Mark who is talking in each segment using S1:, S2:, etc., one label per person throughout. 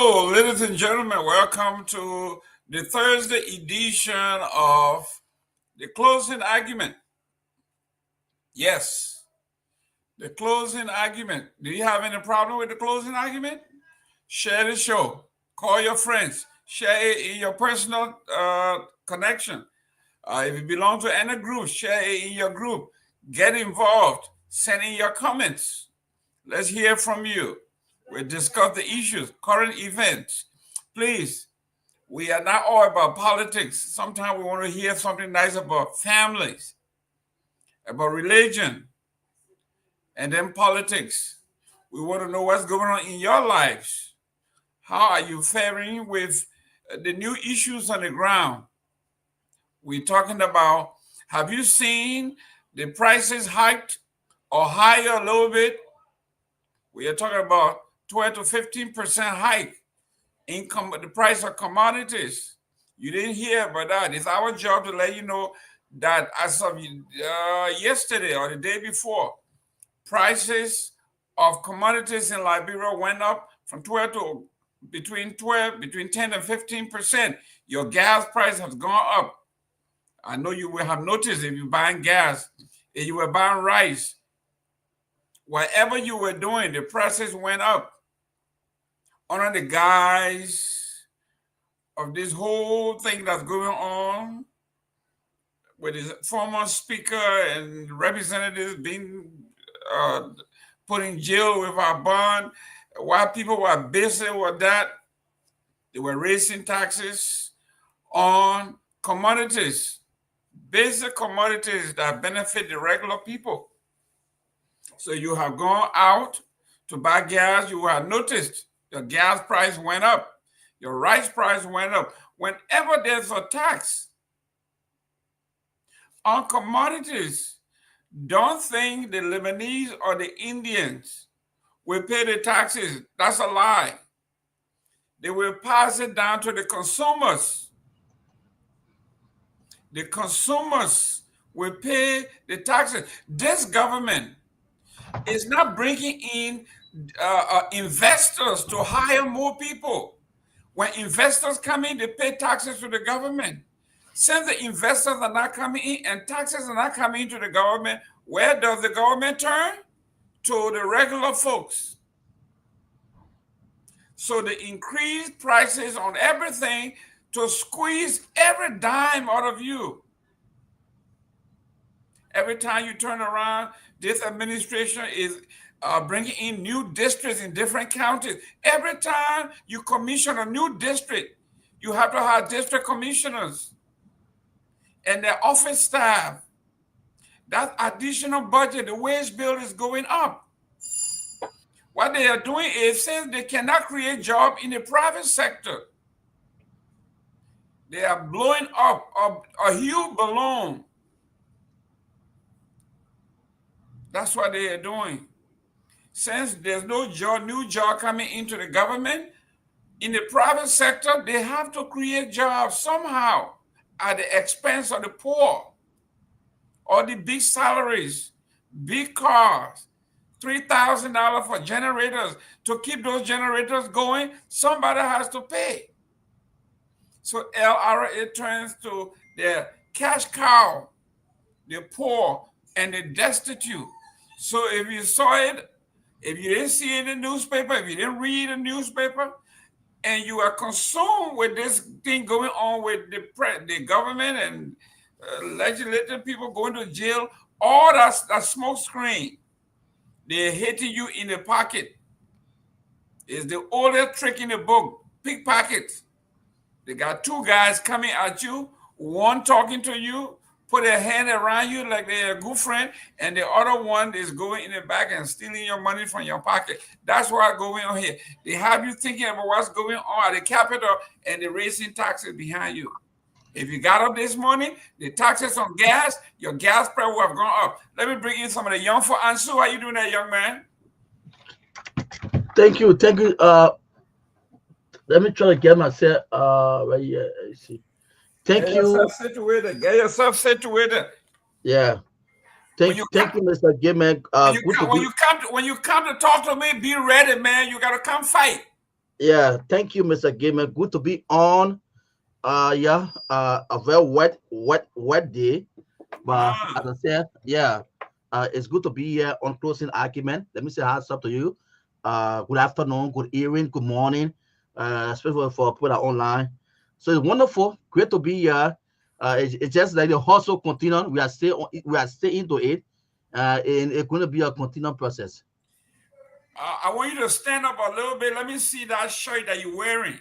S1: Hello, ladies and gentlemen. Welcome to the Thursday edition of the closing argument. Yes, the closing argument. Do you have any problem with the closing argument? Share the show. Call your friends. Share it in your personal connection. If you belong to any group, share it in your group. Get involved. Send in your comments. Let's hear from you. We discuss the issues, current events. Please, we are not all about politics. Sometimes we want to hear something nice about families, about religion, and then politics. We want to know what's going on in your lives. How are you faring with the new issues on the ground? We're talking about, have you seen the prices hiked or higher a little bit? We are talking about 12 to 15% hike in the price of commodities. You didn't hear about that. It's our job to let you know that as of yesterday or the day before, prices of commodities in Liberia went up from 12 to between 10 and 15%. Your gas price has gone up. I know you will have noticed if you're buying gas, if you were buying rice, whatever you were doing, the prices went up. Under the guise of this whole thing that's going on with his former speaker and representatives being put in jail with our bond, while people were busy with that, they were raising taxes on commodities, basic commodities that benefit the regular people. So you have gone out to buy gas, you have noticed your gas price went up, your rice price went up. Whenever there's a tax on commodities, don't think the Lebanese or the Indians will pay the taxes. That's a lie. They will pass it down to the consumers. The consumers will pay the taxes. This government is not bringing in investors to hire more people. When investors come in, they pay taxes to the government. Since the investors are not coming in and taxes are not coming into the government, where does the government turn? To the regular folks. So the increased prices on everything to squeeze every dime out of you. Every time you turn around, this administration is bringing in new districts in different counties. Every time you commission a new district, you have to have district commissioners and their office staff. That additional budget, the wage bill is going up. What they are doing is, since they cannot create jobs in the private sector, they are blowing up a huge balloon. That's what they are doing. Since there's no new job coming into the government, in the private sector, they have to create jobs somehow at the expense of the poor, or the big salaries, big cars, $3,000 for generators. To keep those generators going, somebody has to pay. So LRA turns to the cash cow, the poor and the destitute. So if you saw it, if you didn't see it in the newspaper, if you didn't read the newspaper, and you are consumed with this thing going on with the government and legislative people going to jail, all that smoke screen, they're hitting you in the pocket. It's the oldest trick in the book, pickpockets. They got two guys coming at you, one talking to you, put a hand around you like they're a good friend, and the other one is going in the back and stealing your money from your pocket. That's what's going on here. They have you thinking about what's going on at the Capitol, and they're raising taxes behind you. If you got up this morning, the taxes on gas, your gas price will have gone up. Let me bring in some of the young for Ansu. How you doing there, young man?
S2: Thank you. Let me try to get myself right here. Let's see. Get
S1: yourself situated.
S2: Yeah. Thank you, Mr. Gimmick.
S1: When you come to talk to me, be ready, man. You gotta come fight.
S2: Yeah, thank you, Mr. Gamer. Good to be on. Yeah, a very wet day. But as
S1: Ah,
S2: I said, yeah, it's good to be here on closing argument. Let me say hands up to you. Good afternoon, good evening, good morning, especially for people that are online. So it's wonderful, great to be here. It's just like the hustle continue. We are still into it, and it's going to be a continual process.
S1: I want you to stand up a little bit. Let me see that shirt that you're wearing.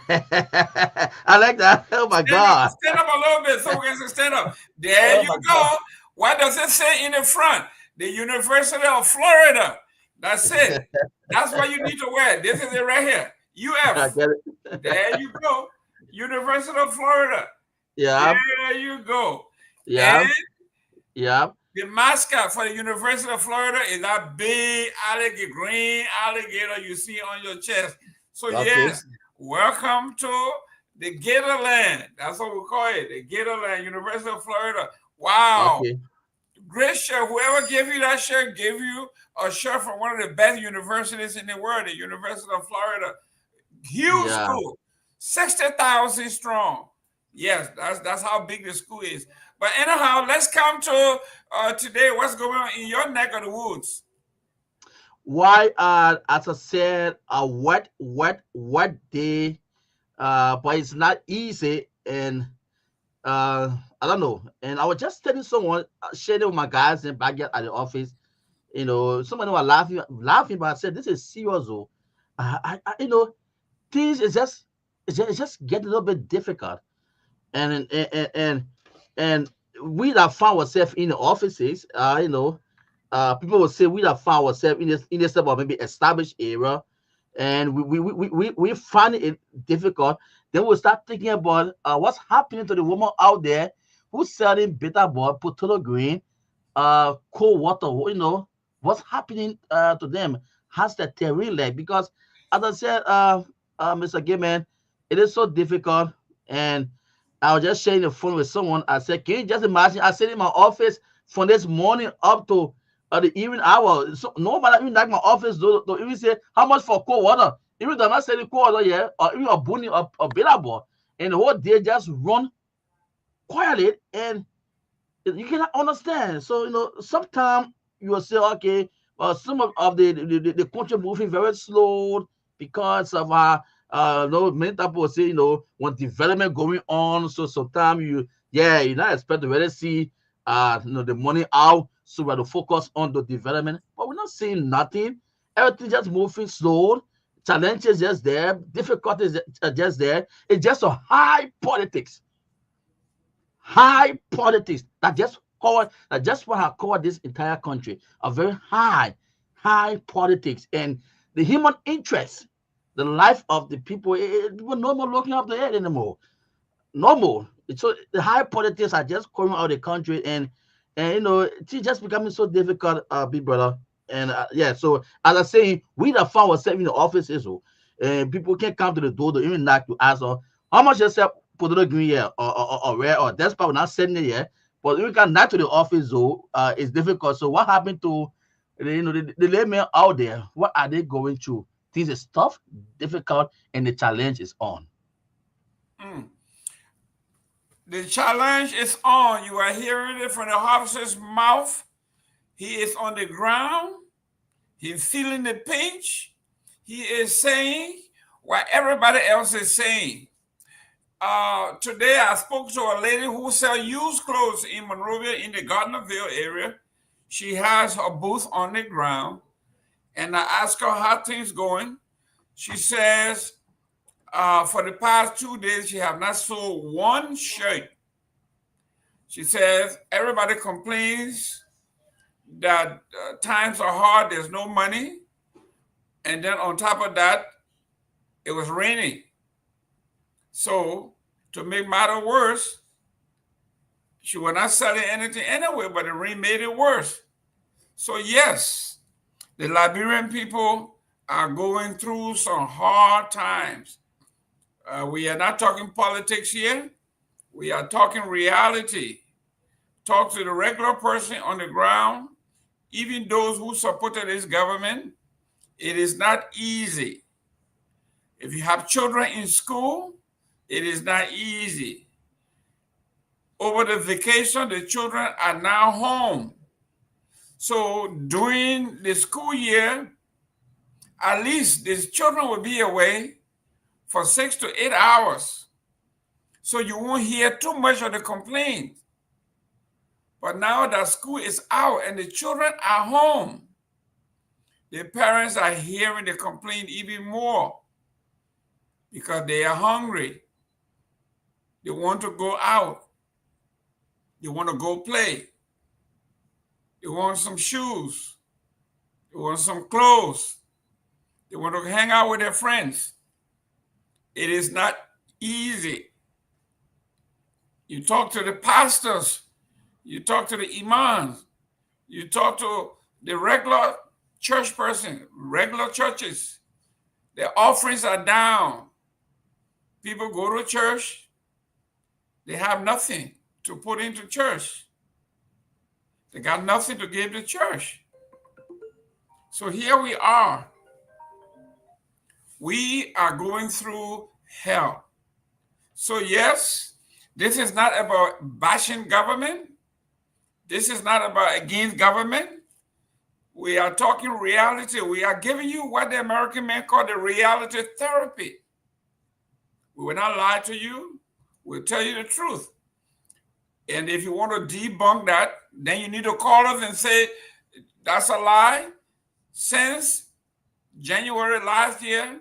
S2: I like that. Oh my God.
S1: Stand up a little bit so we can stand up. There
S2: Oh
S1: you
S2: my God.
S1: go. What does it say in the front? The University of Florida. That's it. That's what you need to wear. This is it right here.
S2: I
S1: UF.
S2: get
S1: There
S2: it.
S1: you go. University of Florida.
S2: Yeah,
S1: There you go.
S2: yeah,
S1: And
S2: yeah.
S1: the mascot for the University of Florida is that big alligator, green alligator you see on your chest. So
S2: Okay,
S1: yes, welcome to the Gatorland. That's what we call it, the Gatorland, University of Florida. Wow,
S2: okay.
S1: great shirt. Whoever gave you that shirt gave you a shirt from one of the best universities in the world, the University of Florida. Huge
S2: Yeah.
S1: school, 60,000 strong. Yes, that's how big the school is. But anyhow, let's come to today. What's going on in your neck of the woods?
S2: Why, as I said, a wet day, but it's not easy. And I don't know. And I was just telling someone, sharing with my guys in back at the office, someone were laughing, but I said, this is serious. Oh. Things is it's just getting a little bit difficult. And and we that found ourselves in the offices, people will say we that found ourselves in this type of maybe established area, and we find it difficult. Then we'll start thinking about what's happening to the woman out there who's selling bitter ball, potato green, cold water. What's happening to them? Has the terrain like? Because as I said, Mr. Gayman, it is so difficult. And I was just sharing the phone with someone. I said, can you just imagine? I sit in my office from this morning up to the evening hour. So nobody even like my office to even say how much for cold water. Even though I'm not selling cold water yet, or even a bunny or bitter ball. And the whole day just run quietly, and you cannot understand. So sometimes you will say, okay, well, some of the country moving very slow because of many people will say, when development going on. So sometimes you not expect to really see the money out. So we have to focus on the development, but we're not seeing nothing. Everything just moving slow. Challenges just there, difficulties are just there. It's just a high politics that just what have covered this entire country. A very high politics, and the human interest, the life of the people. People no more looking up the head anymore. No more. So the high politics are just coming out of the country, and it's just becoming so difficult, big brother. And yeah, so as I say, we that found ourselves in the offices, and people can't come to the door to even knock to ask, how much you sell potato green here, or rare, or that's probably not sending it here. But we can knock to the office, though, it's difficult. So what happened to the laymen out there? What are they going through? Things is tough, difficult, and the challenge is on.
S1: Mm. The challenge is on. You are hearing it from the officer's mouth. He is on the ground. He's feeling the pinch. He is saying what everybody else is saying. Today I spoke to a lady who sells used clothes in Monrovia in the Gardnerville area. She has her booth on the ground, and I asked her how things going. She says for the past 2 days she have not sold one shirt. She says everybody complains that times are hard, there's no money, and then on top of that, it was raining. So to make matter worse, she was not selling anything anyway, but the rain made it worse. So yes, the Liberian people are going through some hard times. We are not talking politics here. We are talking reality. Talk to the regular person on the ground, even those who supported this government. It is not easy. If you have children in school, it is not easy. Over the vacation, the children are now home. So during the school year, at least these children will be away for 6 to 8 hours. So you won't hear too much of the complaints. But now that school is out and the children are home, the parents are hearing the complaint even more because they are hungry. They want to go out. They want to go play. They want some shoes. They want some clothes. They want to hang out with their friends. It is not easy. You talk to the pastors. You talk to the imams. You talk to the regular church person, regular churches. Their offerings are down. People go to church. They have nothing to put into church. They got nothing to give to church. So here we are. We are going through hell. So yes, this is not about bashing government. This is not about against government. We are talking reality. We are giving you what the American men call the reality therapy. We will not lie to you. We'll tell you the truth. And if you want to debunk that, then you need to call us and say, that's a lie. Since January last year,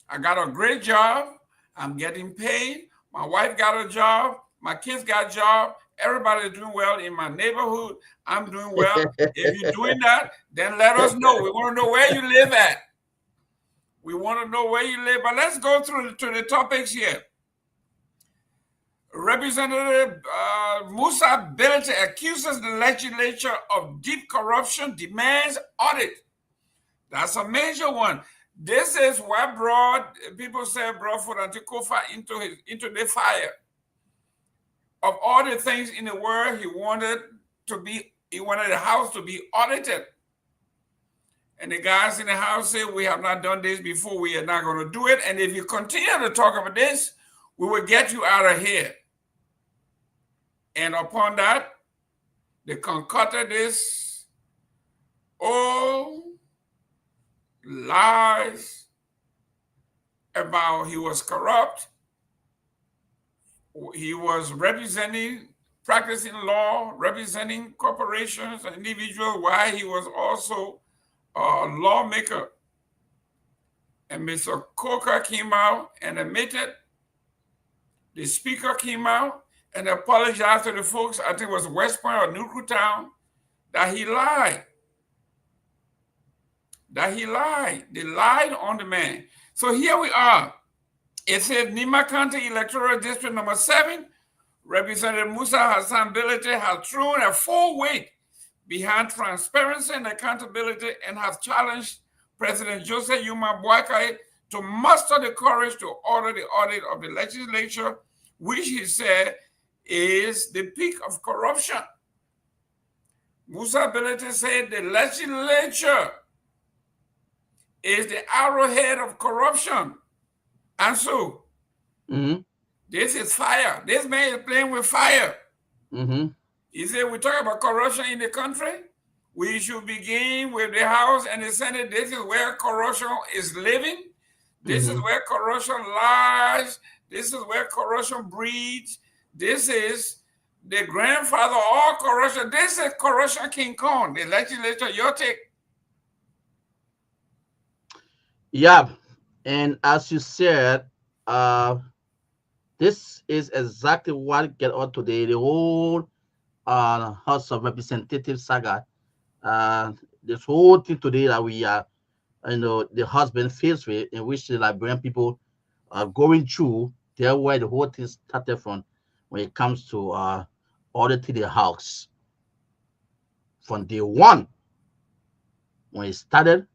S1: I got a great job. I'm getting paid. My wife got a job. My kids got a job. Everybody's doing well in my neighborhood. I'm doing well. If you're doing that, then let us know. We want to know where you live at. We want to know where you live. But let's go through to the topics here. Representative Musa Belete accuses the legislature of deep corruption, demands audit. That's a major one. This is what brought, people say, brought Furanti Kofa into the fire. Of all the things in the world, he wanted the house to be audited. And the guys in the house said, we have not done this before, we are not going to do it. And if you continue to talk about this, we will get you out of here. And upon that, they concocted this lies about he was corrupt. He was practicing law, representing corporations and individuals, while he was also a lawmaker. And Mr. Coker came out and admitted, the speaker came out and apologized to the folks, I think it was West Point or Newtown, that he lied. They lied on the man. So here we are. It says Nima County Electoral District number 7, Representative Musa Hassan Belete has thrown a full weight behind transparency and accountability and has challenged President Joseph Yuma Boakai to muster the courage to order the audit of the legislature, which he said is the peak of corruption. Musa Belete said the legislature is the arrowhead of corruption. And so, this is fire. This man is playing with fire. He said, we talk about corruption in the country. We should begin with the House and the Senate. This is where corruption is living. This is where corruption lies. This is where corruption breeds. This is the grandfather of all corruption. This is corruption King Kong, the legislature, your take.
S2: Yeah. And as you said, this is exactly what get on today. The whole House of Representatives saga. This whole thing today that we are, the husband faced with, in which the Liberian people are going through. There where the whole thing started from, when it comes to auditing the house. From day one, when it started,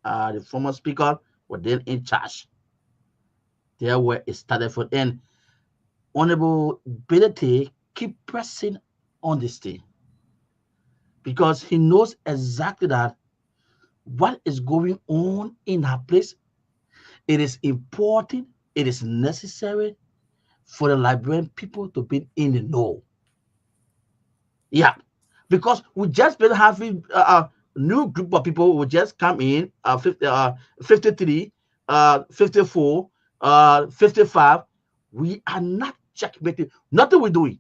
S2: the former speaker was then in charge. There where it started from. And Honorable Belete keep pressing on this thing because he knows exactly that what is going on in her place It is important, it is necessary for the Liberian people to be in the know. Yeah, because we just been having a new group of people who just come in 53, 54, 55. We are not checkmating. Nothing we're doing.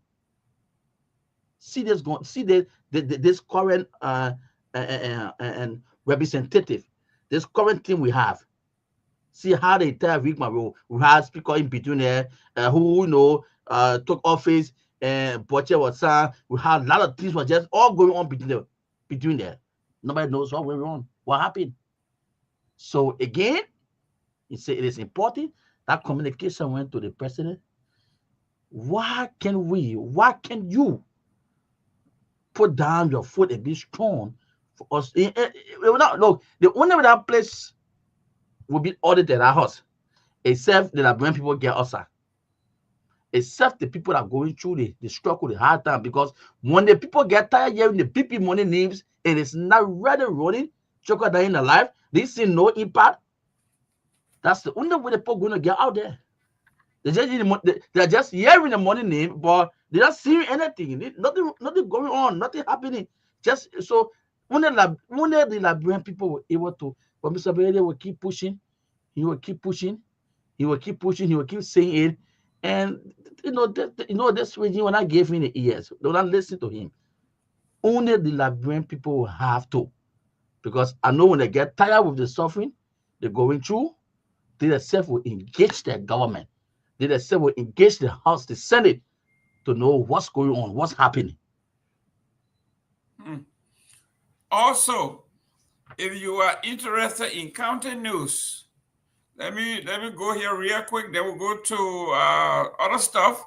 S2: See this going. See this current and representative. This current team we have. See how the entire week, my bro. We had speaker in between there who took office and Butcher was son. We had a lot of things were just all going on between there. Nobody knows what went wrong. What happened? So again, it is important that communication went to the president. Why can you put down your foot and be strong for us? Look, the only way that place will be audited at us, except the Liberian people get us, except the people that are going through the struggle, the hard time. Because when the people get tired hearing the PP money names, it is not ready running, chocolate dying alive, they see no impact. That's the only way the people going to get out there. They're just hearing the money name, but they're not seeing anything. Nothing going on, nothing happening. Just so when the Liberian people were able to, but Mr. Bailey will keep pushing, he will keep pushing, he will keep pushing, he will keep saying it. And this regime, when I gave him the ears, they will not listen to him. Only the Liberian people will have to. Because I know when they get tired with the suffering they're going through, they themselves will engage their government. They themselves will engage the House, the Senate, to know what's going on, what's happening.
S1: Also, if you are interested in county news, let me go here real quick. Then we'll go to other stuff.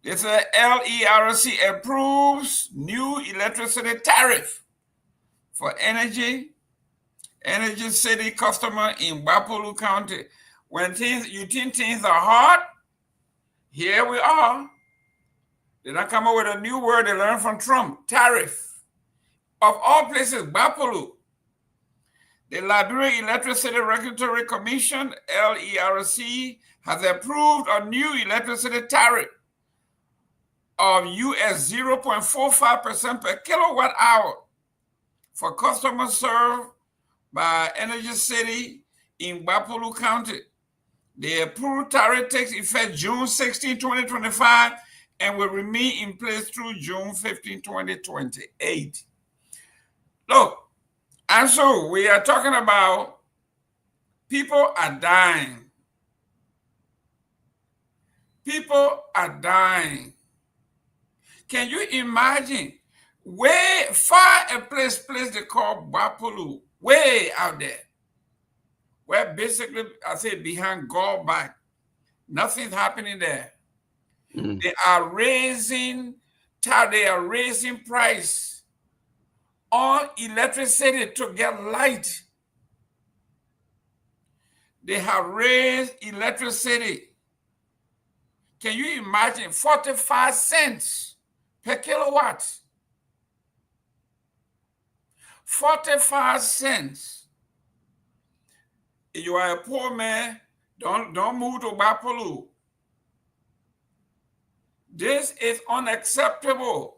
S1: They say LERC approves new electricity tariff for energy city customer in Bapolu County. When you think things are hard, here we are. They don't come up with a new word they learned from Trump, tariff. Of all places, Bapolu. The Liberia Electricity Regulatory Commission, LERC, has approved a new electricity tariff of US 0.45% per kilowatt hour for customers served by Energy City in Bapolu County. The approved tariff takes effect June 16, 2025 and will remain in place through June 15, 2028. Look, and so we are talking about people are dying. People are dying. Can you imagine way far a place they call Bapolu, way out there, where basically I say behind Garguah, nothing's happening there. They are raising price on electricity to get light. They have raised electricity. Can you imagine 45 cents per kilowatt? 45 cents. If you are a poor man, don't move to Bapolu. This is unacceptable.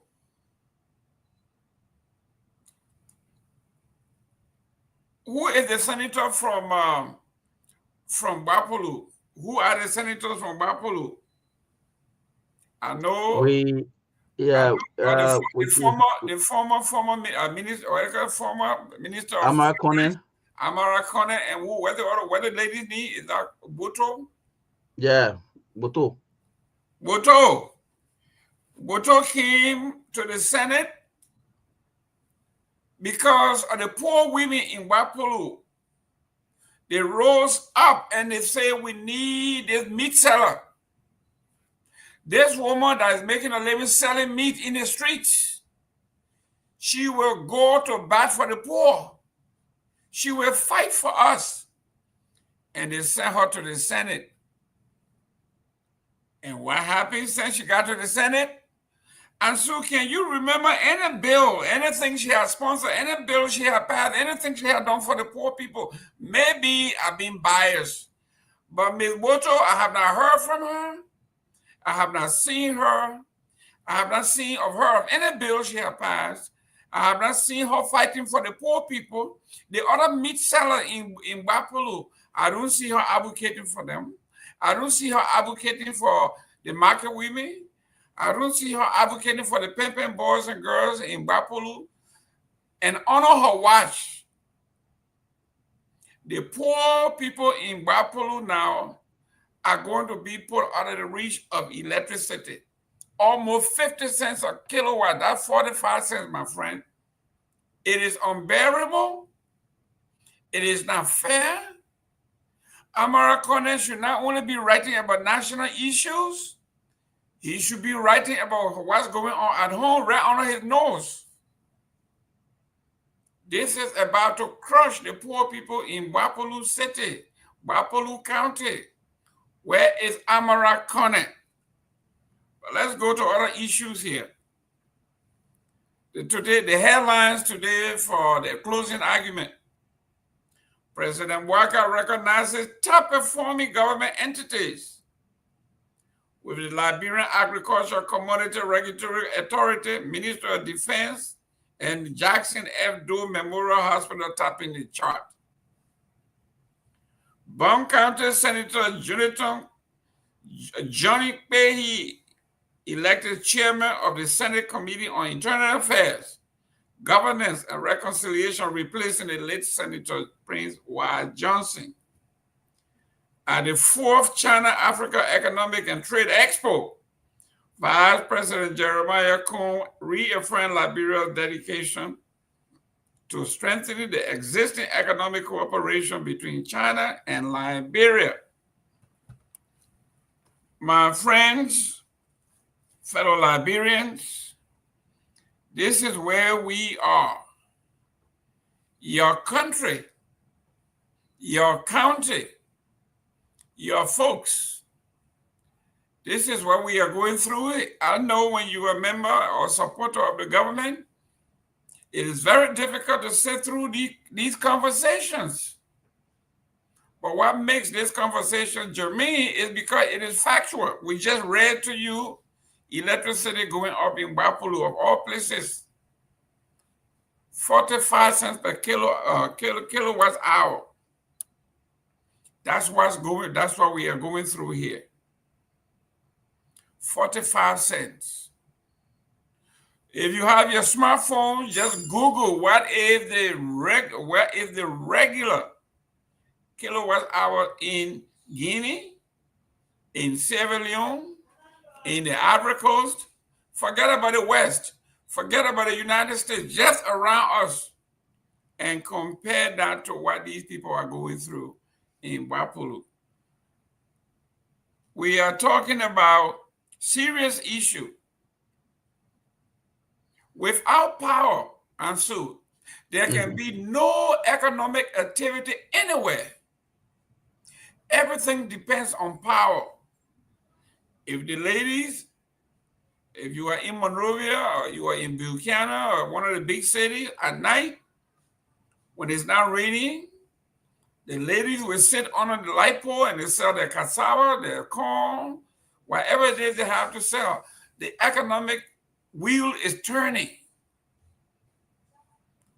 S1: Who is the senator from Bapolu? Who are the senators from Bapolu? I know. The former minister, or former minister of
S2: Amara Conan.
S1: And who? What the lady's name is that? Boto.
S2: Yeah, Boto.
S1: Boto came to the Senate because of the poor women in Bapolu. They rose up and they say, we need this meat seller. This woman that is making a living selling meat in the streets, she will go to bat for the poor. She will fight for us. And they sent her to the Senate. And what happened since she got to the Senate? And so can you remember any bill, anything she has sponsored, any bill she has passed, anything she has done for the poor people? Maybe I've been biased, But Ms. Woto, I have not heard from her. I have not seen her. I have not seen of her of any bill she has passed. I have not seen her fighting for the poor people. The other meat seller in Bapulu, I don't see her advocating for them. I don't see her advocating for the market women. I don't see her advocating for the pimping boys and girls in Bapulu. And on her watch, the poor people in Bapulu now are going to be put out of the reach of electricity. Almost 50 cents a kilowatt, that's 45 cents, my friend. It is unbearable. It is not fair. Americans should not only be writing about national issues, he should be writing about what's going on at home right under his nose. This is about to crush the poor people in Bapulu City, Bapulu County. Where is Amara Kone? Let's go to other issues here. The headlines today for the closing argument. President Walker recognizes top-performing government entities with the Liberian Agricultural Commodity Regulatory Authority, Minister of Defense, and Jackson F. Doe Memorial Hospital topping the chart. Bond County Senator Johnny Pewee elected chairman of the Senate Committee on Internal Affairs, Governance and Reconciliation, replacing the late Senator Prince Y. Johnson. At the 4th China-Africa Economic and Trade Expo, Vice President Jeremiah Cohn reaffirmed Liberia's dedication to strengthening the existing economic cooperation between China and Liberia. My friends, fellow Liberians, this is where we are. Your country, your county, your folks. This is what we are going through. I know when you are a member or supporter of the government, it is very difficult to sit through these conversations. But what makes this conversation germane is because it is factual. We just read to you electricity going up in Bapulu, of all places, 45 cents per kilowatt hour. That's what we are going through here. 45 cents. If you have your smartphone, just Google what is the regular kilowatt hour in Guinea, in Sierra Leone, in the Ivory Coast. Forget about the West. Forget about the United States, just around us, and compare that to what these people are going through in Bapulu. We are talking about serious issue. Without power, and so there can be no economic activity anywhere. Everything depends on power. If the ladies, if you are in Monrovia or you are in Buchanan or one of the big cities at night, when it's not raining, the ladies will sit under the light pole and they sell their cassava, their corn, whatever it is they have to sell. The economic wheel is turning.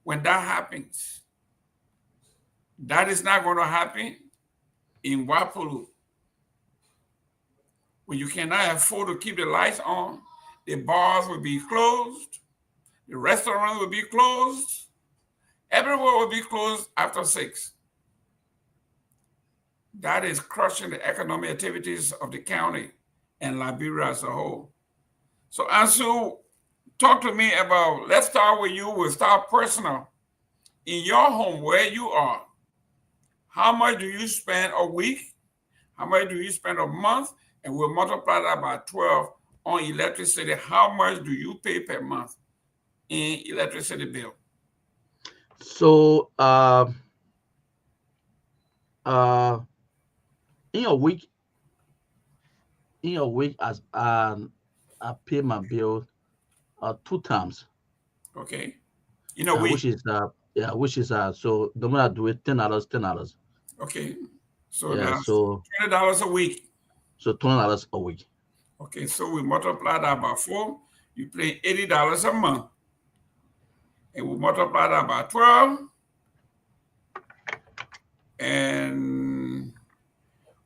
S1: When that happens, that is not going to happen in Wapulu. When you cannot afford to keep the lights on, the bars will be closed, the restaurants will be closed, everywhere will be closed after 6. That is crushing the economic activities of the county and Liberia as a whole. So Ansu, talk to me about, let's start with you, we'll start personal. In your home, where you are, how much do you spend a week? How much do you spend a month? And we'll multiply that by 12 on electricity. How much do you pay per month in electricity bill?
S2: So in a week, as I pay my bill 2 times.
S1: Okay. In a week.
S2: Which is so the moment I do it $10.
S1: Okay. So
S2: Yeah,
S1: that's
S2: so
S1: $20 a week.
S2: so $20 a week.
S1: Okay, so we multiply that by 4. You pay $80 a month. And we multiply that by 12. And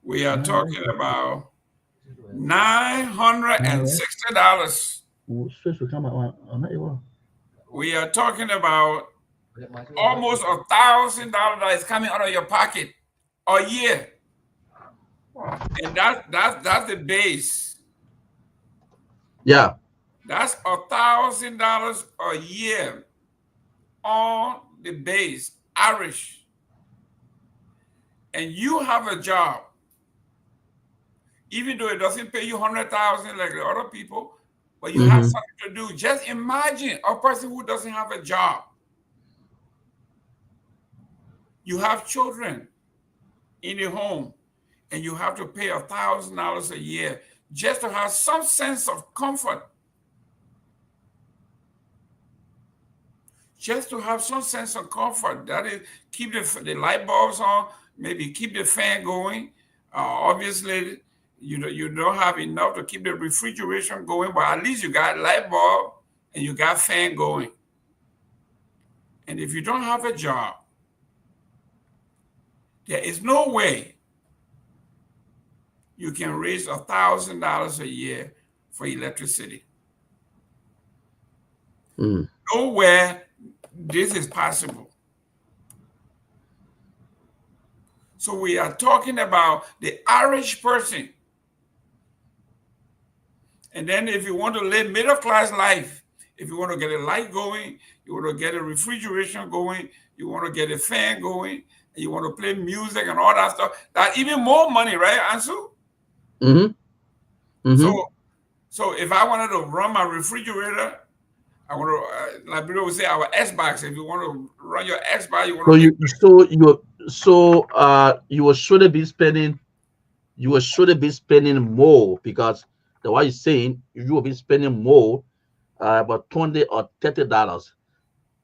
S1: we are talking about $960. We are talking about almost $1,000 that is coming out of your pocket a year. And that's the base.
S2: Yeah.
S1: That's $1,000 a year on the base, Irish. And you have a job, even though it doesn't pay you 100,000 like the other people, but you have something to do. Just imagine a person who doesn't have a job. You have children in the home, and you have to pay $1,000 a year just to have some sense of comfort. Just to have some sense of comfort. That is, keep the light bulbs on, maybe keep the fan going. Obviously, you don't have enough to keep the refrigeration going, but at least you got light bulb and you got fan going. And if you don't have a job, there is no way you can raise $1,000 a year for electricity. Nowhere this is possible. So we are talking about the Irish person. And then if you want to live middle class life, if you want to get a light going, you want to get a refrigeration going, you want to get a fan going, and you want to play music and all that stuff, that's even more money, right, Ansu? So if I wanted to run my refrigerator, I want to, like people would say, our Xbox. If you want to run your Xbox, you want to.
S2: You will surely be spending. You will surely be spending more because the way you're saying you will be spending more, about $20 or $30.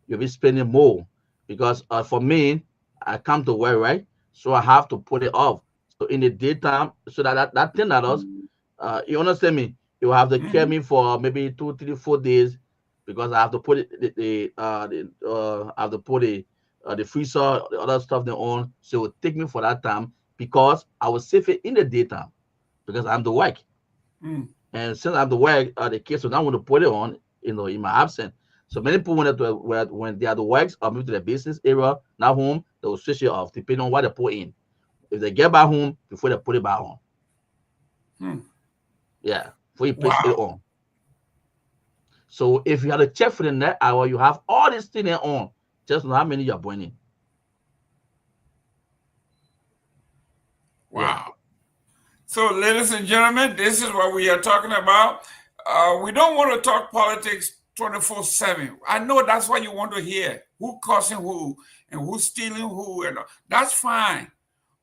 S2: You'll be spending more because for me, I come to work, right, so I have to put it off. So in the daytime, so that $10, you understand me? You have to carry me for maybe 2, 3, 4 days because I have to put I have to put the freezer, the other stuff they on. So it will take me for that time because I will save it in the daytime because I'm the work. And since I'm the work, the kids will not want to put it on, in my absence. So many people when they are the works or move to the business area, not home, they will switch it off depending on what they put in. If they get back home before they put it back on. Yeah, before you place it on. So if you have to check for the net hour, you have all these things on. Just know how many you're burning.
S1: Wow. Yeah. So, ladies and gentlemen, this is what we are talking about. We don't want to talk politics 24/7. I know that's what you want to hear. Who causing who and who's stealing who, and that's fine.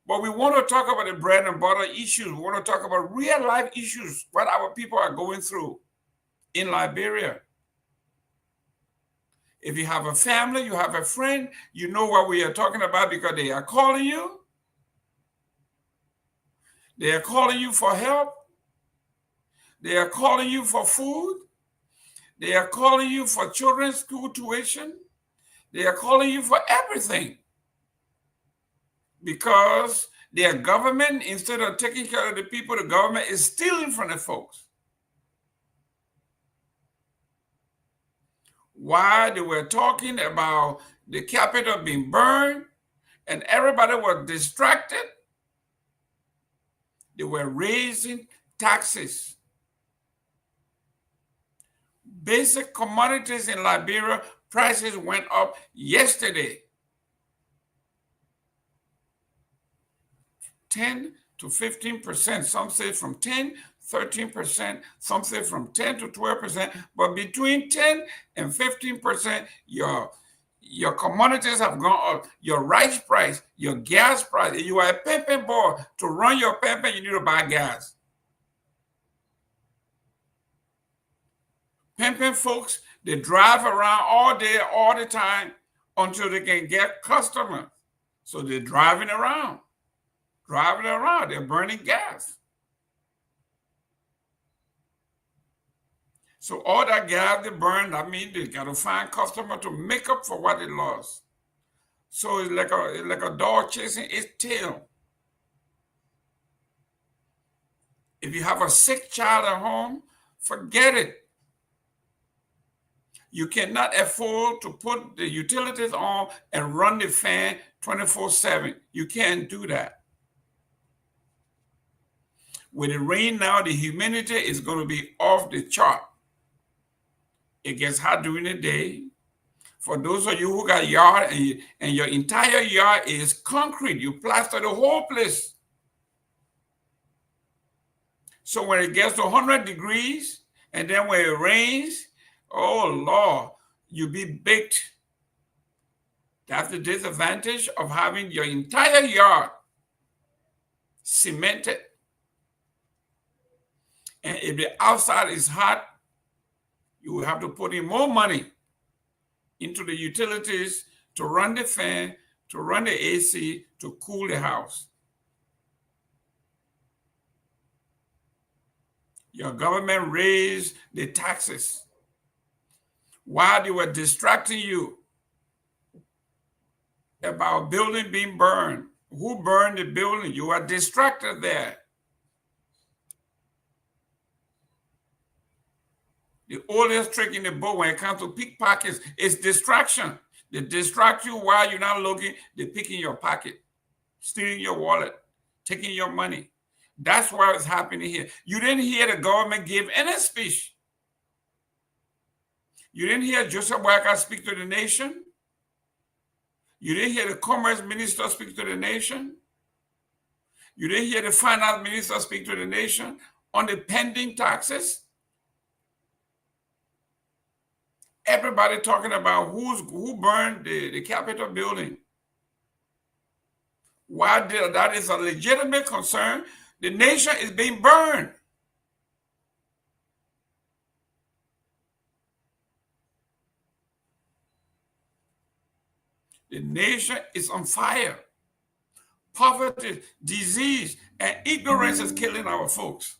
S1: But we want to talk about the bread and butter issues. We want to talk about real life issues, what our people are going through in Liberia. If you have a family, you have a friend, you know what we are talking about because they are calling you. They are calling you for help. They are calling you for food. They are calling you for children's school tuition. They are calling you for everything. Because their government, instead of taking care of the people, the government is stealing from the folks. While they were talking about the Capitol being burned and everybody was distracted, they were raising taxes. Basic commodities in Liberia, prices went up yesterday. 10 to 15%. Some say from 10, 13%. Some say from 10 to 12%. But between 10 and 15%, your commodities have gone up. Your rice price, your gas price. If you are a pimping boy, to run your pimping, you need to buy gas. Pimping folks, they drive around all day, all the time until they can get customers. So they're driving around. driving around. They're burning gas. So all that gas they burn, that means they got to find customer to make up for what they lost. So it's like a dog chasing its tail. If you have a sick child at home, forget it. You cannot afford to put the utilities on and run the fan 24/7. You can't do that. With the rain now, the humidity is going to be off the chart. It gets hot during the day. For those of you who got yard and your entire yard is concrete, you plaster the whole place. So when it gets to 100 degrees, and then when it rains, oh Lord, you be baked. That's the disadvantage of having your entire yard cemented. And if the outside is hot, you will have to put in more money into the utilities to run the fan, to run the AC, to cool the house. Your government raised the taxes while they were distracting you about building being burned. Who burned the building? You are distracted there. The oldest trick in the book when it comes to pickpockets is distraction. They distract you while you're not looking. They pick in your pocket, stealing your wallet, taking your money. That's what is happening here. You didn't hear the government give any speech. You didn't hear Joseph Boakai speak to the nation. You didn't hear the commerce minister speak to the nation. You didn't hear the finance minister speak to the nation on the pending taxes. Everybody talking about who burned the Capitol building. While that is a legitimate concern, the nation is being burned. The nation is on fire. Poverty, disease, and ignorance is killing our folks.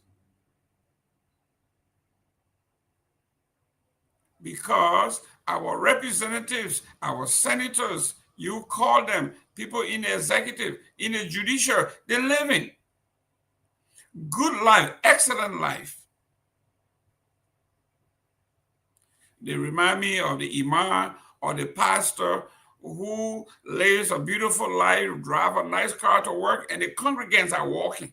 S1: Because our representatives, our senators, you call them, people in the executive, in the judiciary, they're living good life, excellent life. They remind me of the imam or the pastor who lives a beautiful life, drive a nice car to work, and the congregants are walking.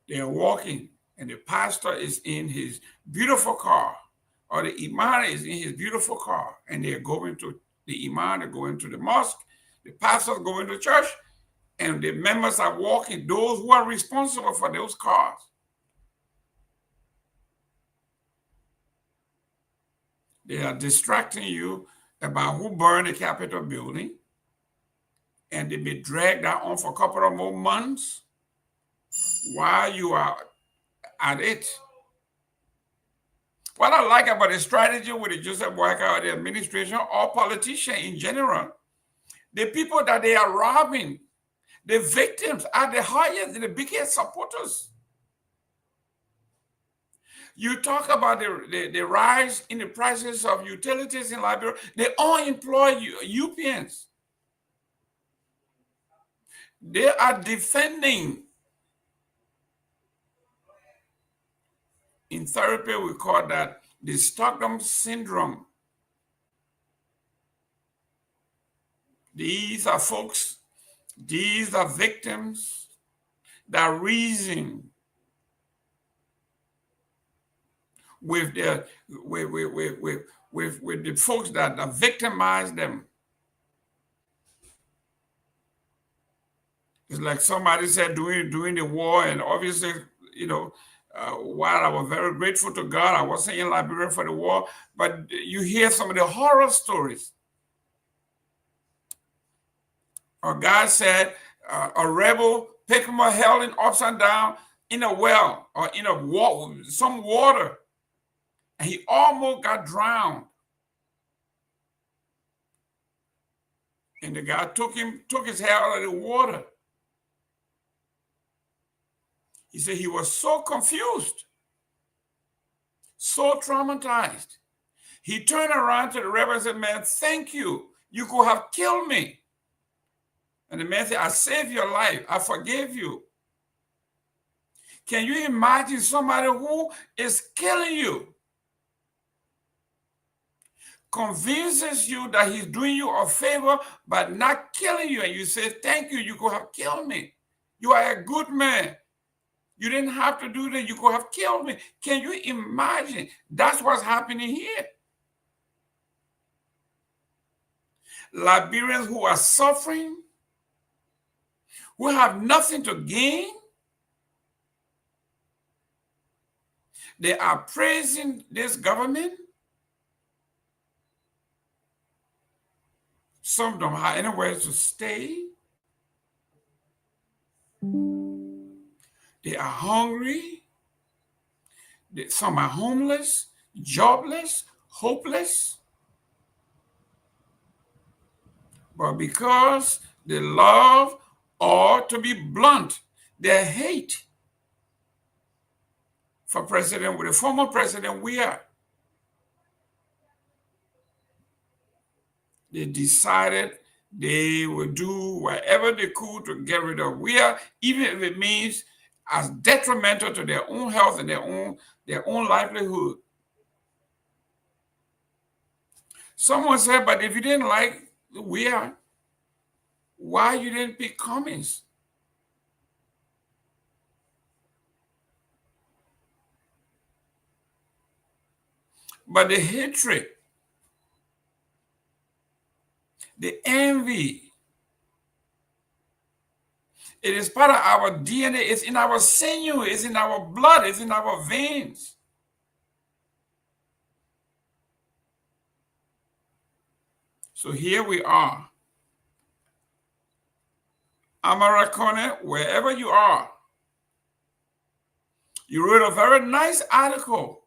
S1: They are walking, and the pastor is in his beautiful car, or the imam is in his beautiful car, and they're going to the imam, they're going to the mosque, the pastor's going to church, and the members are walking, those who are responsible for those cars. They are distracting you about who burned the Capitol building, and they may drag that on for a couple of more months while you are at it. What I like about the strategy with the Joseph Boakai or the administration or politicians in general, the people that they are robbing, the victims are the highest and the biggest supporters. You talk about the rise in the prices of utilities in Liberia. They all employ UPNs. They are defending. In therapy, we call that the Stockholm Syndrome. These are folks, these are victims that reason with the folks that victimize them. It's like somebody said during the war, and obviously, while I was very grateful to God, I wasn't in Liberia for the war, but you hear some of the horror stories. A guy said a rebel picked him up, held him upside down in a well or in some water, and he almost got drowned. And the guy took his head out of the water He said he was so confused, so traumatized. He turned around to the rebel and said, man, thank you. You could have killed me. And the man said, I saved your life. I forgave you. Can you imagine somebody who is killing you, convinces you that he's doing you a favor, but not killing you, and you say, thank you, you could have killed me. You are a good man. You didn't have to do that. You could have killed me. Can you imagine? That's what's happening here. Liberians who are suffering, who have nothing to gain, they are praising this government. Some don't have anywhere to stay. They are hungry. Some are homeless, jobless, hopeless. But because they love, or to be blunt, their hate for the former president Weah, they decided they would do whatever they could to get rid of Weah, even if it means as detrimental to their own health and their own livelihood. Someone said, but if you didn't like Weah, why you didn't pick Cummings? But the hatred, the envy, it is part of our DNA. It's in our sinew. It's in our blood. It's in our veins. So here we are. Amarakone, wherever you are, you wrote a very nice article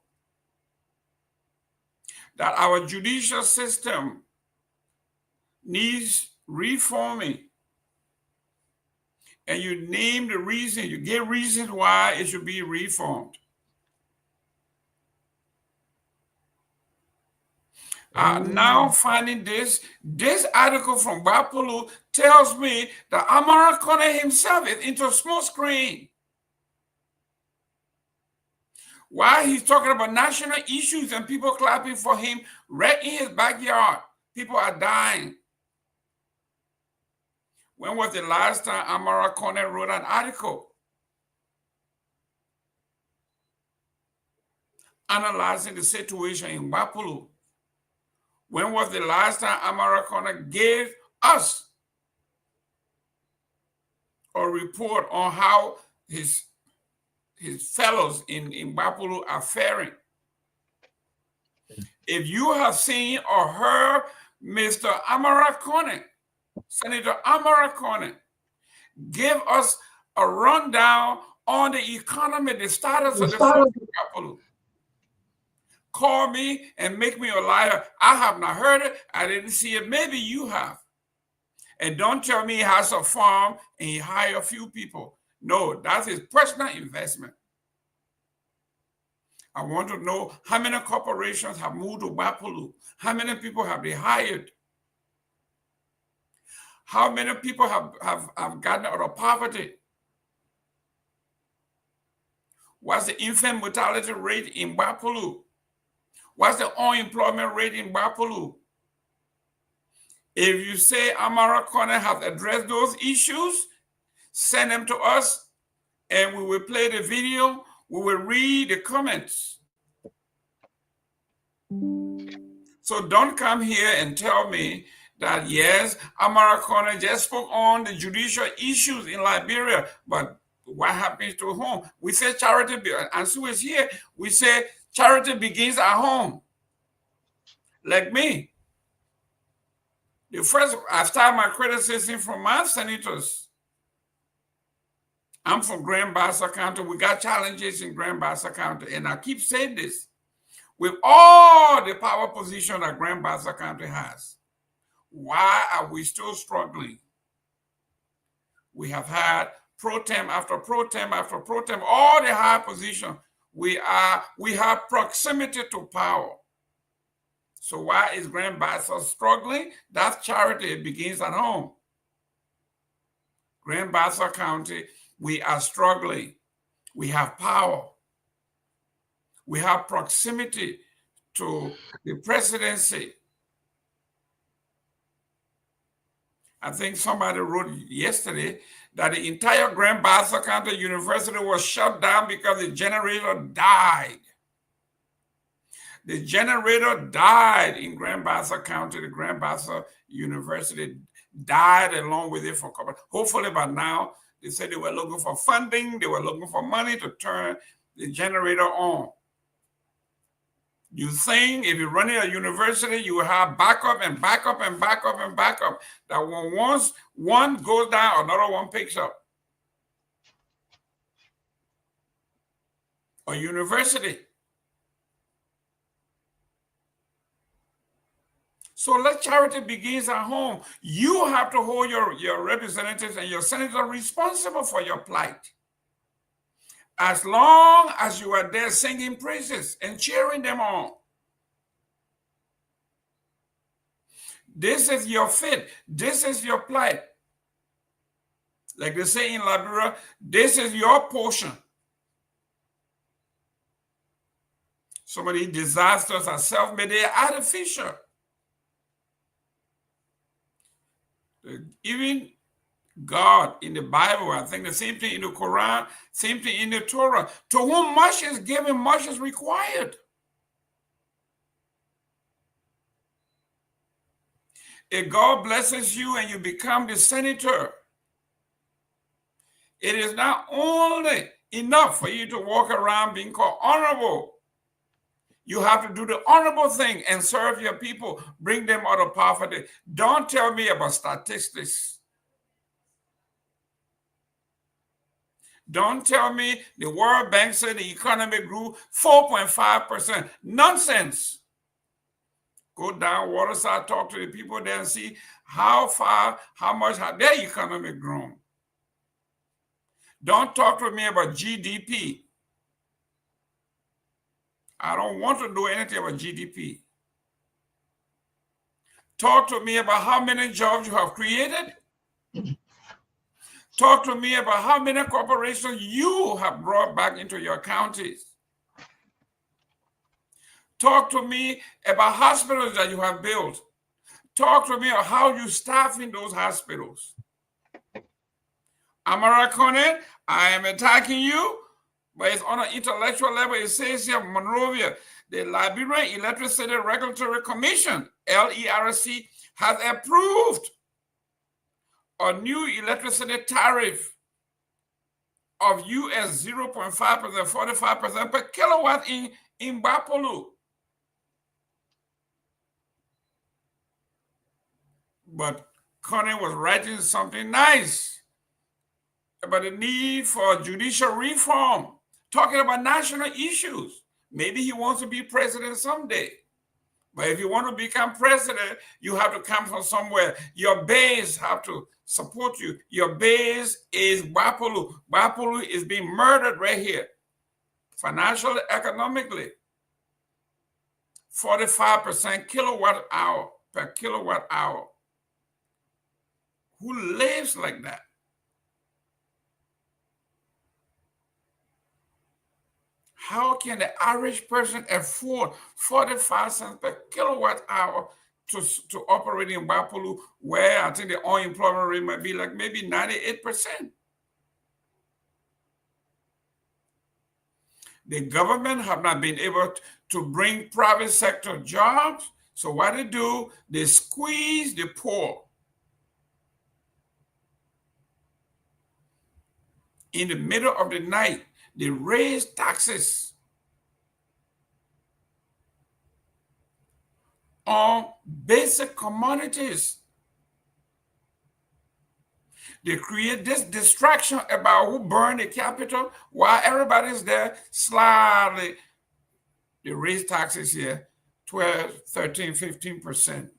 S1: that our judicial system needs reforming. And you named the reason, you gave reasons why it should be reformed. Now finding this article from Bapulu tells me that Amarakone himself is into smoke screen. Why he's talking about national issues and people clapping for him right in his backyard. People are dying. When was the last time Amarakone wrote an article analyzing the situation in Bapulu? When was the last time Amarakone gave us a report on how his fellows in Bapulu are faring? If you have seen or heard Mr. Amarakone, Senator Amarakone, give us a rundown on the economy, the status of the Bapulu. Call me and make me a liar. I have not heard it. I didn't see it. Maybe you have. And don't tell me he has a farm and he hired a few people. No, that's his personal investment. I want to know how many corporations have moved to Bapulu. How many people have they hired? How many people have gotten out of poverty? What's the infant mortality rate in Bapulu? What's the unemployment rate in Bapulu? If you say Amarakone has addressed those issues, send them to us and we will play the video. We will read the comments. So don't come here and tell me that, yes, Amarakone just spoke on the judicial issues in Liberia, but what happens to home? We say charity, and Sue is here, we say charity begins at home. Like me. I start my criticism from my senators. I'm from Grand Bassa County. We got challenges in Grand Bassa County. And I keep saying this. With all the power position that Grand Bassa County has, why are we still struggling? We have had pro tem after pro tem after pro tem, all the high position, we have proximity to power. So why is Grand Bassa struggling? That's charity. It begins at home. Grand Bassa County, we are struggling. We have power. We have proximity to the presidency. I think somebody wrote yesterday that the entire Grand Bassa County University was shut down because the generator died. The generator died in Grand Bassa County. The Grand Bassa University died along with it for a couple. Hopefully by now, they said they were looking for funding. They were looking for money to turn the generator on. You think if you're running a university, you will have backup and backup and backup and backup. That when once one goes down, another one picks up. A university. So let charity begins at home. You have to hold your representatives and your senators responsible for your plight. As long as you are there singing praises and cheering them on. This is your fate. This is your plight. Like they say in Liberia, this is your portion. Some of these disasters are self-made, they are artificial. Even God in the Bible, I think the same thing in the Quran, same thing in the Torah. To whom much is given, much is required. If God blesses you and you become the senator, it is not only enough for you to walk around being called honorable. You have to do the honorable thing and serve your people, bring them out of poverty. Don't tell me about statistics. Don't tell me the World Bank said the economy grew 4.5%. Nonsense. Go down Waterside, talk to the people there and see how much have their economy grown. Don't talk to me about GDP. I don't want to know anything about GDP. Talk to me about how many jobs you have created. Talk to me about how many corporations you have brought back into your counties. Talk to me about hospitals that you have built. Talk to me about how you staff in those hospitals. Amara Kone, I am attacking you, but it's on an intellectual level. It says here, Monrovia, the Liberian Electricity Regulatory Commission, LERC, has approved a new electricity tariff of US 0.5%, 45% per kilowatt in Bapolu. But Connie was writing something nice about the need for judicial reform, talking about national issues. Maybe he wants to be president someday. But if you want to become president, you have to come from somewhere. Your base have to support you. Your base is Bapolu. Bapolu is being murdered right here, financially, economically. 45% kilowatt hour per kilowatt hour. Who lives like that? How can the average person afford 45 cents per kilowatt hour to operate in Bapolu, where I think the unemployment rate might be like maybe 98%? The government have not been able to bring private sector jobs. So what they do, they squeeze the poor. In the middle of the night, they raise taxes on basic commodities. They create this distraction about who burned the Capitol while everybody's there slightly. They raise taxes here, 12, 13, 15%.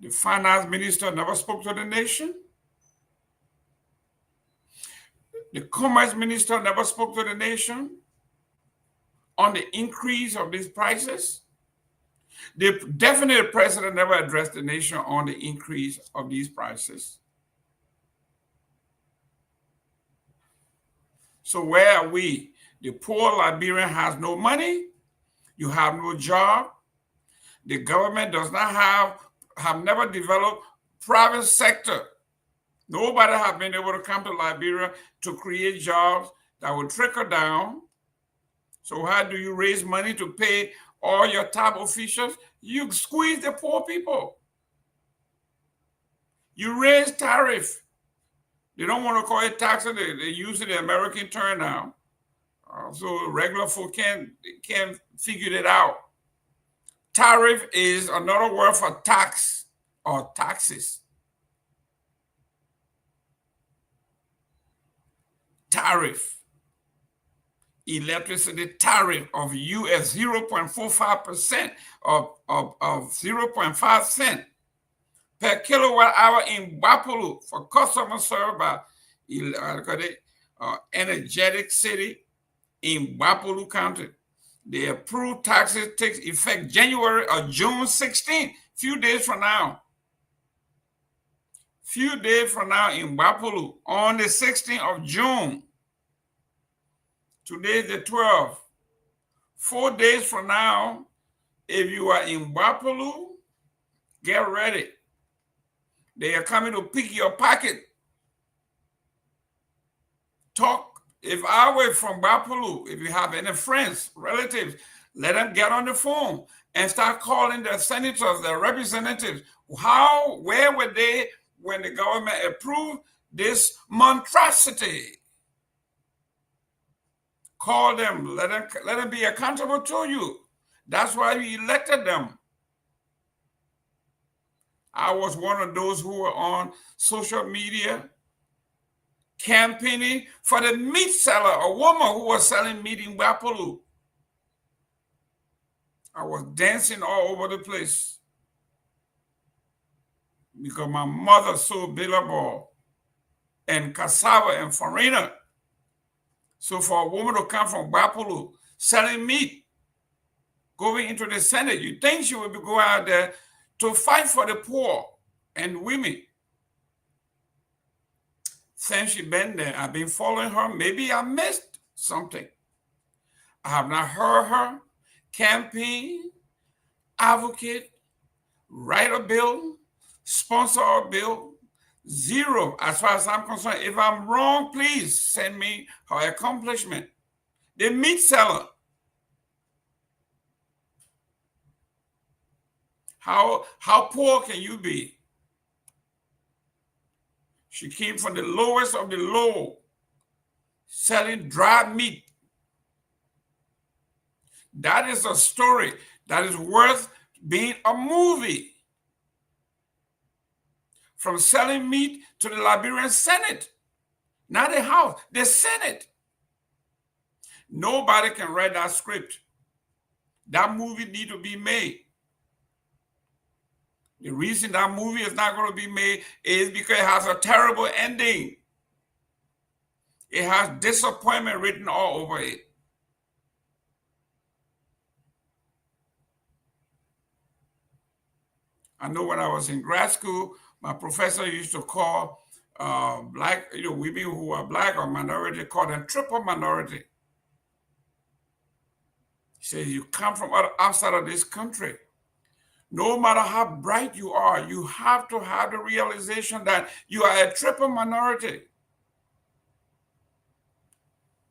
S1: The finance minister never spoke to the nation. The commerce minister never spoke to the nation on the increase of these prices. The definite president never addressed the nation on the increase of these prices. So where are we? The poor Liberian has no money. You have no job. The government does not have never developed private sector. Nobody have been able to come to Liberia to create jobs that will trickle down. So how do you raise money to pay all your top officials? You squeeze the poor people. You raise tariff. They don't want to call it taxes. They use the American term now. So regular folk can't figure it out. Tariff is another word for tax or taxes. Tariff. Electricity tariff of US 0.45% of 0.5 cent per kilowatt hour in Wapulu for customers served by energetic city in Wapulu County. The approved taxes takes effect January or June 16th, few days from now. Few days from now in Wapulu on the 16th of June. Today is the 12th. 4 days from now, if you are in Wapulu, get ready. They are coming to pick your pocket. Talk. If I were from Wapulu, if you have any friends, relatives, let them get on the phone and start calling the senators, the representatives. Where were they when the government approved this monstrosity? Call them, let them be accountable to you. That's why you elected them. I was one of those who were on social media campaigning for the meat seller, a woman who was selling meat in Wapulu. I was dancing all over the place because my mother sold billabong and cassava and farina. So for a woman to come from Wapulu selling meat, going into the Senate, you think she would be going out there to fight for the poor and women. Since she's been there, I've been following her. Maybe I missed something. I have not heard her campaign, advocate, write a bill, sponsor a bill. Zero, as far as I'm concerned. If I'm wrong, please send me her accomplishment. The meat seller. How poor can you be? She came from the lowest of the low, selling dry meat. That is a story that is worth being a movie. From selling meat to the Liberian Senate, not the House, the Senate. Nobody can write that script. That movie needs to be made. The reason that movie is not going to be made is because it has a terrible ending. It has disappointment written all over it. I know when I was in grad school, my professor used to call black, women who are black or minority, call them triple minority. He says, you come from outside of this country. No matter how bright you are, you have to have the realization that you are a triple minority.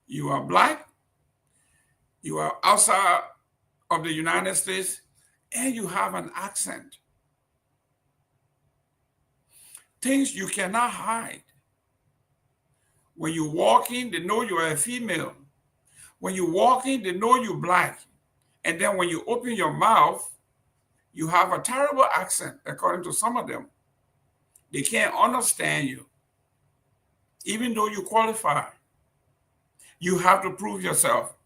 S1: You are black, you are outside of the United States, and you have an accent. Things you cannot hide. When you walk in, they know you are a female. When you walk in, they know you're black. And then when you open your mouth, you have a terrible accent, according to some of them. They can't understand you. Even though you qualify, you have to prove yourself.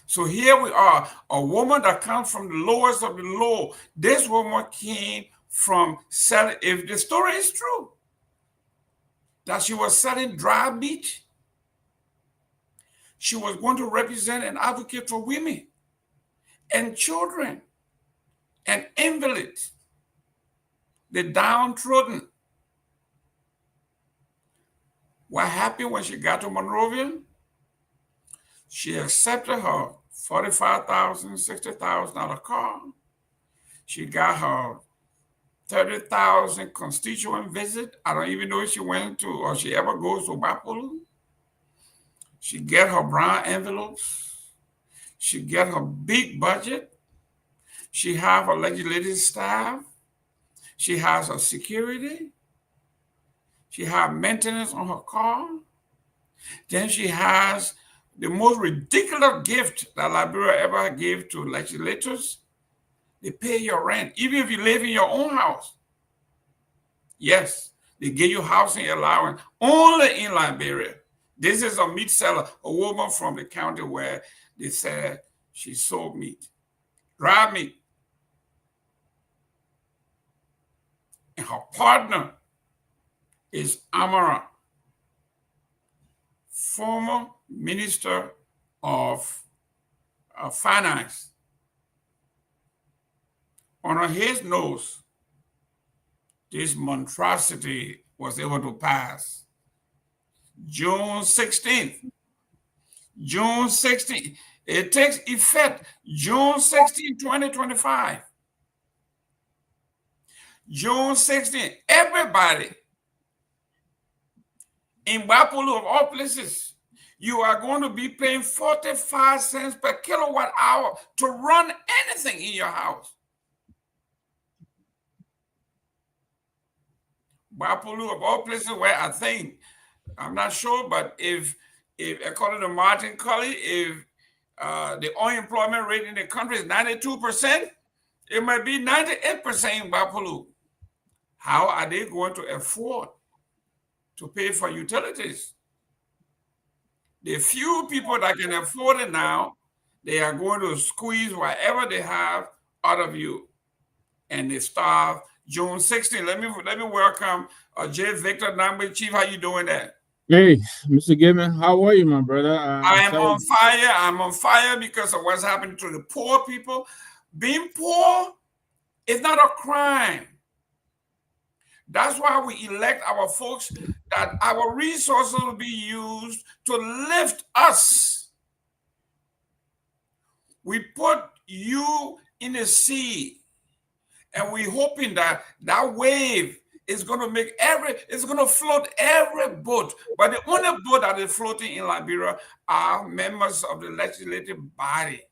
S1: So here we are, a woman that comes from the lowest of the low. This woman came from selling, if the story is true, that she was selling dry meat, she was going to represent and advocate for women and children and invalids, the downtrodden. What happened when she got to Monrovia? She accepted her $45,000, $60,000 car. She got her 30,000 constituent visit. I don't even know if she went to or she ever goes to Bapulu. She get her brown envelopes. She get her big budget. She have her legislative staff. She has her security. She has maintenance on her car. Then she has the most ridiculous gift that Liberia ever gave to legislators. They pay your rent, even if you live in your own house. Yes, they give you housing allowance only in Liberia. This is a meat seller, a woman from the county where they said she sold meat, dry meat. And her partner is Amara, former minister of finance. On his nose, this monstrosity was able to pass. June 16th. June 16th. It takes effect June 16, 2025. June 16th. Everybody in Bapulu, of all places, you are going to be paying 45 cents per kilowatt hour to run anything in your house. Bapulu, of all places, where I think, I'm not sure, but if according to Martin Cully, if the unemployment rate in the country is 92%, it might be 98% in Bapulu. How are they going to afford to pay for utilities? The few people that can afford it now, they are going to squeeze whatever they have out of you, and they starve. June 16th. Let me welcome J. Victor Nambwe. Chief, how you doing there?
S3: Hey, Mr. Gibbon, how are you, my brother?
S1: I am on fire. I'm on fire because of what's happening to the poor people. Being poor is not a crime. That's why we elect our folks, that our resources will be used to lift us. We put you in the sea, and we're hoping that that wave is going to make it's going to float every boat. But the only boat that is floating in Liberia are members of the legislative body.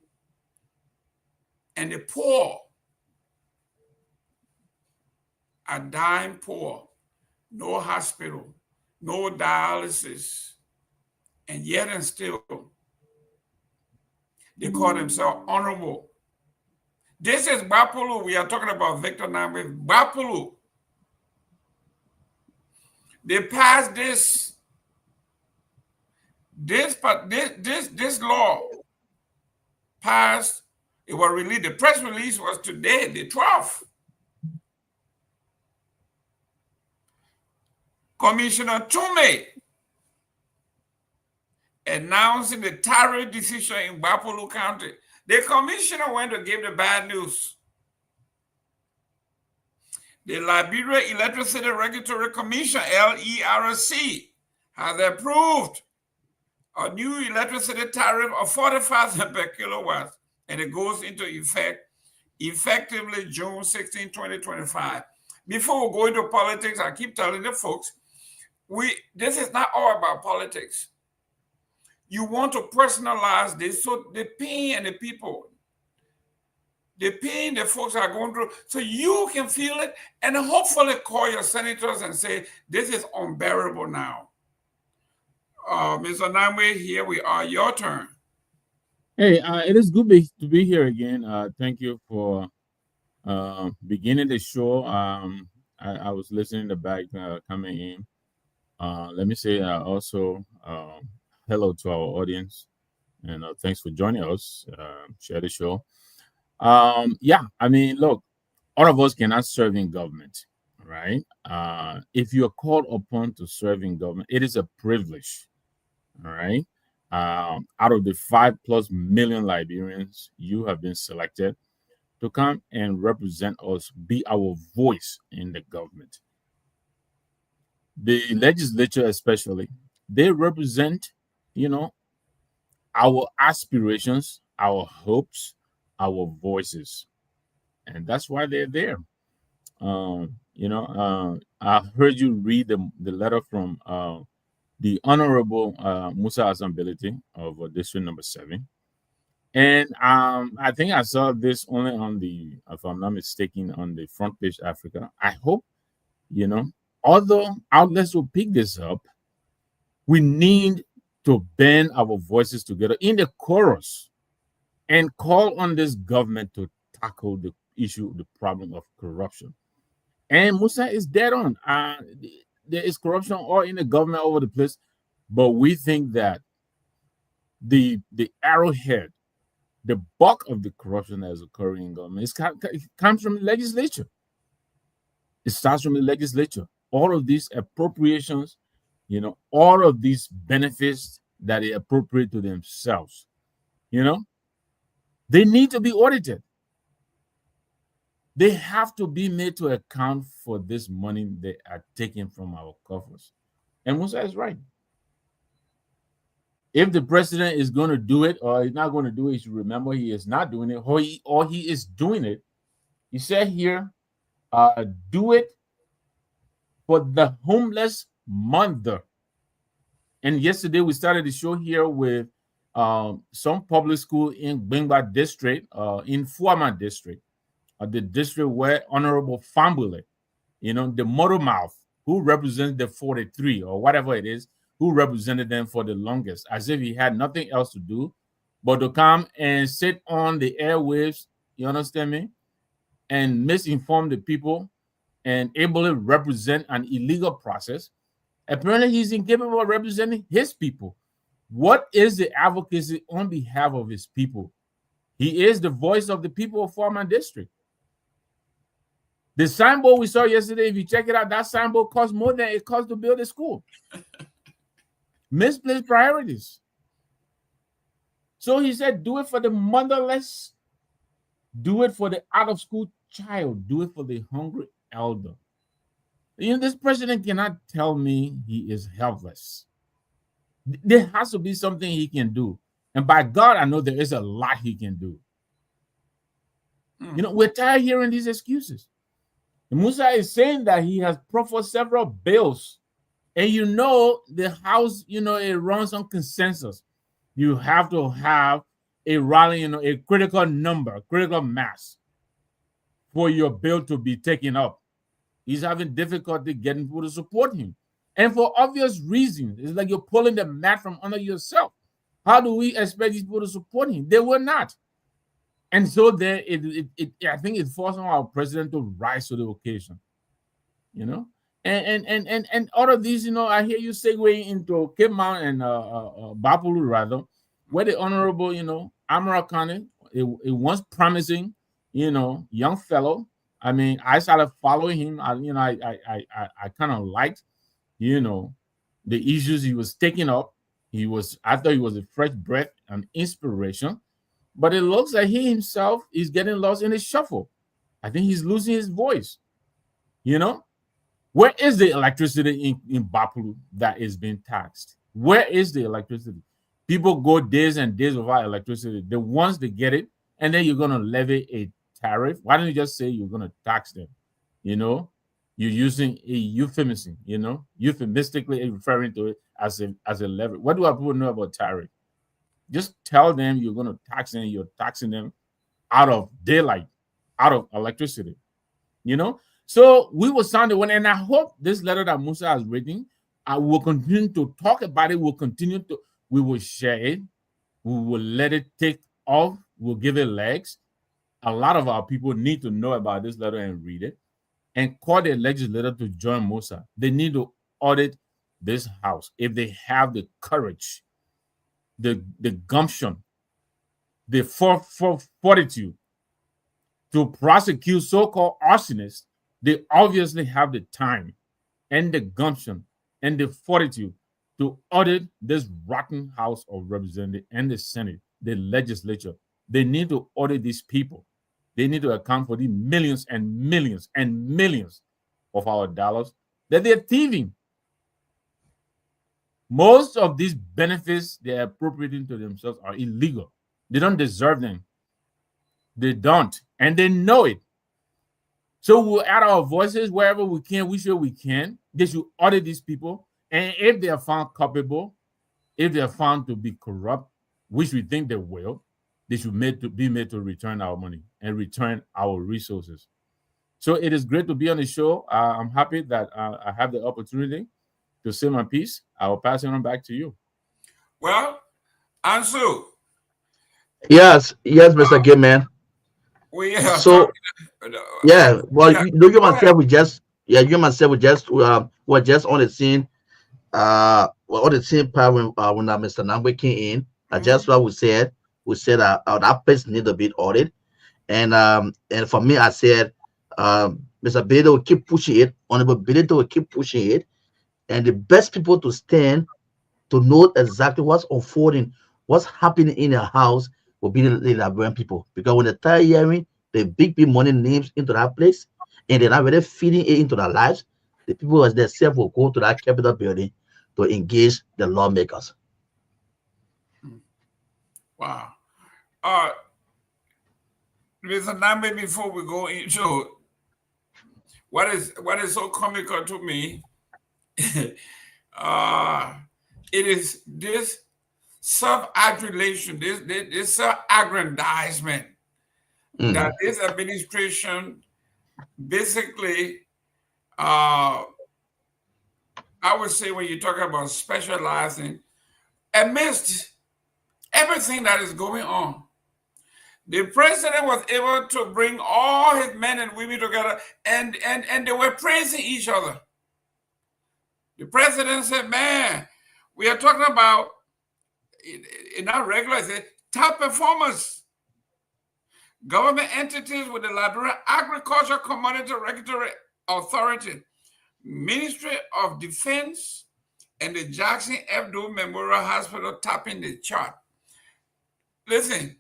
S1: And the poor are dying poor, no hospital, no dialysis, and yet and still they call themselves honorable. This is Bapulu. We are talking about Victor Nambwe. Bapulu. They passed this law passed. It was released. The press release was today, the 12th. Commissioner Tume announcing the tariff decision in Bapulu County. The commissioner went to give the bad news. The Liberia Electricity Regulatory Commission, LERC, has approved a new electricity tariff of 45 cents per kilowatt, and it goes into effect effectively June 16, 2025. Before we go into politics, I keep telling the folks, this is not all about politics. You want to personalize this, so the pain and the people, the pain the folks are going through, so you can feel it and hopefully call your senators and say, this is unbearable now. Mr. Nambwe, here we are, your turn.
S3: Hey, it is good to be here again. Thank you for beginning the show. I was listening to back coming in. Let me say also hello to our audience, and thanks for joining us. Share the show. Yeah, I mean, look, All of us cannot serve in government, right? If you are called upon to serve in government, it is a privilege, all right? Out of the 5+ million Liberians, you have been selected to come and represent us, be our voice in the government. The legislature, especially, they represent, you know, our aspirations, our hopes, our voices, and that's why they're there. I heard you read the letter from the Honorable Musa Asambeliti of District Number 7. And I think I saw this only on the, if I'm not mistaken, on the front page Africa. I hope, you know, other outlets will pick this up. We need to band our voices together in the chorus and call on this government to tackle the issue, the problem of corruption. And Musa is dead on. There is corruption all in the government all over the place, but we think that the arrowhead, the bulk of the corruption that is occurring in government, it comes from the legislature. It starts from the legislature. All of these appropriations, all of these benefits that they appropriate to themselves, they need to be audited. They have to be made to account for this money they are taking from our coffers. And Musa is right. If the president is going to do it or he's not going to do it, you should remember he is not doing it, or he is doing it. He said here, do it for the homeless mother. And yesterday we started the show here with some public school in Bingba district, in Fuama district, the district where Honorable Fambule, the mother mouth, who represents the 43 or whatever it is, who represented them for the longest, as if he had nothing else to do but to come and sit on the airwaves, you understand me, and misinform the people and able to represent an illegal process. Apparently, he's incapable of representing his people. What is the advocacy on behalf of his people? He is the voice of the people of Foreman District. The signboard we saw yesterday, if you check it out, that signboard costs more than it costs to build a school. Misplaced priorities. So he said, do it for the motherless, do it for the out-of-school child, do it for the hungry elder. This president cannot tell me he is helpless. There has to be something he can do. And by God, I know there is a lot he can do. We're tired of hearing these excuses. And Musa is saying that he has proffered several bills. And the House, it runs on consensus. You have to have a rally, a critical number, critical mass for your bill to be taken up. He's having difficulty getting people to support him. And for obvious reasons. It's like you're pulling the mat from under yourself. How do we expect these people to support him? They will not. And so I think it falls on our president to rise to the occasion. And all of these, I hear you segue into Cape Mount and Bapulu, rather, where the Honorable, Amara Kane, a once promising, young fellow. I mean, I started following him. I kind of liked, the issues he was taking up. I thought he was a fresh breath and inspiration. But it looks like he himself is getting lost in the shuffle. I think he's losing his voice. Where is the electricity in Bapulu that is being taxed? Where is the electricity? People go days and days without electricity. The ones that get it, and then you're going to levy a tariff. Why don't you just say you're going to tax them? You're using a euphemism, euphemistically referring to it as a levy. What do our people know about tariff? Just tell them you're going to tax them. You're taxing them out of daylight, out of electricity, So we will sound the one, and I hope this letter that Musa has written, I will continue to talk about it. We will share it. We will let it take off. We'll give it legs. A lot of our people need to know about this letter and read it and call the legislator to join Musa. They need to audit this house if they have the courage, the gumption, the fortitude to prosecute so-called arsonists, they obviously have the time and the gumption and the fortitude to audit this rotten House of Representatives and the Senate, the legislature. They need to audit these people. They need to account for the millions and millions and millions of our dollars that they're thieving. Most of these benefits they're appropriating to themselves are illegal. They don't deserve them. They don't, and they know it. So we'll add our voices wherever we can. We sure we can. They should audit these people, and if they are found culpable, if they are found to be corrupt, which we think they will, they should be made to return our money and return our resources. So it is great to be on the show. I'm happy that I have the opportunity to say my piece. I will pass it on back to you.
S1: Well, Ansu.
S2: Yes, Mr. Gay man.
S1: We are
S2: So
S1: talking,
S2: yeah, well,
S1: yeah,
S2: you
S1: go ahead.
S2: myself, you myself, we just were just on the scene. On the scene part when Mr. Nambwe came in. Just what we said. We said that place need to be audited, and for me, I said, Mr. Beto will keep pushing it. Honorable Beto will keep pushing it, and the best people to stand to know exactly what's unfolding, what's happening in the house will be the Liberian people. Because when they start hearing the big money names into that place and they're not really feeding it into their lives, the people as themselves will go to that Capitol building to engage the lawmakers.
S1: Wow. Mr. Nambe, before we go into what is so comical to me, it is this self-adulation, this self-aggrandizement that this administration basically, I would say, when you talk about specializing, amidst everything that is going on, the president was able to bring all his men and women together, and they were praising each other. The president said, man, we are talking about, in our regular, top performers. Government entities with the Liberia Agriculture Commodity Regulatory Authority, Ministry of Defense, and the Jackson F. Doe Memorial Hospital topping the chart. Listen,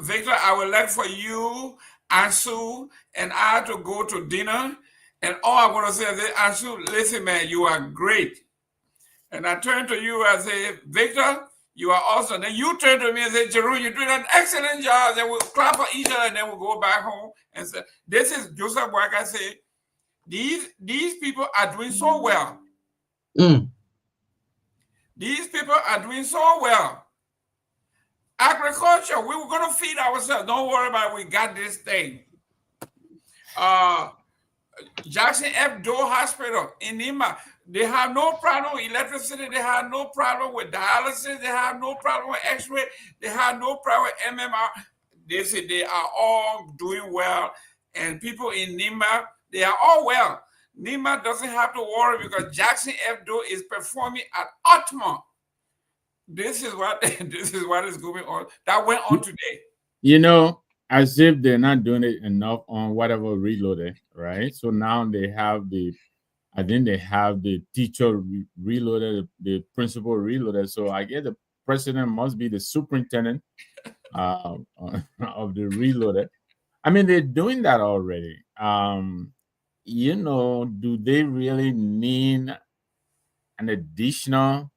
S1: Victor, I would like for you, Ansu, and I to go to dinner. And all I want to say is, Ansu, listen, man, you are great. And I turn to you and say, Victor, you are awesome. Then you turn to me and say, Jerome, you're doing an excellent job. Then we'll clap for each other and then we'll go back home and say, this is Joseph Work. I say, these people are doing so well. These people are doing so well. Agriculture, we were going to feed ourselves. Don't worry about it. We got this thing. Jackson F. Doe Hospital in Nima, they have no problem with electricity. They have no problem with dialysis. They have no problem with X-ray. They have no problem with MMR. They say they are all doing well. And people in Nima, they are all well. Nima doesn't have to worry because Jackson F. Doe is performing at optimum. This is what is going on. That went on today.
S3: You know, as if they're not doing it enough on whatever reloaded, right? So now they have I think they have the teacher reloaded, the principal reloaded. So I guess the president must be the superintendent of the reloaded. I mean, they're doing that already. You know, do they really need an additional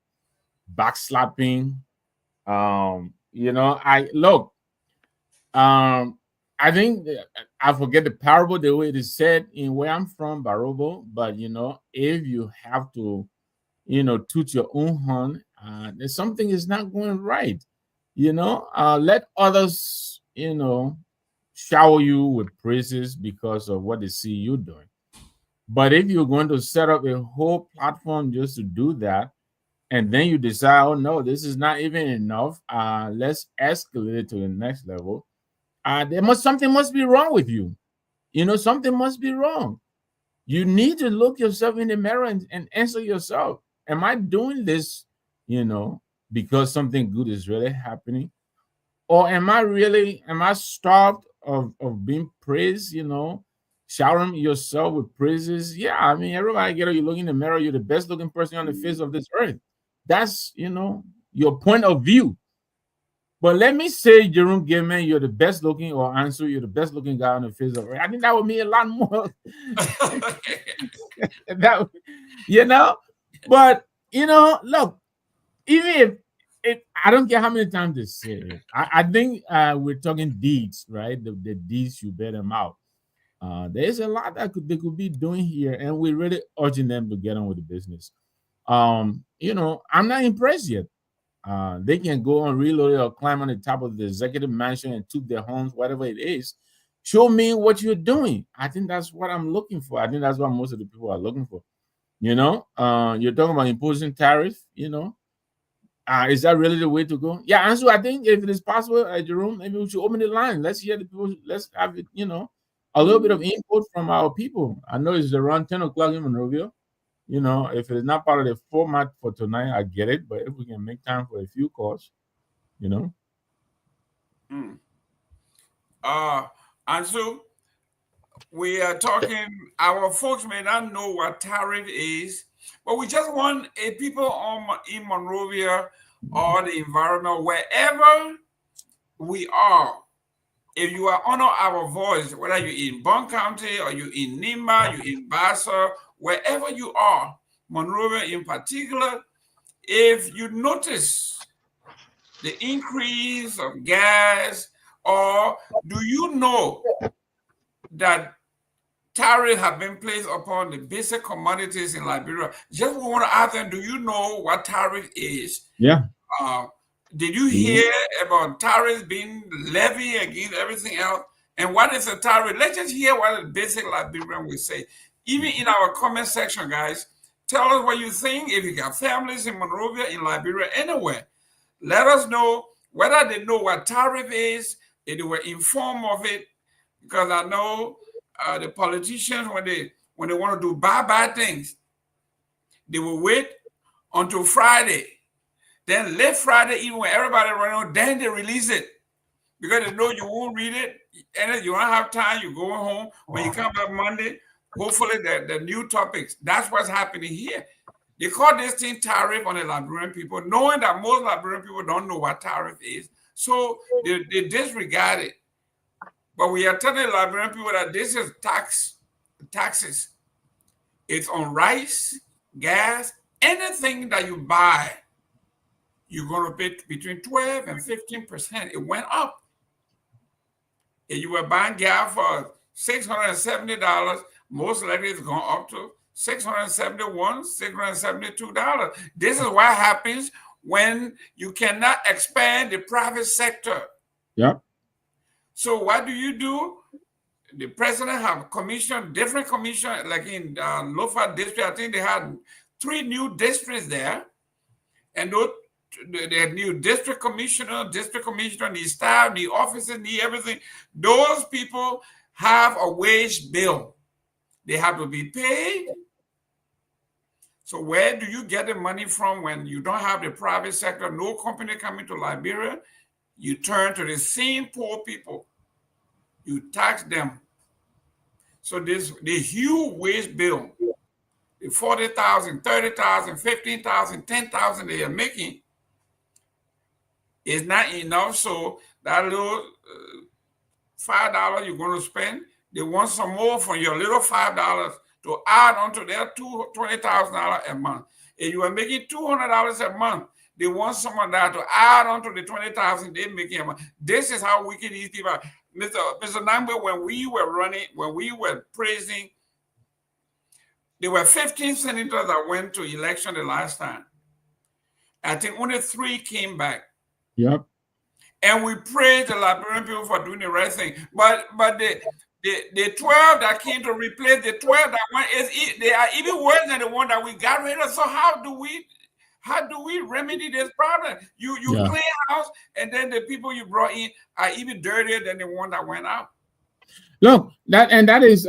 S3: backslapping? You know, I think I forget the parable the way it is said in where I'm from, Barobo. But you know, if you have to, you know, toot your own horn, there's something is not going right. You know, let others, you know, shower you with praises because of what they see you doing. But if you're going to set up a whole platform just to do that, and then you decide, oh no, this is not even enough, let's escalate it to the next level. Something must be wrong with you. You know, something must be wrong. You need to look yourself in the mirror and answer yourself. Am I doing this, you know, because something good is really happening? Or am I starved of being praised, you know, showering yourself with praises. Yeah, I mean, everybody get up, you look in the mirror, you're the best looking person on the face of this earth. That's, you know, your point of view. But let me say, Jerome Gaiman, you're the best looking, or Ansel, you're the best looking guy on the face of earth. I think that would mean a lot more. That, you know, but you know, look, even if I don't care how many times they say it, I think we're talking deeds, right? The deeds, you bear them out. There's a lot that they could be doing here, and we're really urging them to get on with the business. You know, I'm not impressed yet. They can go on reload or climb on the top of the executive mansion and toot their horns, whatever it is. Show me what you're doing. I think that's what I'm looking for. I think that's what most of the people are looking for. You know, you're talking about imposing tariff. You know, is that really the way to go? Yeah, and so I think if it is possible, Jerome, maybe we should open the line. Let's hear the people. Let's have it. You know, a little bit of input from our people. I know it's around 10 o'clock in Monrovia. You know, if it's not part of the format for tonight, I get it. But if we can make time for a few calls, you know.
S1: And so we are talking, our folks may not know what tariff is, but we just want people in Monrovia or the environment, wherever we are. If you are honor our voice, whether you're in Bond County or you're in Nimba, you're in Bassa, wherever you are, Monrovia in particular, if you notice the increase of gas, or do you know that tariffs have been placed upon the basic commodities in Liberia? Just want to ask them, do you know what tariff is?
S3: Yeah.
S1: Did you hear about tariffs being levied against everything else? And what is a tariff? Let's just hear what a basic Liberian will say. Even in our comment section, guys, tell us what you think. If you got families in Monrovia, in Liberia, anywhere, let us know whether they know what tariff is, if they were informed of it, because I know the politicians, when they want to do bad things, they will wait until Friday. Then late Friday, even when everybody run on, then they release it. Because they know you won't read it, and you don't have time, you're going home. When you come back Monday, hopefully the new topics. That's what's happening here. They call this thing tariff on the Liberian people, knowing that most Liberian people don't know what tariff is. So they disregard it. But we are telling the Liberian people that this is taxes. It's on rice, gas, anything that you buy, you're going to pay between 12 and 15%. It went up. If you were buying gas for $670, most likely it's gone up to $671, $672. This is what happens when you cannot expand the private sector.
S3: Yep.
S1: So what do? The president have commissioned different commissions, like in Lofa district. I think they had 3 new districts there, and they had new district commissioner, the staff, the officers, everything. Those people have a wage bill. They have to be paid. So where do you get the money from when you don't have the private sector, no company coming to Liberia? You turn to the same poor people. You tax them. So the huge wage bill, the 40,000, 30,000, 15,000, 10,000 they are making is not enough. So that little $5 you're going to spend, they want some more from your little $5 to add on to their $20,000 a month. If you are making $200 a month, they want someone that to add on to the $20,000 they're making a month. This is how wicked these people are. Mr. Nambe, when we were praising, there were 15 senators that went to election the last time. I think only 3 came back.
S3: Yep.
S1: And we praised the Liberian people for doing the right thing. But the 12 that came to replace the 12 that went, they are even worse than the one that we got rid of. So how do we remedy this problem? You clean house, and then the people you brought in are even dirtier than the one that went out.
S3: Look, that is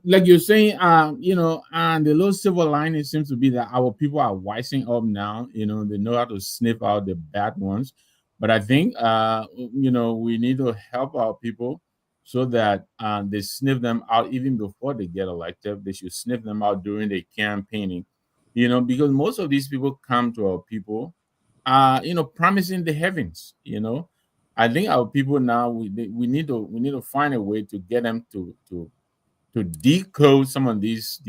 S3: like you're saying, and the little silver lining seems to be that our people are wising up now. They know how to sniff out the bad ones. But I think we need to help our people so that they sniff them out even before they get elected. They should sniff them out during the campaigning, because most of these people come to our people, promising the heavens. I think our people now we need to find a way to get them to decode some of these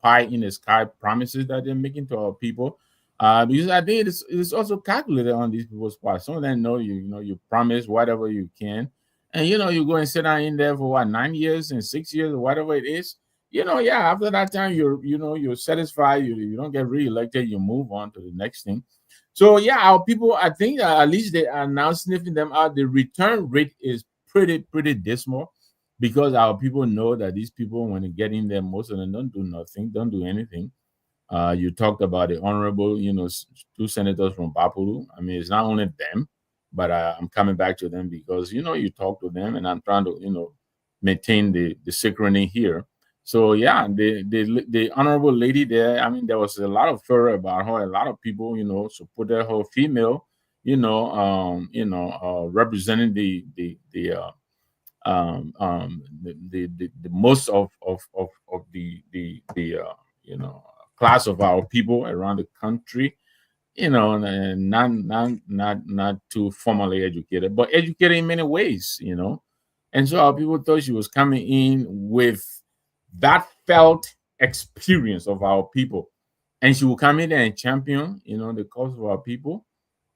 S3: pie in the sky promises that they're making to our people. Because I think it's also calculated on these people's part. Some of them know you promise whatever you can, and you go and sit down in there for what 9 years and 6 years or whatever it is. Yeah, after that time you're satisfied. You don't get reelected. You move on to the next thing. So yeah, our people, I think at least they are now sniffing them out. The return rate is pretty dismal because our people know that these people, when they get in there, most of them don't do nothing, don't do anything. You talked about the honorable, two senators from Bapulu. I mean, it's not only them, but I'm coming back to them because you talk to them, and I'm trying to maintain the synchrony here. So yeah, the honorable lady there. I mean, there was a lot of furor about her. A lot of people, supported her female, representing the most of the class of our people around the country, and not too formally educated, but educated in many ways, and so our people thought she was coming in with that felt experience of our people, and she will come in there and champion, the cause of our people.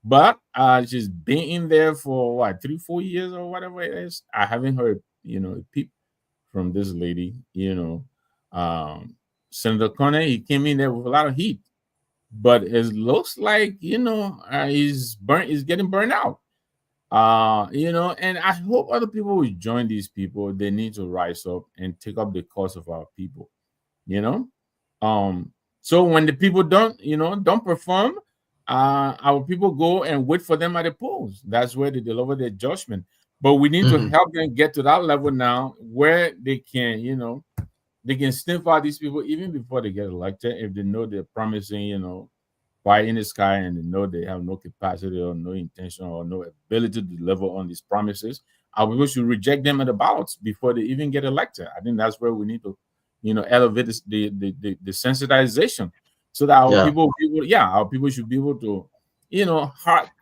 S3: But she's been in there for what 3-4 years or whatever it is. I haven't heard a peep from this lady. Senator Connor, he came in there with a lot of heat, but it looks like he's getting burned out. And I hope other people will join these people. They need to rise up and take up the cause of our people. you know so when the people don't perform, our people go and wait for them at the polls. That's where they deliver their judgment. But we need to
S2: Mhm.
S3: help them get to that level now where they can sniff out these people even before they get elected, if they know they're promising pie in the sky, and they know they have no capacity or no intention or no ability to deliver on these promises. Our people should reject them at the ballots before they even get elected. I think that's where we need to elevate the sensitization, so that our
S2: Yeah.
S3: people will be able, yeah, our people should be able to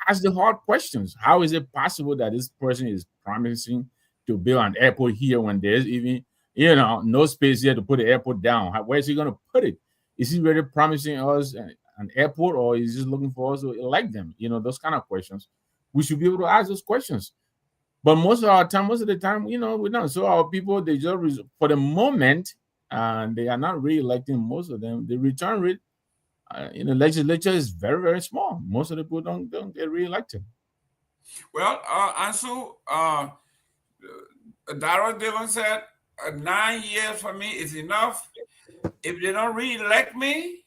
S3: ask the hard questions. How is it possible that this person is promising to build an airport here when there's even no space here to put the airport down? Where is he going to put it? Is he really promising us an airport, or is he just looking for us to elect them? Those kind of questions. We should be able to ask those questions. But most of the time, we don't. So our people, they just for the moment, and they are not re-electing most of them. The return rate in the legislature is very, very small. Most of the people don't get re-elected.
S1: Well, Ansu, Darrell Dillon said 9 years for me is enough. If they don't re-elect me,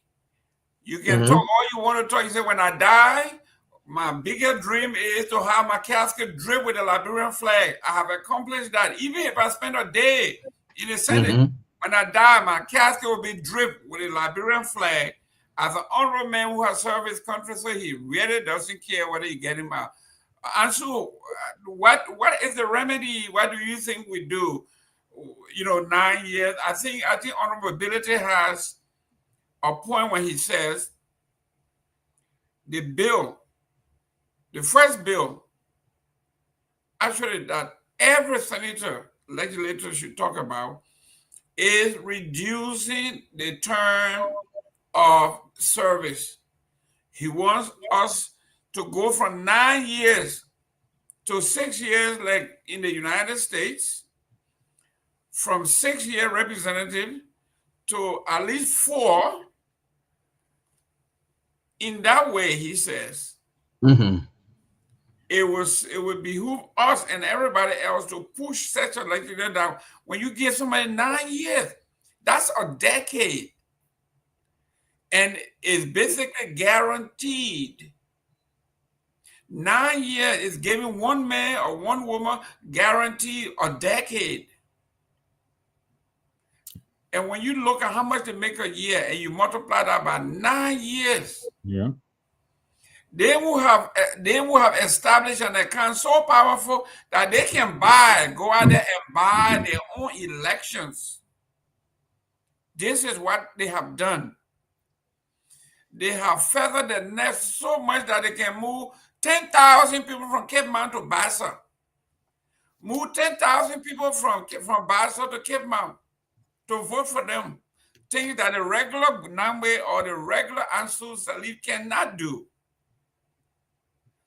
S1: you can talk
S2: Hmm.
S1: all you want to talk. He said, when I die, my biggest dream is to have my casket draped with the Liberian flag. I have accomplished that. Even if I spend a day in the Senate,
S2: Hmm.
S1: when I die, my casket will be draped with a Liberian flag. As an honorable man who has served his country, so he really doesn't care whether you get him out. And so, what is the remedy? What do you think we do? 9 years. I think honorability has a point when he says the bill, the first bill, actually that every senator, legislator should talk about is reducing the term of service. He wants us to go from 9 years to 6 years, like in the United States, from 6 year representative to at least 4. In that way, he says,
S2: Hmm.
S1: it would behoove us and everybody else to push such a legislator down. When you give somebody 9 years, that's a decade, and it's basically guaranteed. 9 years is giving one man or one woman guaranteed a decade. And when you look at how much they make a year and you multiply that by 9 years,
S3: Yeah.
S1: they will have established an account so powerful that they can go out there and buy their own elections. This is what they have done. They have feathered the nest so much that they can move 10,000 people from Cape Mount to Bassa. Move 10,000 people from Bassa to Cape Mount to vote for them. Things that the regular Namwe or the regular Ansu Salif cannot do.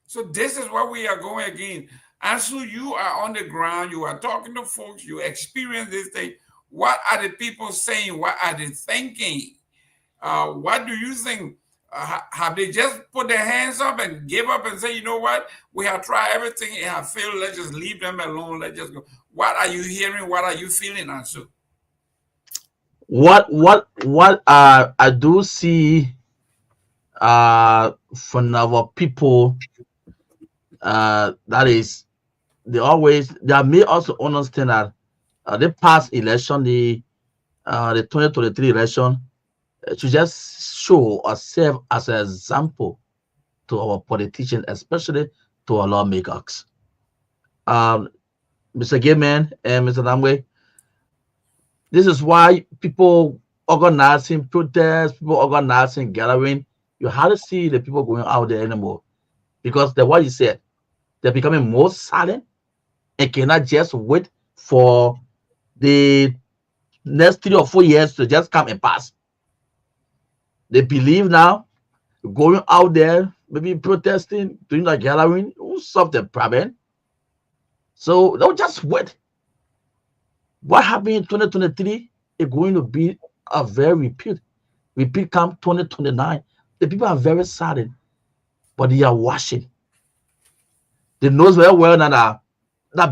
S1: So this is what we are going again. Ansu, you are on the ground. You are talking to folks. You experience this thing. What are the people saying? What are they thinking? What do you think? Have they just put their hands up and give up and say, you know what? We have tried everything. It has failed. Let's just leave them alone. Let's just go. What are you hearing? What are you feeling, Ansu?
S2: What I do see from our people, that is, they may also understand that the past election, the 2023 election, to just show or serve as an example to our politicians, especially to our lawmakers. Mr. Gayman and Mr. Namwe, this is why people organizing protests, people organizing gathering. You hardly see the people going out there anymore because the what you said, they're becoming more silent and cannot just wait for the next 3 or 4 years to just come and pass. They believe now going out there, maybe protesting, doing the gathering, will solve the problem. So they'll just wait. What happened in 2023 is going to be a very repeat come 2029. The people are very saddened, but they are watching. They know very well that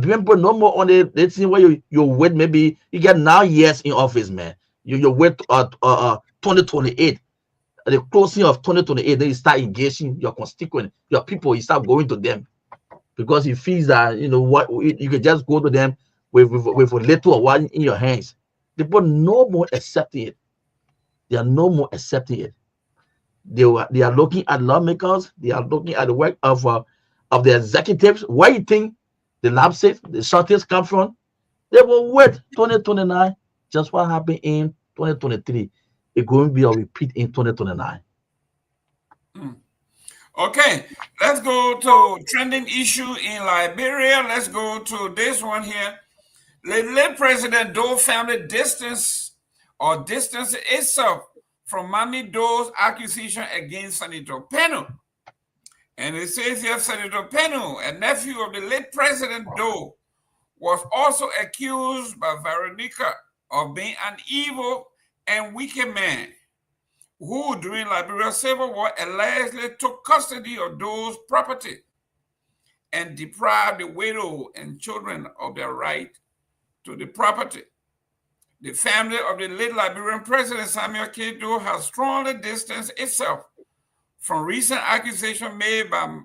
S2: people no more on the thing where you wait, maybe you get 9 years in office, man. You wait 2028. At the closing of 2028, then you start engaging your constituent, your people, you start going to them. Because he feels that what you can just go to them with a little or one in your hands. People no more accepting it. They are no more accepting it. They are looking at lawmakers. They are looking at the work of the executives. Where you think the lapses, the shortages come from? They will wait 2029. Just what happened in 2023. It's going to be a repeat in 2029.
S1: Okay, let's go to trending issue in Liberia. Let's go to this one here. The late President Doe family distance itself from Mammy Doe's accusation against Senator Peno. And it says here, Senator Peno, a nephew of the late President Doe, was also accused by Veronica of being an evil and wicked man who, during Liberia's Civil War, allegedly took custody of Doe's property and deprived the widow and children of their right to the property. The family of the late Liberian President Samuel K. Doe has strongly distanced itself from recent accusations made by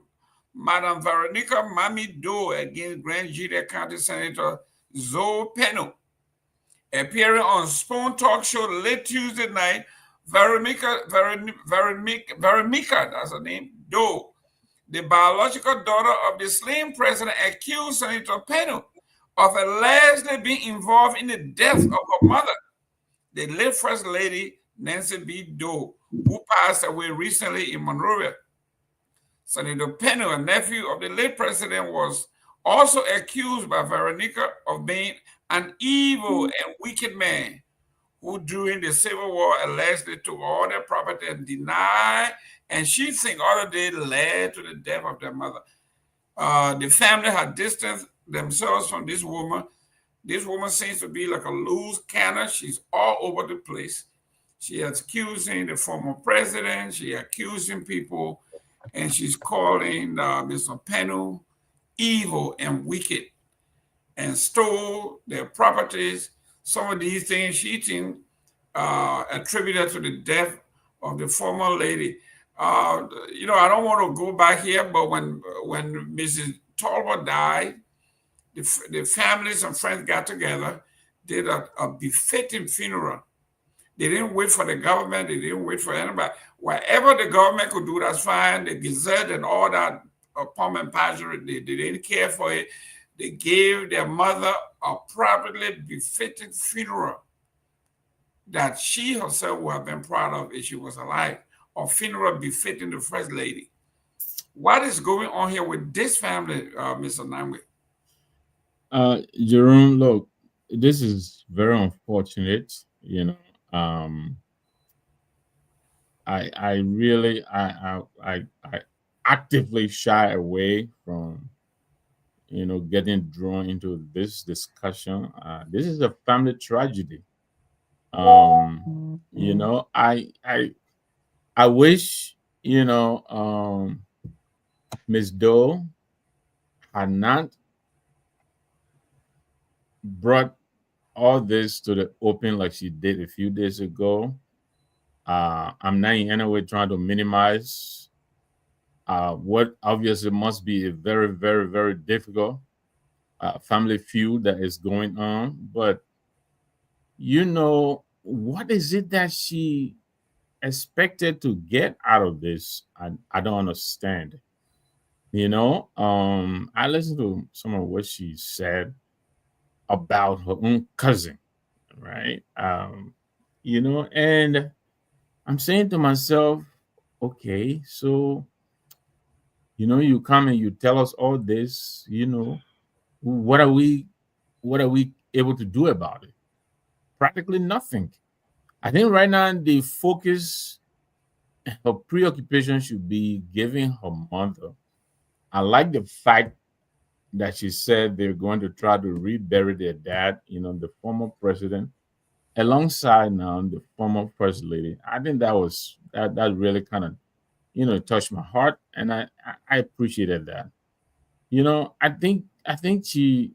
S1: Madam Veronica Mammy Doe against Grand Julia County Senator Zoe Peno. Appearing on Spoon Talk Show late Tuesday night, Veronica, that's her name, Doe, the biological daughter of the slain president, accused Senator Peno of allegedly being involved in the death of her mother, the late First Lady Nancy B. Doe, who passed away recently in Monrovia. Senator Peno, a nephew of the late president, was also accused by Veronica of being an evil and wicked man who during the Civil War allegedly took all their property and denied, and she thinks all of it led to the death of their mother. The family had distanced themselves from this woman. This woman seems to be like a loose cannon. She's all over the place. She is accusing the former president. She accusing people, and she's calling Mr. Peno evil and wicked and stole their properties. Some of these things she thinks attributed to the death of the former lady. I don't want to go back here, but when Mrs. Talbot died, the families and friends got together, did a befitting funeral. They didn't wait for the government. They didn't wait for anybody. Whatever the government could do, that's fine. The Gazette and all that pomp and pageantry, they didn't care for it. They gave their mother a properly befitting funeral that she herself would have been proud of if she was alive, a funeral befitting the First Lady. What is going on here with this family, Mr. Namwe?
S3: Jerome, look, this is very unfortunate. You know, um, I really, I actively shy away from getting drawn into this discussion. This is a family tragedy. I wish Miss Doe had not brought all this to the open like she did a few days ago. I'm not in any way trying to minimize what obviously must be a very, very, very difficult family feud that is going on. But what is it that she expected to get out of this? I don't understand. I listened to some of what she said about her own cousin, right? And I'm saying to myself, okay, so you come and you tell us all this, what are we able to do about it? Practically nothing. I think right now the focus, her preoccupation should be giving her mother. I like the fact that she said they're going to try to rebury their dad, the former president, alongside now the former first lady. I think that really kind of touched my heart, and I appreciated that. I think she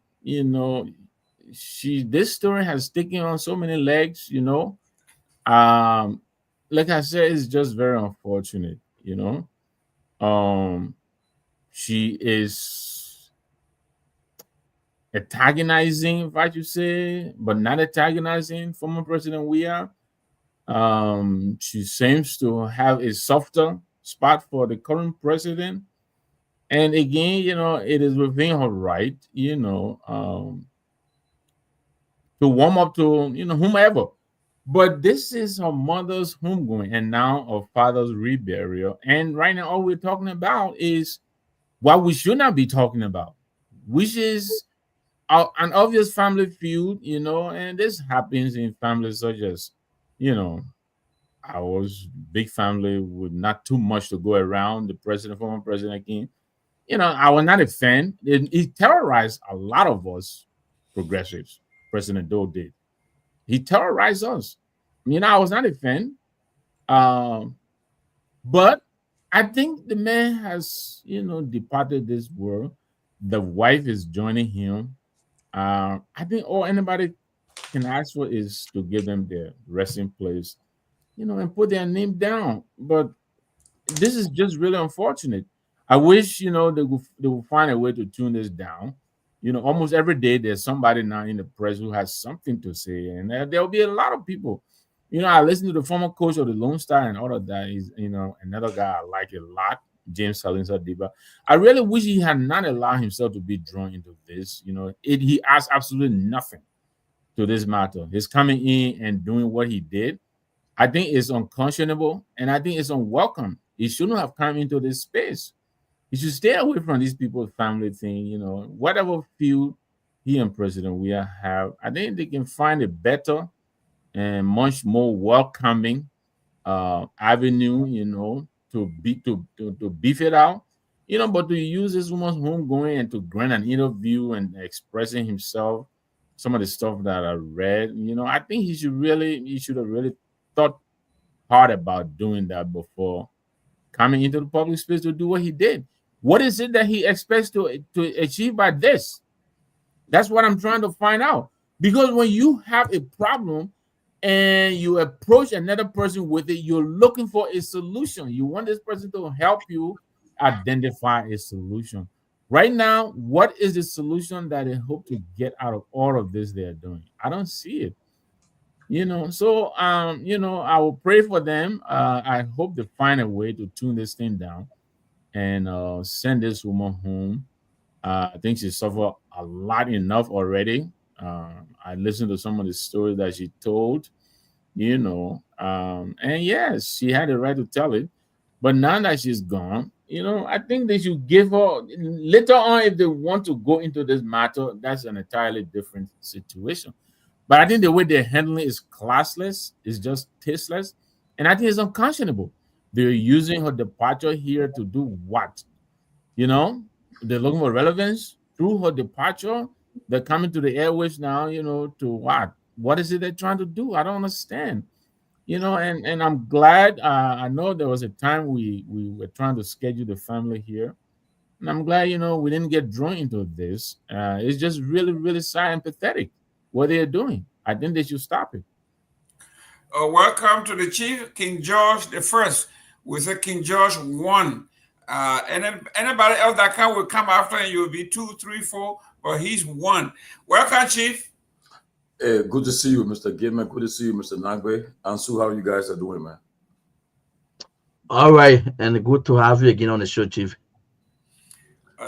S3: this story has taken on so many legs. Um, like I said, it's just very unfortunate. Um, she is antagonizing, if I should say, but not antagonizing former President Weah. She seems to have a softer spot for the current president. And again, it is within her right, to warm up to, whomever. But this is her mother's homegoing and now her father's reburial. And right now, all we're talking about is what we should not be talking about, which is an obvious family feud, and this happens in families such as, you know, I was big family with not too much to go around. The president, former president King, I was not a fan. He terrorized a lot of us progressives. President Doe did. He terrorized us. I was not a fan. Um, but I think the man has, departed this world. The wife is joining him. I think all anybody can ask for is to give them their resting place, and put their name down. But this is just really unfortunate. I wish they will find a way to tune this down. Almost every day there's somebody now in the press who has something to say, and there'll be a lot of people. I listen to the former coach of the Lone Star and all of that. Is another guy I like a lot, James Salinsa Diba. I really wish he had not allowed himself to be drawn into this. He has absolutely nothing to this matter. His coming in and doing what he did, I think is unconscionable, and I think it's unwelcome. He shouldn't have come into this space. He should stay away from these people's family thing. Whatever feud he and President Weah have, I think they can find a better and much more welcoming avenue, to beef it out. But to use this woman's homegoing and to grant an interview and expressing himself, some of the stuff that I read, I think he should have really thought hard about doing that before coming into the public space to do what he did. What is it that he expects to achieve by this? That's what I'm trying to find out. Because when you have a problem and you approach another person with it, you're looking for a solution. You want this person to help you identify a solution. Right now, what is the solution that they hope to get out of all of this they're doing? I don't see it. So I will pray for them. I hope they find a way to tune this thing down and send this woman home. I think she suffered a lot enough already. I listened to some of the stories that she told, and yes, she had the right to tell it. But now that she's gone, I think they should give her later on if they want to go into this matter. That's an entirely different situation. But I think the way they're handling it is classless, is just tasteless, and I think it's unconscionable. They're using her departure here to do what? You know, they're looking for relevance through her departure. They're coming to the airwaves now, to what? What is it they're trying to do? I don't understand. And I'm glad. I know there was a time we were trying to schedule the family here, and I'm glad we didn't get drawn into this. It's just really, really sad and pathetic what they're doing. I think they should stop it.
S1: Welcome to the chief, King George the First. We say King George one. And then anybody else that will come after, and you will be 2, 3, 4, but he's one. Welcome, Chief.
S4: Hey, good to see you, Mr. Gilman. Good to see you, Mr. Nagbe. Ansu, how you guys are doing, man?
S2: All right, and good to have you again on the show, Chief.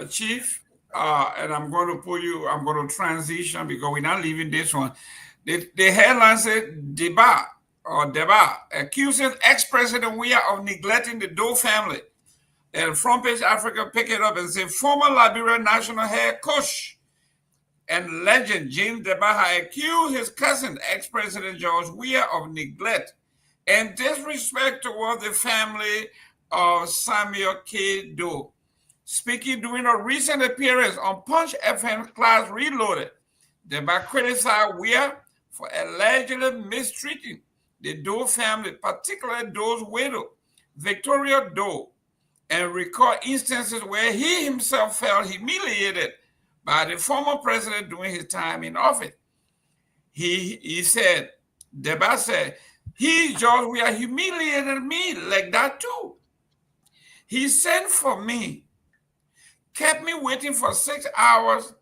S1: Chief, and I'm going to transition because we're not leaving this one. The headline said, Deba accuses ex-president Weah of neglecting the Doe family. And Front Page Africa pick it up and say, former Liberia national head coach and legend James Deba accused his cousin, ex-president George Weah, of neglect and disrespect toward the family of Samuel K. Doe. Speaking during a recent appearance on Punch FM Class Reloaded, Deba criticized Weah for allegedly mistreating the Doe family, particularly Doe's widow, Victoria Doe, and recall instances where he himself felt humiliated by the former president during his time in office. He said, Deba said, George, we are humiliated me like that too. He sent for me, kept me waiting for 6 hours,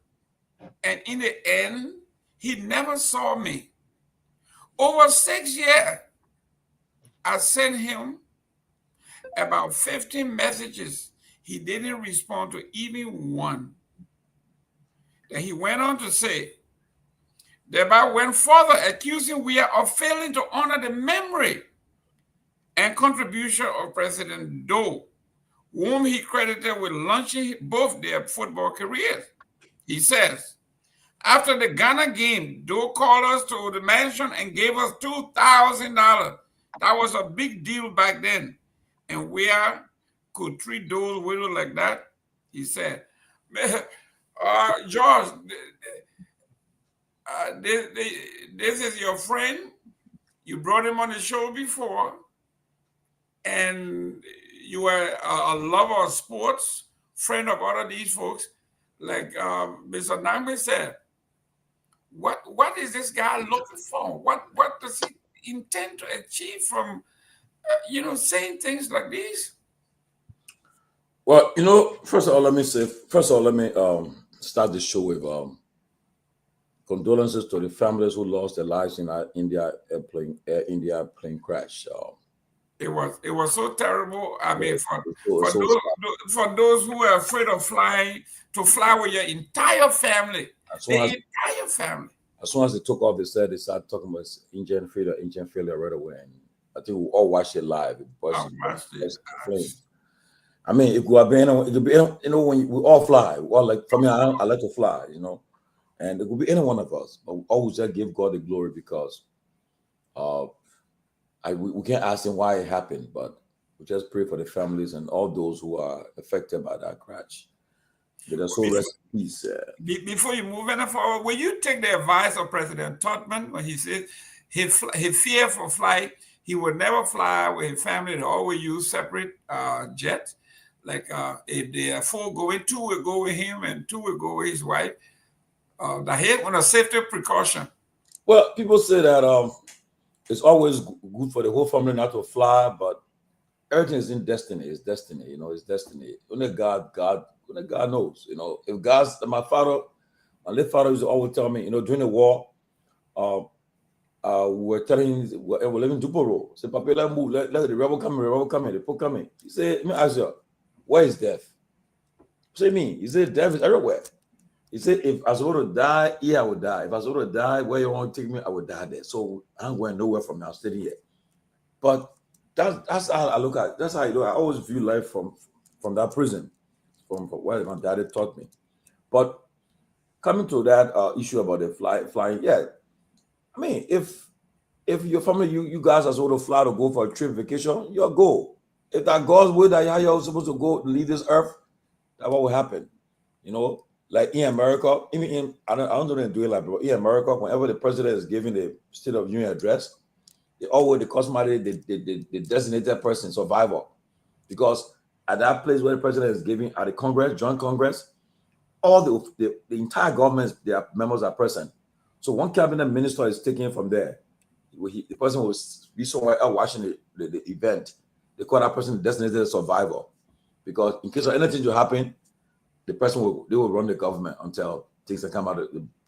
S1: and in the end, he never saw me. Over 6 years, I sent him about 15 messages. He didn't respond to even one. Then he went on to say, Deba went further, accusing Weah of failing to honor the memory and contribution of President Doe, whom he credited with launching both their football careers. He says, after the Ghana game, Doe called us to the mansion and gave us $2,000. That was a big deal back then. And Weah could treat Doe's widow like that. He said, George, this is your friend. You brought him on the show before, and you are a lover of sports, friend of all of these folks. Like Mr. Nangbe said, what is this guy looking for? What does he intend to achieve from, saying things like this?
S4: Well, first of all, let me start the show with condolences to the families who lost their lives in our Air India plane crash.
S1: It was so terrible. I mean, for those who are afraid of flying, to fly with your entire family, entire family.
S4: As soon as they took off, they started talking about engine failure right away. And I think we all watched it live. I mean, it could be, when we all fly. Well, like for me, I like to fly, and it could be any one of us. But we always just give God the glory because we can't ask him why it happened, but we just pray for the families and all those who are affected by that crash. So rest in peace.
S1: Before you move any forward, will you take the advice of President Torgbean when he said he feared for flight? He would never fly with his family. They always use separate jets. Like if there are 4 going, 2 will go with him and 2 will go with his wife. The head on a safety precaution.
S4: Well, people say that it's always good for the whole family not to fly, but everything is in destiny. It's destiny, it's destiny. Only God knows. If God's my late father used to always tell me, during the war, we're telling him we're living Duporo. Say, Papa, let move, let the rebel come in, the people come in. He said, let me ask you, where is death? Say me. He said, death is everywhere. He said, if I was going to die, here I would die. If I was going to die, where you want to take me, I would die there. So I'm going nowhere from now, sitting here. But that's how I look at it. That's how I do. I always view life from that prison, from where my daddy taught me. But coming to that issue about the flying, yeah. I mean, if your family, you guys are supposed to fly to go for a trip vacation, you'll go. If that God's way that you're supposed to go leave this earth, that's what will happen. You know, like in America, even I don't know do it like, but in America, whenever the president is giving the State of Union address, they always the customary the designated person, survivor, because at that place where the president is giving at the Congress, joint Congress, all the entire government, their members are present. So one cabinet minister is taken from there. The person will be somewhere else watching the event. They call that person designated survivor, because in case of anything to happen, the person will run the government until things can come out.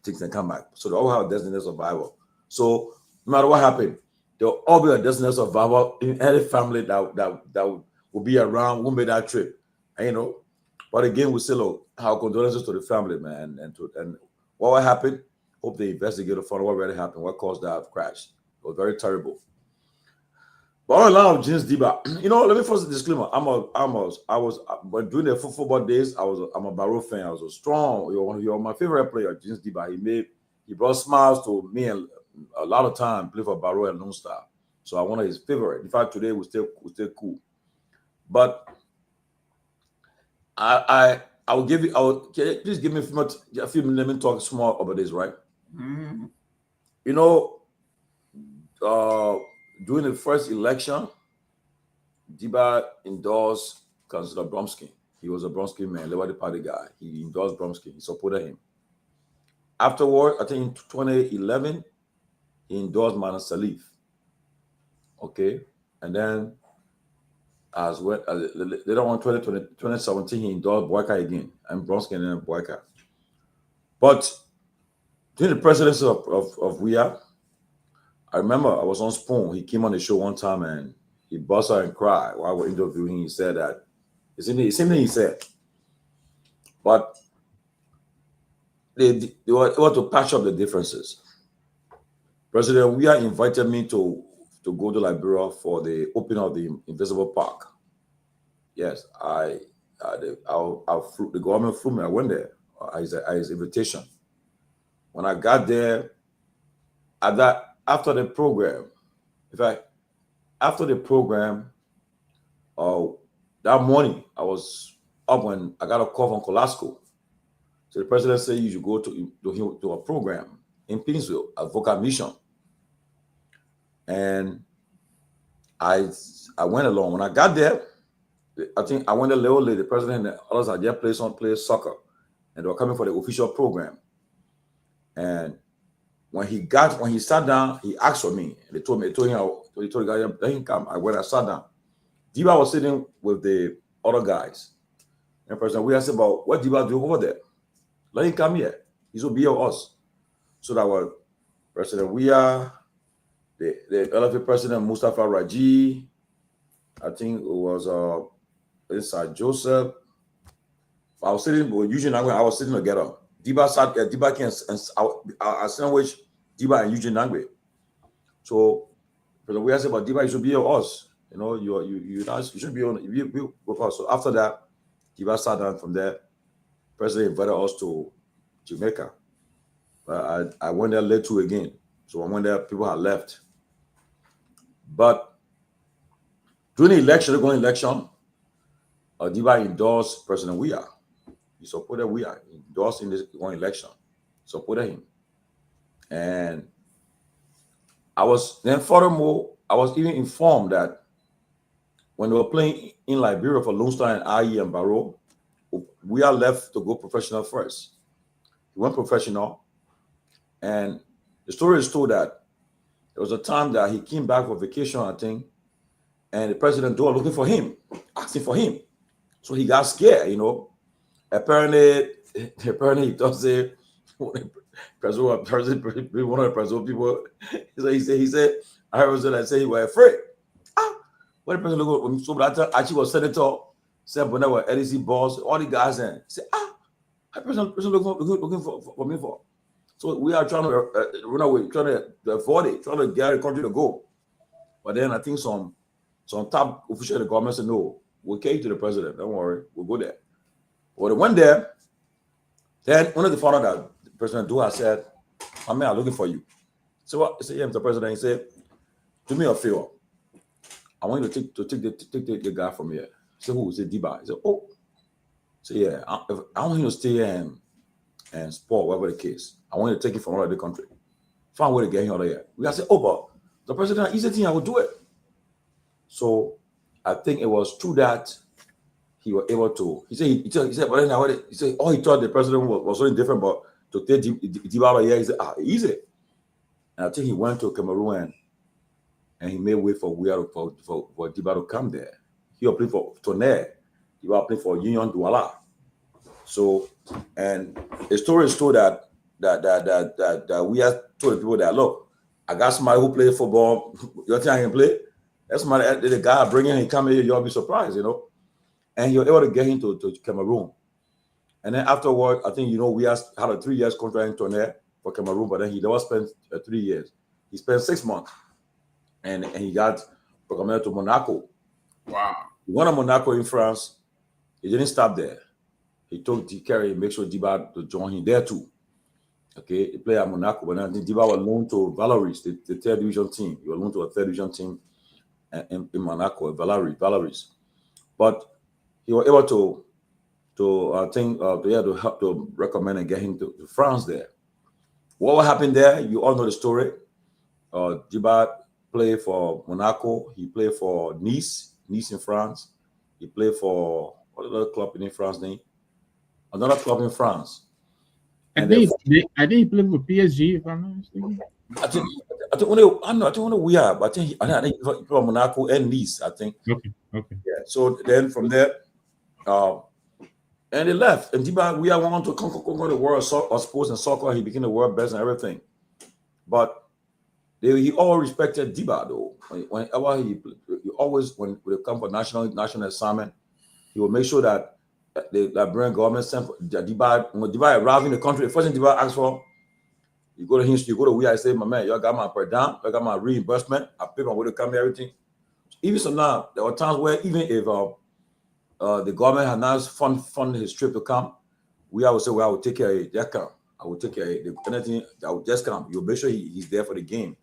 S4: Things can come back. So they all have a designated survivor. So no matter what happened, there'll all be a designated survivor in any family that will be around, won't make that trip. And, you know, but again, we still our condolences to the family, man, and what happened. Hope they investigate find out what really happened, what caused that crash. It was very terrible. But all along, James Diba, you know, let me first disclaimer. When doing the football days, I'm a Barrow fan. I was a strong. You're my favorite player, James Diba. He brought smiles to me and a lot of time play for Barrow and Lone Star. So I one of his favorite. In fact, today we still cool. But I will give you. Please give me a few minutes. Let me talk small about this, right?
S1: Mm-hmm.
S4: You know, during the first election, Diba endorsed Councillor Bromsky. He was a Bromsky man, Liberia Party guy. He endorsed Bromsky. He supported him. Afterward, I think in 2011, he endorsed Mana Salif. Okay, and then as well, later on 2017, he endorsed Boyka again, and Bromsky and then Boyka. But during the presidency of Weah, I remember I was on Spoon. He came on the show one time and he burst out and cried while we were interviewing. He said that the same thing he said. But they want to patch up the differences. President Weah invited me to go to Liberia for the opening of the Invisible Park. Yes, the government flew me. I went there at his invitation. When I got there, after the program, in fact, after the program, that morning I was up when I got a call from Colasco. So the president said you should go to a program in Pinsville at Vocal Mission. And I went along. When I got there, I think I went a little late. The president and the others had just play soccer, and they were coming for the official program. And when he sat down, he asked for me. They told the guy, let him come. When I sat down, Diba was sitting with the other guys. And President Weah said, about what Diba do over there? Let him come here. He should be of us. So that was President Weah, the LFA President Mustafa Raji, I think it was inside Joseph. I was sitting with Eugene Nangwe. I was sitting together. Diba sat there. Diba came and I sandwiched Diba and Eugene Nangwe. So President Weah said, but Diba, you should be of us. You know, you should be on you with us. So after that, Diba sat down. From there, President invited us to Jamaica. I went there late too again. So I went there, people had left. But during the election, Diba endorsed President Weah. He supported Weah. He endorsed in this one election. Supported him. And furthermore, I was even informed that when they were playing in Liberia for Lone Star and IE and Barrow, Weah left to go professional first. He went professional. And the story is told that there was a time that he came back for vacation, I think, and the president was looking for him, asking for him. So he got scared, you know. Apparently he thought, say, President, one of the president people, he said, I heard that say he was afraid. When the president look so that actually was senator, said when there were LEC boss, all the guys and say, the president looking for me for. So we are trying to run away, trying to avoid it, trying to get the country to go. But then I think some top official of the government said, no, we'll take you to the president. Don't worry, we'll go there. Well, they went there. Then one of the father that President Dua said, I'm looking for you. So what? He said, yeah, Mr. President. He said, do me a favor. I want you to take the guy from here. I said, who? He said, Diba. He said, oh. So yeah, I want you to stay and sport, whatever the case. I want you to take it from all over the country. Find a way to get him out of here. We got to say, oh, but the president, easy thing, I will do it. So I think it was through that he was able to. He said, but then he said, oh, he thought the president was something different, but to take Diba out of here, he said, easy. And I think he went to Cameroon and he made way for Diba to come there. He applied for Tonnerre. Diba applied for Union Douala. So, and the story is told that we have told the people that, look, I got somebody who plays football. You think I can play? That's somebody, the guy bringing him, come here, you'll be surprised, you know. And you're able to get him to Cameroon. And then afterward, I think, we had a 3 years contract in Tonnerre for Cameroon, but then he never spent 3 years. He spent 6 months. And he got recommended to Monaco.
S1: Wow.
S4: He went to Monaco in France. He didn't stop there. He took Kerry and make sure Diba to join him there too. Okay, he played at Monaco, but then Diba was loaned to Valeries, the third division team. He was loaned to a third division team in Monaco, Valeries. But he was able to help to recommend and get him to France there. What happened there? You all know the story. Diba played for Monaco. He played for Nice in France. He played for what other club in France name? Another club in France.
S3: I think he played for PSG, if I'm not mistaken.
S4: I think we are, but I think he played for Monaco and Nice, I think.
S3: Okay.
S4: Yeah. So then from there, and they left. And Diba, we are wanting to conquer the world of sports and soccer. He became the world best and everything. But he always respected Diba though. Whenever he always, when they come for national assignment, he will make sure that the Liberian government sent for Diba. When Diba arrived in the country, the first thing Diba asked for, you go to him, you go to we, I say, my man, you got my per diem, you got my reimbursement, I pay my way to come here, everything. Even so now, there were times where even if the government had not funded his trip to come, I would say, well, I will take care of it. Just come. I will take care of it. Anything, I will just come. You'll make sure he's there for the game.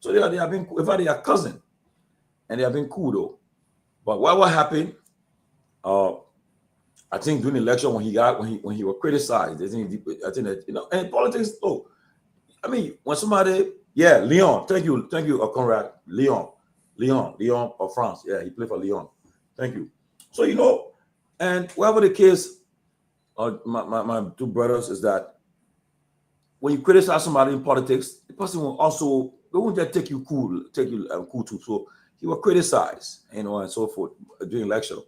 S4: So they have been, in fact, they are cousin, and they have been cool though. But what happened? I think during the election when he was criticized, I think that and politics. Oh, I mean, when somebody, Lyon. Thank you, Conrad. Lyon of France. Yeah, he played for Lyon. Thank you. So and whatever the case, my two brothers is that when you criticize somebody in politics, the person will also, they won't just take you cool too. So he was criticized, and so forth during election.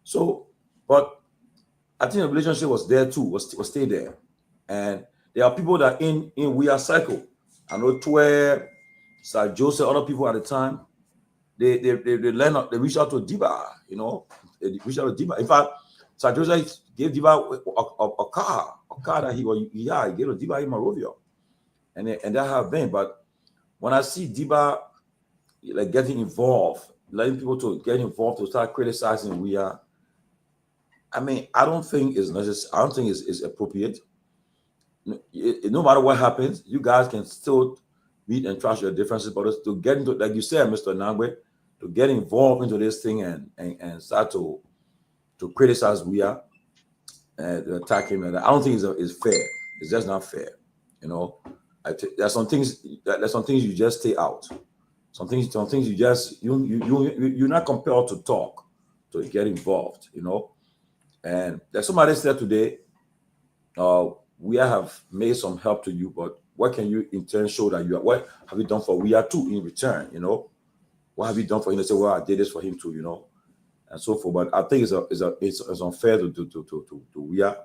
S4: So, but I think the relationship was there too, was stay there. And there are people that in we are cycle. I know Twe, Sir Joseph, other people at the time, they reach out to Diba, they reach out to Diba. In fact, Sir Joseph gave Diba a car that he gave to Diba in Monrovia. And that have been. But when I see Diba like getting involved, letting people to get involved to start criticizing I mean, I don't think it's necessary. I don't think it's appropriate. No matter what happens, you guys can still meet and trash your differences, but to get into, like you said, Mr. Nangwe, to get involved into this thing and start to criticize and attack him, and I don't think it's fair. It's just not fair. There's some things you just stay out. Some things you just you're not compelled to talk, to get involved. And there's somebody said today, we have made some help to you, but what can you in turn show that what have you done for we are too in return? What have you done for him? They say, well, I did this for him too, and so forth. But I think it's unfair to we are.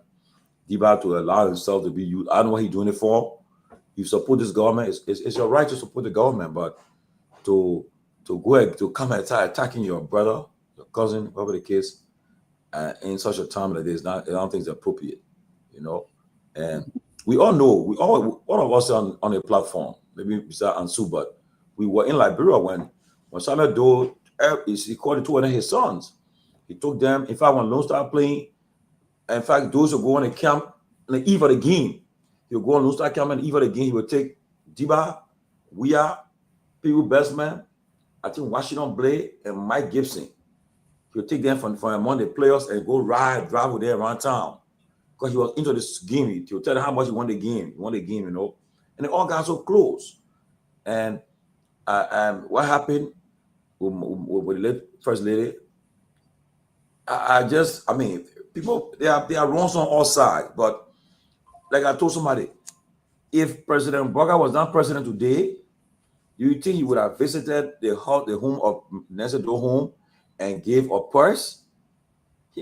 S4: Diba to allow himself to be used. I don't know what he's doing it for. You support this government. It's your right to support the government, but to go ahead, to come and attacking your brother, your cousin, whatever the case, in such a time like this, I don't think it's appropriate, you know. And we all know, all of us on a platform, maybe Mr. Ansu, but we were in Liberia when Samuel Doe he called two of his sons. He took them. In fact, when Lone started playing, in fact, those who go on the camp on the eve of the game, he would go on Lone Star camp on the eve of the game. He would take Diba, Pewee Bestman, I think Washington Blade, and Mike Gibson. He would take them from among the players and go drive with them around town. Because he was into this game. He would tell them how much he won the game. He won the game, you know. And they all got so close. And what happened with the late First Lady, I mean, people, they are wrongs on all sides. But like I told somebody, if President Boga was not president today, you think he would have visited the home of Nyenwolo home and gave a purse? I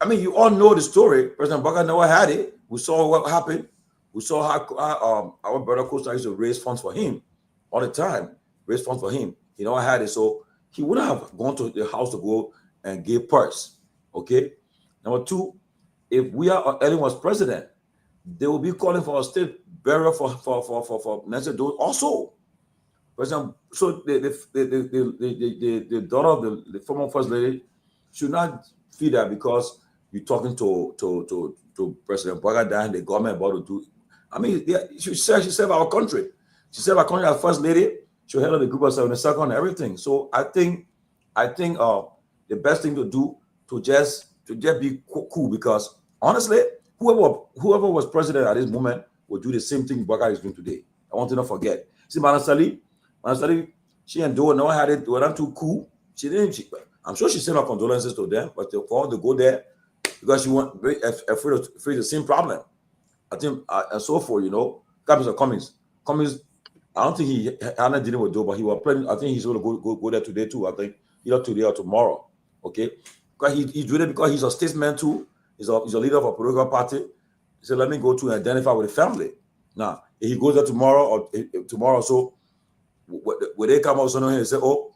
S4: mean, you all know the story. President Boga never had it. We saw what happened. We saw how our brother Costa used to raise funds for him all the time. Raise funds for him. He never had it. So he wouldn't have gone to the house to go and give purse. Okay. Number two, if Ellen was president, they will be calling for a state burial for Nyenwolo also. President, so the daughter of the former first lady should not feel that because you're talking to President Boga and the government about to do. I mean, she served our country. She served our country as first lady. She head of the group of 72nd and everything. So I think the best thing to do to just be cool, because honestly, whoever was president at this moment would do the same thing Boga is doing today. I want you to not forget. See, Manasali, she and Doe never had it. They were not too cool. I'm sure she sent her condolences to them, but for her to go there because she was very afraid of the same problem. I think, and so forth, you know. Mr. Cummings, I don't think he hadn't dealing with Doe, but he was planning. I think he's going to go there today too. I think either today or tomorrow. Okay, because he's doing it because he's a statesman too. He's a leader of a political party. He said, "Let me go to identify with the family." Now, if he goes there tomorrow so when they come out something here and say, "Oh,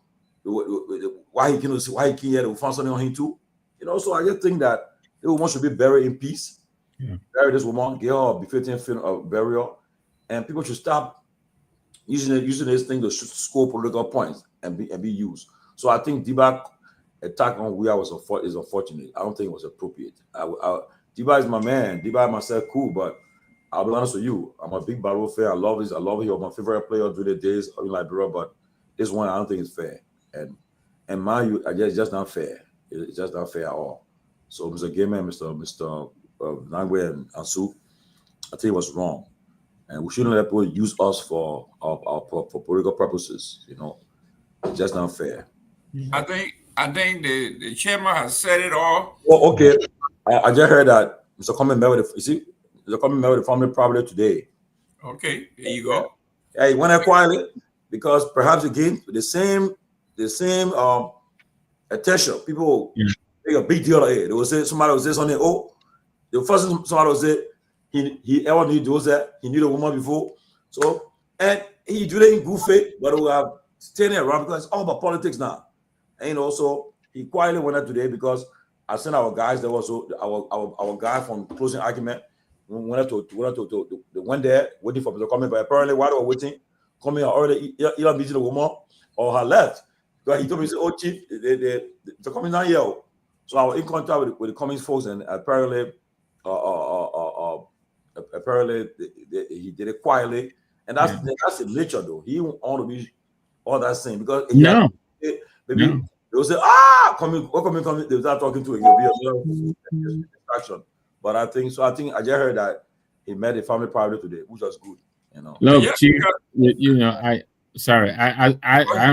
S4: why he can't here? They will find something on him too." You know, so I just think that the woman should be buried in peace. Yeah. Bury this woman, give her a befitting burial, and people should stop using this thing to score political points and be used. So I think Diba attack on Guar is unfortunate. I don't think it was appropriate. Diba is my man. Diba and myself cool, but I'll be honest with you. I'm a big Barrow fan. I love him. He was my favorite player through the days in Liberia, but this one I don't think is fair. And mind you, it's just not fair. It's just not fair at all. So Mr. Gamer, Mr. Nyenwolo and Ansu, I think it was wrong. And we shouldn't let people use us for political purposes, you know. It's just not fair.
S1: I think the chairman has said it all.
S4: Oh, okay. I just heard that Mr. Cummings met with the family probably today.
S1: Okay, there you go.
S4: Yeah, he went there quietly because perhaps again the same attention. People make a big deal of it. They will say somebody will say something. Oh, the first thing somebody will say he ever knew those that he knew the woman before. So and he do it in good faith, but we have standing around because it's all about politics now. And you know, so he quietly went there today because I sent our guys. There was our guy from closing argument. We went there waiting for Mr. Cummings, but apparently while they were waiting, Cummings already either meeting the woman or her left. Because he told me, "Oh, Chief, the Cummings not here." So I was in contact with the Cummings folks, and apparently he did it quietly, and that's the nature though. He won't want to be all that same because they will say, coming. They start talking to him. He'll be a distraction. But I think I just heard that he met the family private today, which was good. You know.
S3: Look, Chief, you know, I'm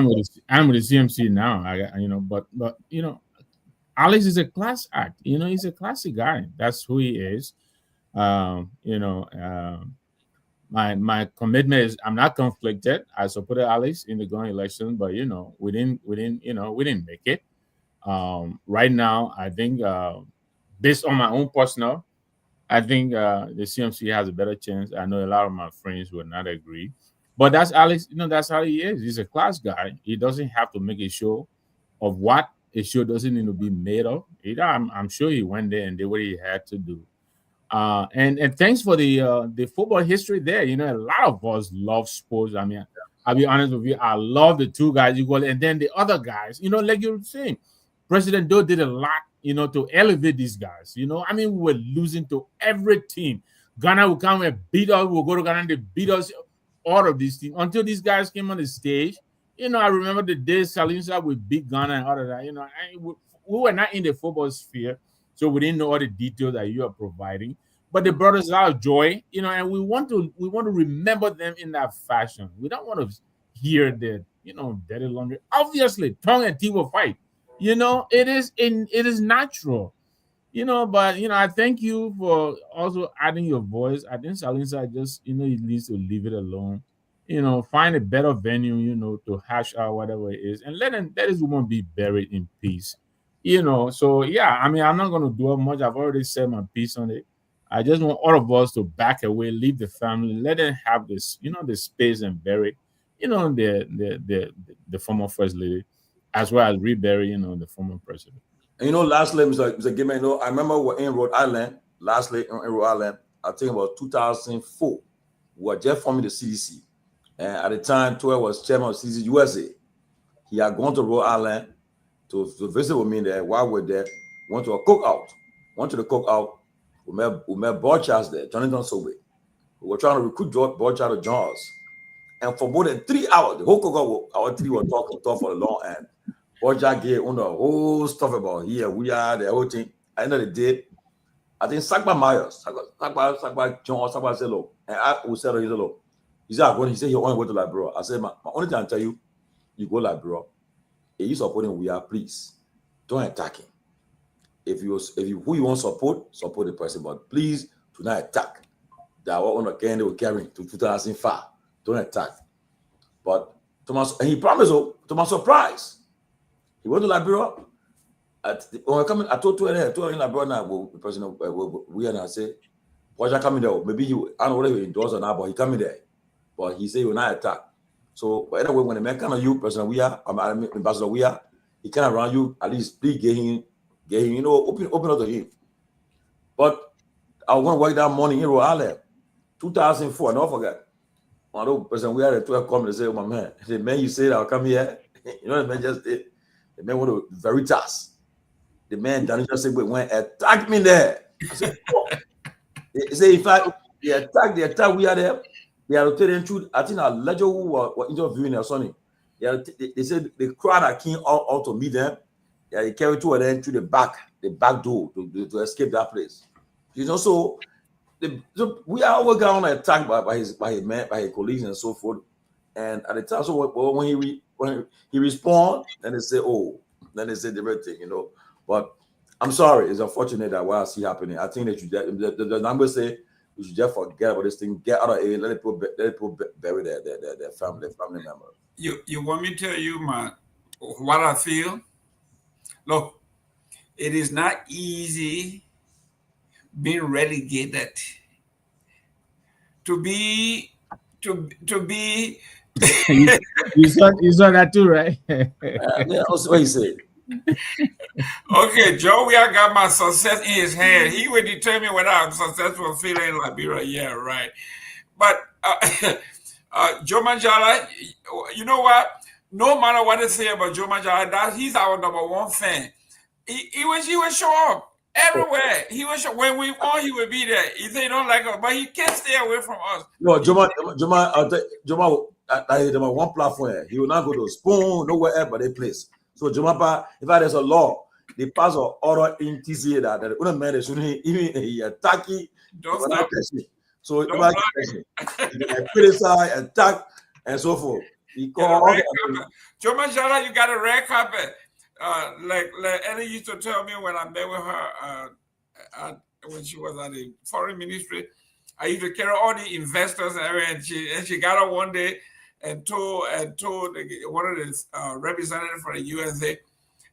S3: with the CMC now. But you know, Alex is a class act. You know, he's a classy guy. That's who he is. You know, my commitment is I'm not conflicted. I supported Alex in the going election, but you know, we didn't make it. Right now, I think based on my own personal, I think the CMC has a better chance. I know a lot of my friends will not agree, but that's Alex. That's how he is. He's a class guy. He doesn't have to make a show of what a show doesn't need to be made of. I'm sure he went there and did what he had to do. And thanks for the football history there. A lot of us love sports. I mean, I'll be honest with you. I love the two guys equally, and then the other guys. Like you were saying, President Doe did a lot. To elevate these guys. I mean, we were losing to every team. Ghana would come and beat us. We'll go to Ghana and they beat us. All of these teams until these guys came on the stage. I remember the days Salinsa would beat Ghana and all of that. We were not in the football sphere, so we didn't know all the details that you are providing. But they brought us a lot of joy, and we want to remember them in that fashion. We don't want to hear that, dirty laundry. Obviously, tongue and teeth will fight. It is natural. But I thank you for also adding your voice. I think Salinsa just, he needs to leave it alone. Find a better venue, to hash out whatever it is, and let his woman be buried in peace. So yeah, I mean, I'm not gonna do much. I've already said my piece on it. I just want all of us to back away, leave the family, let them have this, the space and bury, the former first lady, as well as rebury, the former president.
S4: And lastly, Mr. Gimmer, I remember we're in Rhode Island, lastly in Rhode Island, I think about 2004, we were just forming the CDC. And at the time, Toy was chairman of CDC USA. He had gone to Rhode Island to visit with me there. While we're there, went to a cookout. Went to the cookout. We met Borchas there, Jonathan Sobe. We were trying to recruit Borchas to join us. And for more than 3 hours, the whole cookout, our three were talking for a long end. Borchas gave on the whole stuff about here, we are, the whole thing. At the end of the day, I think Sakba Myers, Sakba John, Sakba said, look, and I will say, look. He said, he said he only go to Liberia. I said, my only thing I tell you, you go Liberia. If you support him, we are please. Don't attack him. If you who you want to support the person, but please do not attack. That one again they were carrying to 2005. Don't attack. But Thomas, and he promised, to my surprise, he went to Liberia. When I come in, I told him Liberia now, the person we and I say, why you coming there? Maybe I don't know whether he endorsed or not, but he coming there. But he said he will not attack. So, but anyway, when the man kind of you, President Ambassador Weah, he kind of around you, at least please get him, open up to him. But I was going to work that morning in Rhode Island, 2004, I don't forget. When President Weah had 12 come and say, oh, my man, the man you said I'll come here, the man just did. The man went to Veritas. The man, Danny just said, went attack me there. I said, oh. He said, in fact, the attack we had there, they are rotating through. I think a ledger who were interviewing their son. They said the crowd that came out to meet them. Yeah, they carried two of them through the back door to escape that place. So we are all going to attack by his colleagues and so forth. And at the time, so when he respond, then they say, different thing, But I'm sorry, it's unfortunate that what I see happening. I think that the numbers say. We should just forget about this thing. Get out of here. Let people bury their family member.
S1: You want me to tell you what I feel? Look, it is not easy being relegated to be.
S3: you saw that too, right?
S4: Yeah, that's what he said.
S1: Okay, Joey, I got my success in his hand. He would determine whether I'm successful feeling in Liberia. Yeah, right. But Joe Manjala, you know what? No matter what they say about Joe Manjala, he's our number one fan. He would show up everywhere. He would show when we won. He would be there. He say he don't like us, but he can't stay away from us.
S4: No, Joma, one platform. He will not go to Spoon, nowhere else but a place. So Jumapa, if there's a law, they pass an order in TCA that the other man shouldn't even attack it.
S1: Don't stop.
S4: So they criticize, attack, and so forth.
S1: Joe Manjala, you got a red carpet. Like Ellie used to tell me when I met with her when she was at the foreign ministry, I used to carry all the investors and she got her one day and told one of the representatives for the USA,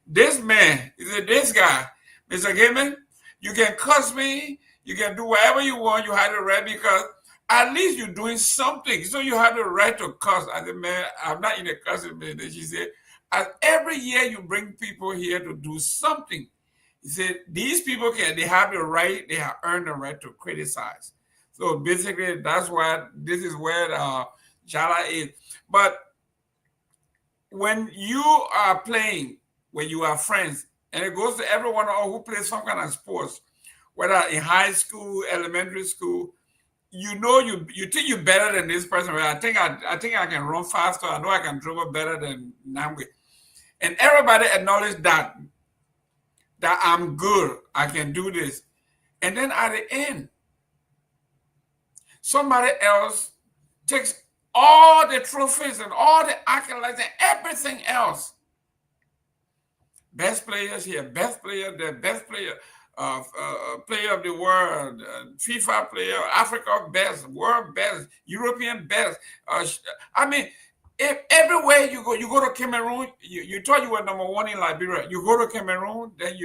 S1: this man, he said, this guy, Mr. Gaiman, You can cuss me. You can do whatever you want. You have the right because at least you're doing something. So you have the right to cuss. I said, man, I'm not in a cussing business. She said, every year you bring people here to do something. He said, these people they have the right, they have earned the right to criticize. So basically, that's why this is where Jala is. But when you are playing, when you are friends, and it goes to everyone who plays some kind of sports, whether in high school, elementary school, you know you think you're better than this person. Right? I think I can run faster. I know I can dribble better than Namwe. And everybody acknowledge that I'm good. I can do this. And then at the end, somebody else takes all the trophies and all the accolades and everything else. Best players here, best player there, best player, player of the world, FIFA player, Africa best, world best, European best. I mean, if everywhere you go to Cameroon, you thought you were number one in Liberia. You go to Cameroon, then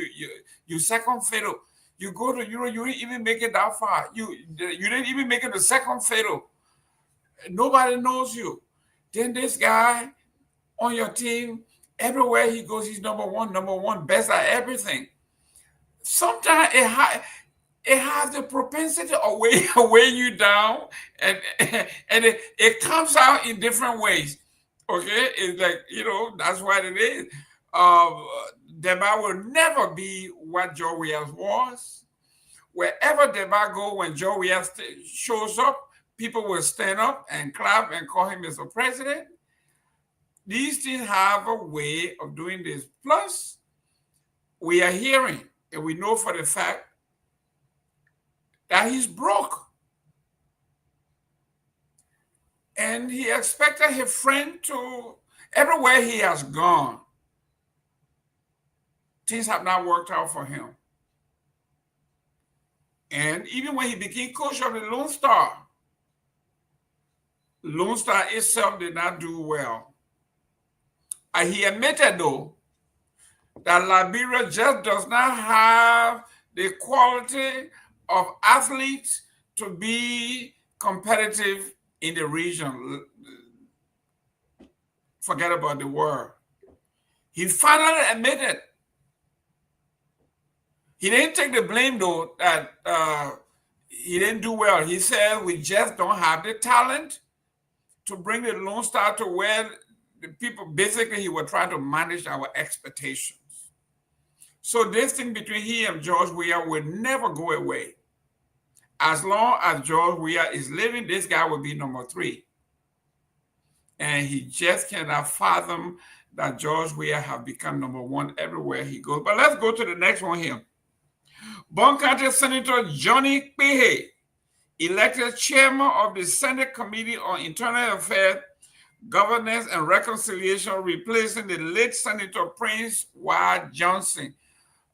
S1: you second fiddle. You go to Europe, you didn't even make it that far. You didn't even make it the second fiddle. Nobody knows you. Then this guy on your team, everywhere he goes, he's number one, best at everything. Sometimes it has the propensity to weigh you down, and it comes out in different ways. Okay, it's like, that's what it is. Deba will never be what Joe Williams was. Wherever Deba go, when Joe Williams shows up, people will stand up and clap and call him Mr. President. These things have a way of doing this. Plus, we are hearing, and we know for the fact that he's broke. And he expected his friend to, everywhere he has gone, things have not worked out for him. And even when he became coach of the Lone Star itself did not do well. And he admitted, though, that Liberia just does not have the quality of athletes to be competitive in the region. Forget about the world. He finally admitted. He didn't take the blame, though, that he didn't do well. He said, we just don't have the talent to bring the Lone Star to where the people, basically, he was trying to manage our expectations. So this thing between he and George Weah will never go away. As long as George Weah is living, this guy will be number 3. And he just cannot fathom that George Weah have become number 1 everywhere he goes. But let's go to the next one here. Bon County Senator Johnny Pewee, elected chairman of the Senate Committee on Internal Affairs, Governance and Reconciliation, replacing the late Senator Prince Y. Johnson.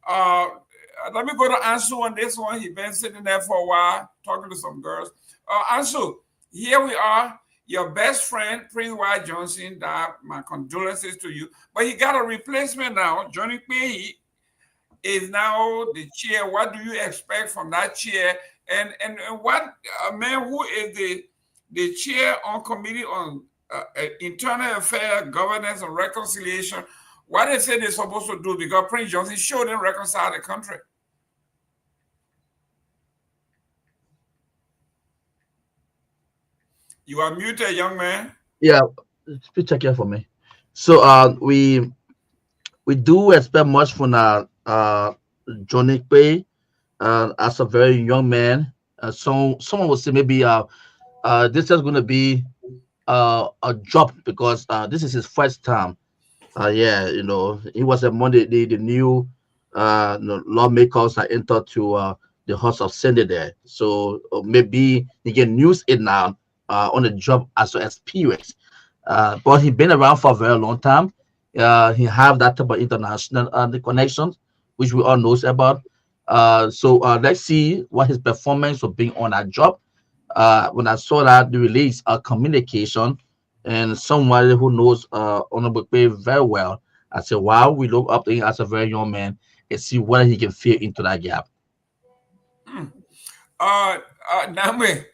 S1: Let me go to Ansu on this one. He's been sitting there for a while, talking to some girls. Ansu, here we are. Your best friend, Prince Y. Johnson, my condolences to you. But he got a replacement now. Johnny Pewee is now the chair. What do you expect from that chair? And what a man who is the chair on Committee on Internal Affairs, Governance and Reconciliation, what they say they're supposed to do, because Prince Johnson showed them reconcile the country. You are muted, young man.
S2: Yeah, please check here for me. So we do expect much from Johnny Pewee as a very young man. Someone would say maybe this is going to be a job because this is his first time. Yeah, he was among the new lawmakers that entered to the House of Senate there. So maybe he can use it now on the job as an experience. But he's been around for a very long time. He have that type of international connections, which we all knows about. So let's see what his performance will be on that job. When I saw that the release of communication and somebody who knows Honorable Pewee very well, I said, wow, we look up to him as a very young man and see whether he can fit into that gap.
S1: Namwe,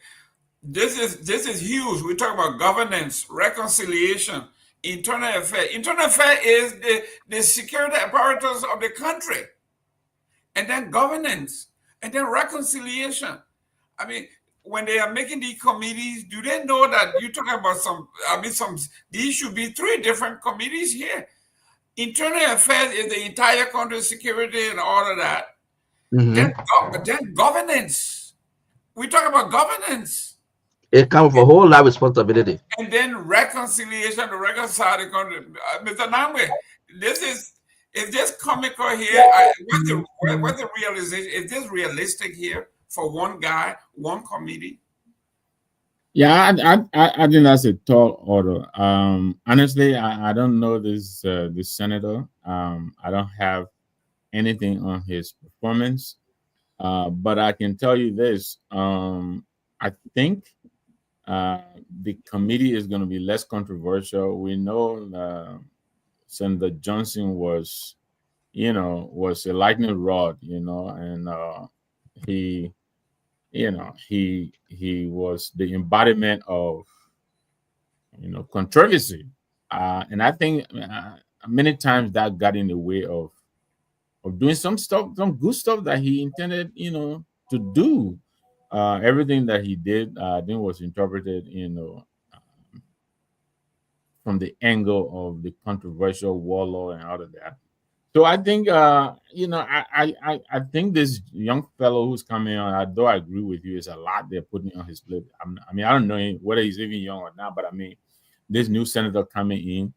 S1: this is huge. We talk about governance, reconciliation, internal affairs. Internal affairs is the security apparatus of the country, and then governance, and then reconciliation. I mean, when they are making these committees, do they know that you're talking about these should be 3 different committees here. Internal affairs is the entire country security and all of that. Then governance. We talk about governance.
S2: It comes with a whole lot of responsibility.
S1: And then reconciliation to reconcile the country. Mr. Namwe, it's just comical here. What's the realization? Is this realistic here for one guy, one committee?
S3: Yeah, I think that's a tall order. Honestly, I don't know this senator. I don't have anything on his performance, but I can tell you this. I think the committee is going to be less controversial. We know Senator Johnson was a lightning rod, and he was the embodiment of controversy, and I think many times that got in the way of doing some good stuff that he intended to do. Everything that he did, I think, was interpreted from the angle of the controversial warlord and all of that. So I think, I think this young fellow who's coming on, though I agree with you, is a lot they're putting on his plate. I don't know whether he's even young or not, but I mean, this new senator coming in,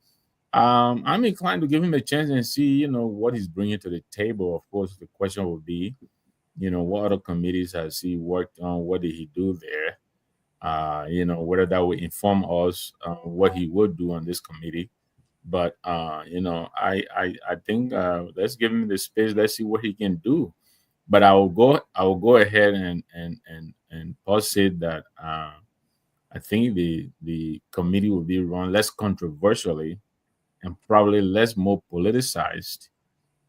S3: I'm inclined to give him a chance and see, what he's bringing to the table. Of course, the question will be, what other committees has he worked on? What did he do there? Whether that will inform us what he would do on this committee. But I think let's give him the space. Let's see what he can do. But I will go ahead and say that I think the committee will be run less controversially and probably more politicized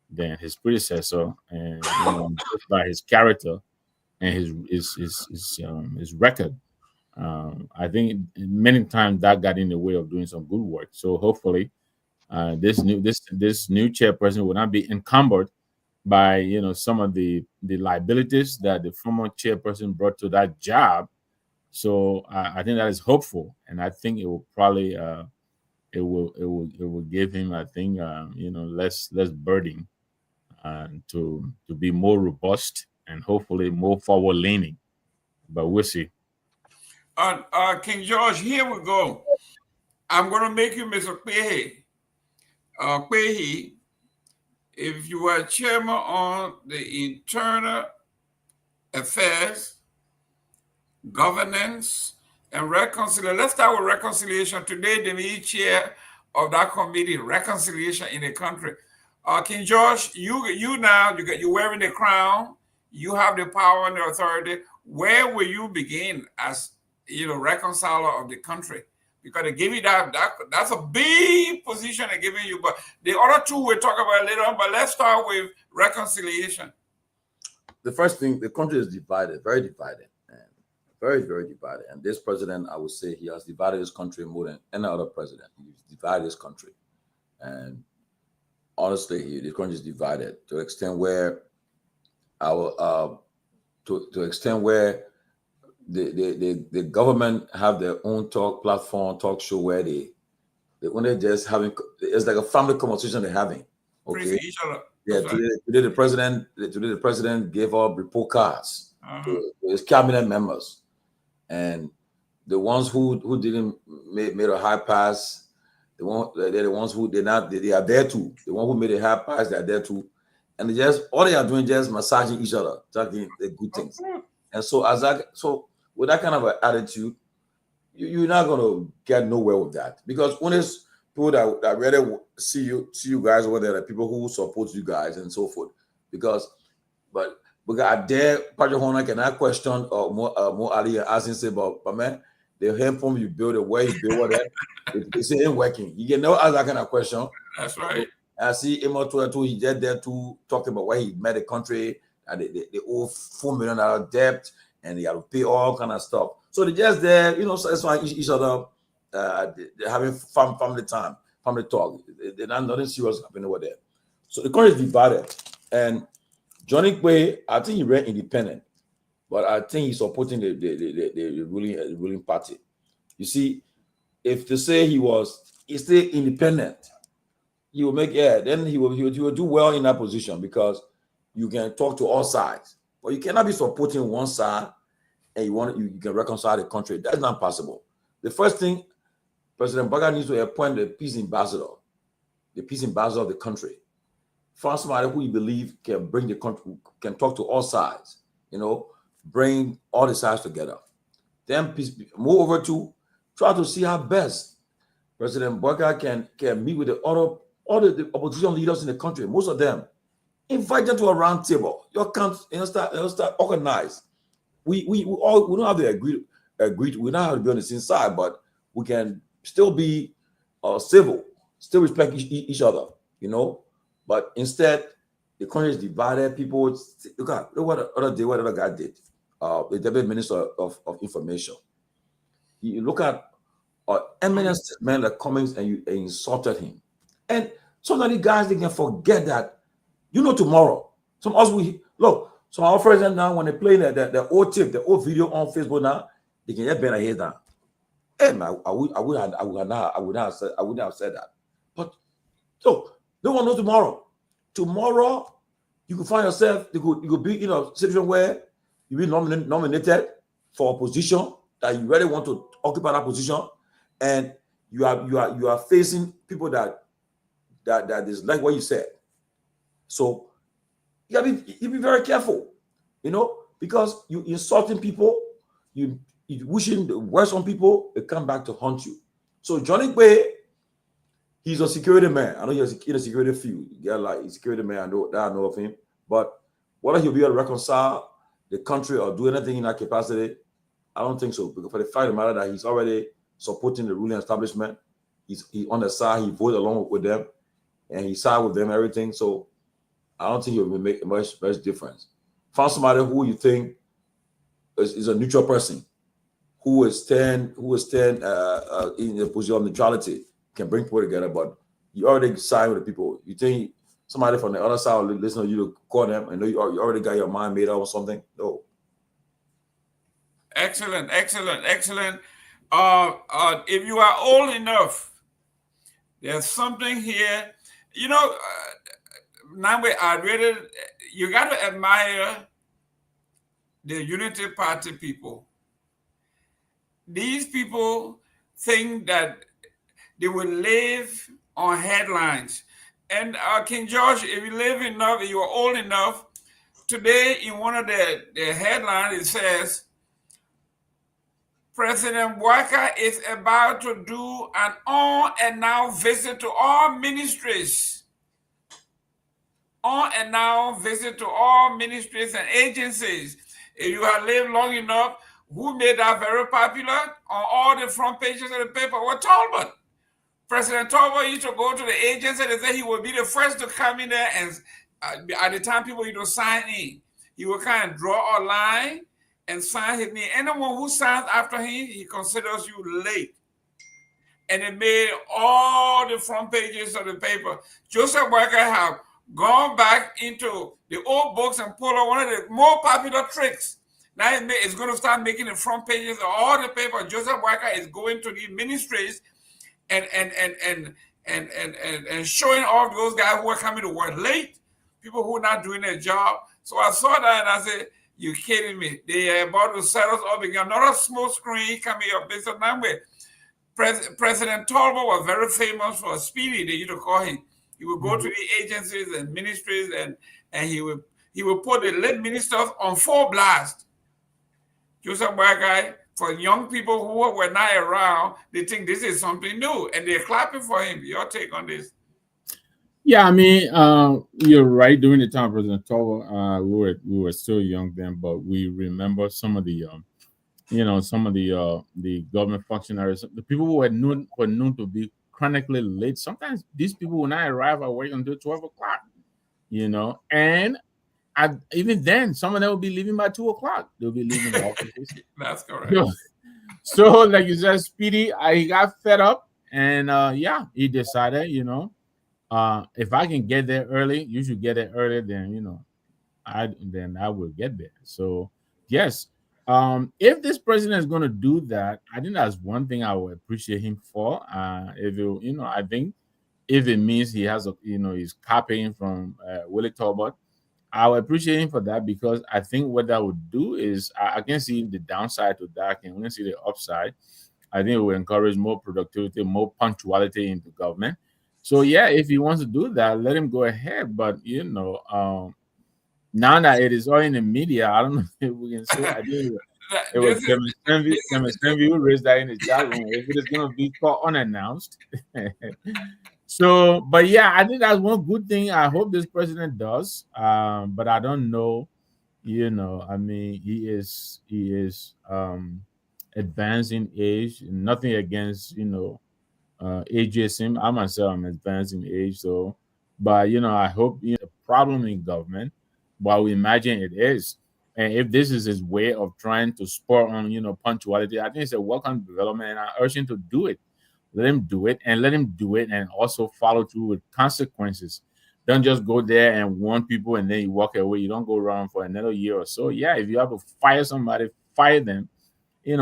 S3: than his predecessor, and just by his character and his record. I think many times that got in the way of doing some good work. So hopefully, this new chairperson will not be encumbered by some of the liabilities that the former chairperson brought to that job. So I think that is hopeful, and I think it will probably it will give him, I think, less burden to be more robust and hopefully more forward leaning. But we'll see.
S1: King George, here we go. I'm going to make you Mr. Pewee. Pewee, if you were chairman on the internal affairs, governance, and reconciliation. Let's start with reconciliation. Today, the lead chair of that committee, reconciliation in the country. King George, you now, you're wearing the crown. You have the power and the authority. Where will you begin as reconciler of the country? Because they give you that's a big position they're giving you. But the other 2 we'll talk about later on. But let's start with reconciliation.
S4: The first thing, the country is divided, very divided, and very, very divided. And this president, I would say, he has divided his country more than any other president. He's divided his country, and honestly, the country is divided to the extent where the government have their own talk show where they when they're just having, it's like a family conversation they're having. Okay.
S1: Each other.
S4: Yeah. Today the president gave up report cards to his cabinet members, and the ones who didn't made a high pass, they're the ones who did not. They are there too. The one who made a high pass, they are there too, and all they are doing just massaging each other, talking the good things. And so with that kind of an attitude, you're not gonna get nowhere with that, because when it's people that really see you guys over there, the people who support you guys and so forth, because I dare Patrick Horner can I question more Ali asking say about, but man, the handpump you build, the way you build that, it's ain't working. You can never ask that kind of question.
S1: That's right.
S4: I see Emma too, he just there to talk about why he met the country and the owe $4 million debt, and they have to pay all kind of stuff. So they're just there, satisfying each other. They're having family time, family talk. They're not nothing serious happening over there. So the country is divided. And Johnny Quay, I think he ran independent, but I think he's supporting the ruling party. You see, if to say he's still independent, he will then he will do well in that position, because you can talk to all sides. But you cannot be supporting one side and you can reconcile the country. That's not possible. The first thing, President Baga needs to appoint the peace ambassador of the country. Find somebody who you believe can bring the country, can talk to all sides, bring all the sides together. Then move over to try to see how best President Baga can meet with all the opposition leaders in the country. Most of them, invite them to a round table. Your country, start organize. We don't have to agree. We don't have to be on the same side, but we can still be civil, still respect each other, But instead, the country is divided. People look what the other guy did. The Deputy Minister of Information. You look at eminent man like Cummings, and you insulted him. And sometimes guys, they can forget that. Tomorrow. Some of us some of our friends now, when they play the old tape, the old video on Facebook now, they can get better head down. Hey man, I would not have said that. But so no one knows tomorrow. Tomorrow, you could find yourself, you could be in a situation where you be nominated for a position that you really want to occupy that position, and you are facing people that is like what you said. So you be very careful, because you insulting people, you wishing the worst on people, they come back to haunt you. So Johnny Quay, he's a security man. I know he's in a security field. Yeah, like he's a security man. I know of him. But whether he'll be able to reconcile the country or do anything in that capacity, I don't think so. Because for the fact of the matter that he's already supporting the ruling establishment, he's on the side. He voted along with them, and he sided with them. Everything. So I don't think it will make much difference. Find somebody who you think is a neutral person, who will stand in the position of neutrality, can bring people together. But you already side with the people. You think somebody from the other side will listen to you to call them, and know you already got your mind made up or something? No.
S1: Excellent. If you are old enough, there's something here. Now you got to admire the Unity Party people. These people think that they will live on headlines. And King George, if you live enough, if you are old enough, today in one of the headlines, it says, President Bouaka is about to do an unannounced visit to all ministries. And agencies. If you have lived long enough, who made that very popular on all the front pages of the paper? Well, Talbot. President Talbot used to go to the agency and say he would be the first to come in there, and at the time people used to sign in. He would kind of draw a line and sign his name. Anyone who signs after him, he considers you late. And it made all the front pages of the paper. Joseph Barker have gone back into the old books and pulled out one of the more popular tricks. Now it's going to start making the front pages of all the paper. Joseph Barker is going to the ministries and showing off those guys who are coming to work late, people who are not doing their job. So I saw that and I said, "You kidding me? They are about to set us up again. Another smoke screen coming up." Based on that way, President Talbot was very famous for speedy. They used to call him. He would go to the agencies and ministries and he would put the late ministers on full blast. Joseph Barker, for young people who were not around, they think this is something new and they're clapping for him. Your take on this?
S3: Yeah, I mean, you're right. During the time of President Talbot, we were still young then, but we remember some of the the government functionaries, the people who were known to be chronically late. Sometimes these people will not arrive at work until 12 o'clock, and even then, some of them will be leaving by 2 o'clock. They'll be leaving the offices.
S1: That's correct.
S3: So, like you said, Speedy, he got fed up, and yeah, he decided, if I can get there early, you should get there early. Then I will get there. So yes, if this president is going to do that, I think that's one thing I would appreciate him for. If it, I think if it means he has he's copying from Willie Talbot, I would appreciate him for that, because I think what that would do is I can see the downside to that. I can only see the upside. I think it will encourage more productivity, more punctuality into government. So yeah, if he wants to do that, let him go ahead. But now that it is all in the media, I don't know if we can say. I think it was Kevin Sanvee who raised that in the chat room. If it is going to be caught unannounced. So, but yeah, I think that's one good thing I hope this president does. But I don't know, I mean, he is advancing age. Nothing against, ageism. I myself am advancing age. So, but I hope the problem in government, while we imagine it is, and if this is his way of trying to spur on, punctuality, I think it's a welcome development, and I urge him to do it. Let him do it, and also follow through with consequences. Don't just go there and warn people and then you walk away. You don't go around for another year or so. Yeah, if you have to fire somebody, fire them.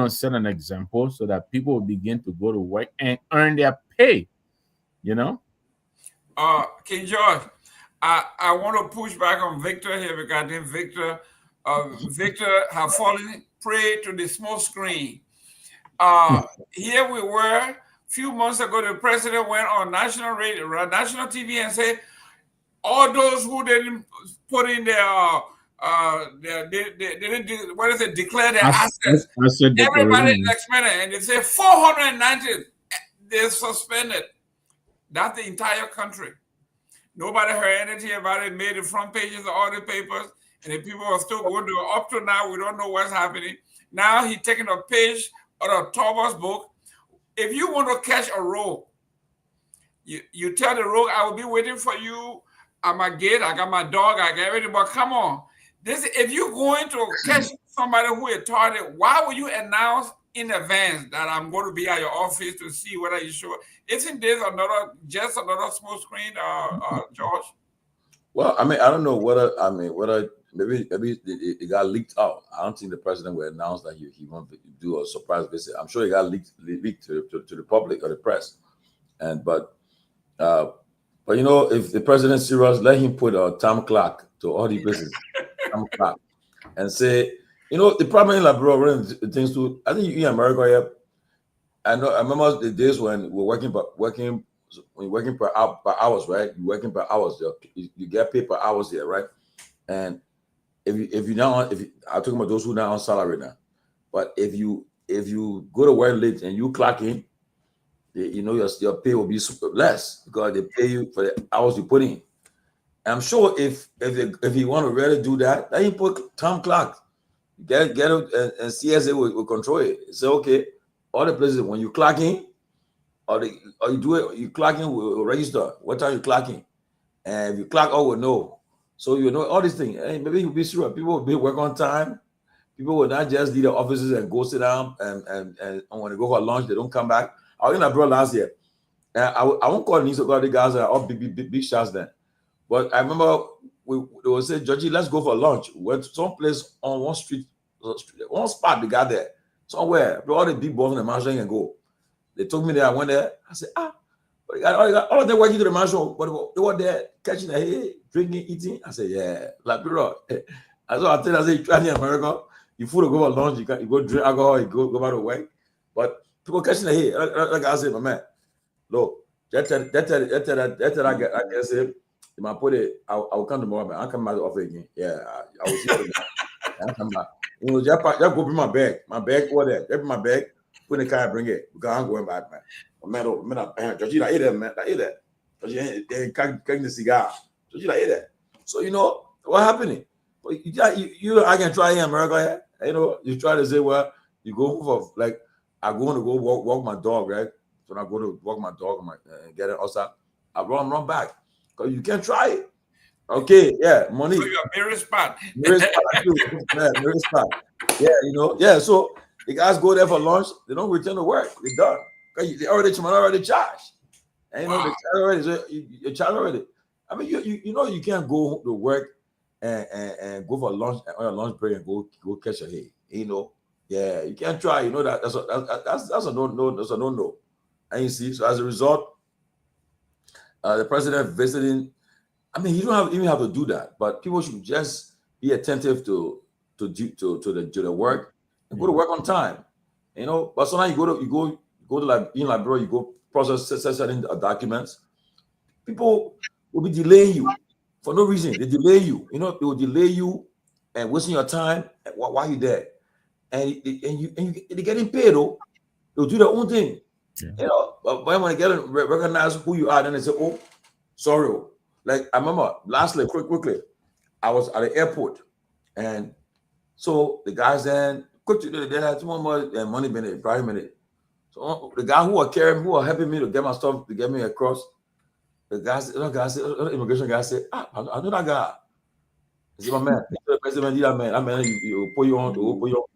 S3: Set an example so that people will begin to go to work and earn their pay.
S1: King George, I want to push back on Victor here, because I think Victor have fallen prey to the smoke screen. Here we were. Few months ago, the president went on national radio, national TV, and said, all those who didn't put in they didn't declare their assets. Everybody next minute, and they say 490, they're suspended. That's the entire country. Nobody heard anything about it. Made the front pages of all the papers, and the people are still going to. Up to now, we don't know what's happening. Now he's taking a page out of Talbot's book. If you want to catch a rogue, you tell the rogue, I will be waiting for you at my gate. I got my dog, I got everything, but come on. If you're going to catch somebody who is targeted, why would you announce in advance that I'm going to be at your office to see whether you sure? Isn't this just another smoke screen, George?
S4: Well, I mean, I don't know whether maybe it got leaked out. I don't think the president will announce that he wants to do a surprise visit. I'm sure it got leaked to the public or the press. But if the president's serious, let him put a time clock to all the places, time clock, and say, the problem in Liberia, things too. I think in America, yeah. I remember the days when we're working per hours, right? You're working per hours. You get paid per hours here, right? And if I'm talking about those who are now on salary now, but if you go to work late and you clock in, your pay will be less, because they pay you for the hours you put in. And I'm sure if you want to really do that, then you put time clock, get it, and CSA will control it. Say, okay, all the places when you clock in, or you do it, you clock in will register what time you clock in, and if you clock out, will know. So all these things. Hey, maybe you'll be sure people will be work on time. People will not just leave the offices and go sit down, and when they go for lunch, they don't come back. I was in abroad last year. I won't call these the guys that are all big shots then. But I remember they would say, Georgie, let's go for lunch. We went to some place on one street, one spot they got there. Somewhere. All the big boys in the mansion can go. They took me there. I went there. I said, all of them working to the mansion, but they were there catching the hay, drinking, eating. I said, yeah, like, bro. I said, you try in America, you food to go for lunch, you go drink alcohol, you go back to work. But people catching the hay, like I said, my man, look, that's I guess if I put it, I'll come tomorrow, man. I'll come back to the office again. Yeah, I will see you. I'll come back. Just go bring my bag. My bag over there. Just my bag. Put in the car and bring it. Because I'm going back, man. Georgie, I eat that, man. I eat that. Georgie, they cutting the cigar. Georgie, I eat that. So, what happening? I can try in America, you try to say, well, you go for, like, I'm going to go walk my dog, right? So when I go to walk my dog and get it outside, I run back. Because you can't try it. Okay, yeah, money.
S1: So you're mirror spot.
S4: Mirror spot too. Yeah, mirror spot. Yeah, you know, yeah. So the guys go there for lunch, they don't return to work. They're done. Because they already charged. And you know,
S1: Wow.
S4: they charge already. So you charge already. I mean, you know, you can't go to work and go for lunch on your lunch break and go catch a hay. You know, yeah, you can't try. You know that's a no. And you see, so as a result, the president visiting. I mean, you don't even have to do that, but people should just be attentive to the work and go to work on time. You know, but sometimes you go to like in Liberia, you go process certain documents. People will be delaying you for no reason. They delay you. You know, they will delay you and wasting your time while you're there. And they're getting paid though. They'll do their own thing.
S3: Yeah.
S4: You know, but when they get recognize who you are, then they say, "Oh, sorry." Like I remember, lastly, quickly, I was at the airport, and so the guys then quickly they had 2 more money minute, private minute. So the guy who was helping me to get my stuff to get me across, the immigration guy said, I know that guy. I said, my man, the president need that man. That man, you put you on. That won't go.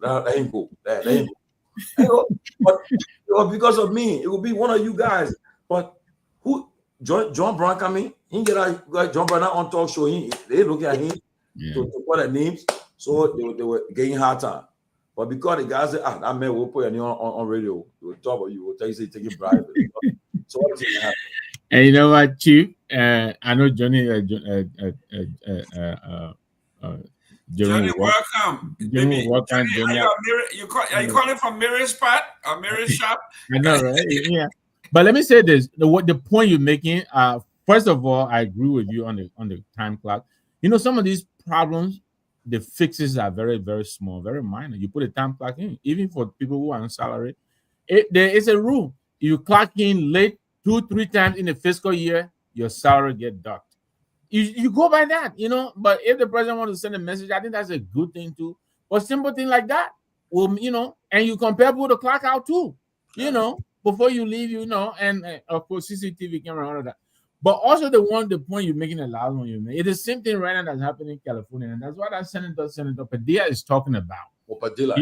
S4: That ain't go. That ain't go. You know, but you know, because of me, it will be one of you guys. But who? John Brown coming? He get John Brown on talk show. They look at him to put their names, so they were getting hard time. But because the guys said, that man will put you on radio, he will talk about you, will tell you say taking bribe. So what is it?
S3: And you know what, Chief? I know Johnny.
S1: Johnny, welcome.
S3: Johnny, welcome.
S1: Johnny, are you calling from Mirror Spot or Mirror Shop?
S3: I know, right? Yeah. But let me say this: the point you're making. First of all, I agree with you on the time clock. You know, some of these problems, the fixes are very, very small, very minor. You put a time clock in, even for people who are on salary. There is a rule: you clock in late 2-3 times in the fiscal year, your salary get docked. You go by that, you know. But if the president wants to send a message, I think that's a good thing too. But simple thing like that, will, you know, and you compare people to clock out too, you know, before you leave, you know, and of course CCTV camera, all of that. But also the point you're making, a loud one you make, it's the same thing right now that's happening in California, and that's what that Senator Padilla is talking about.
S4: Padilla,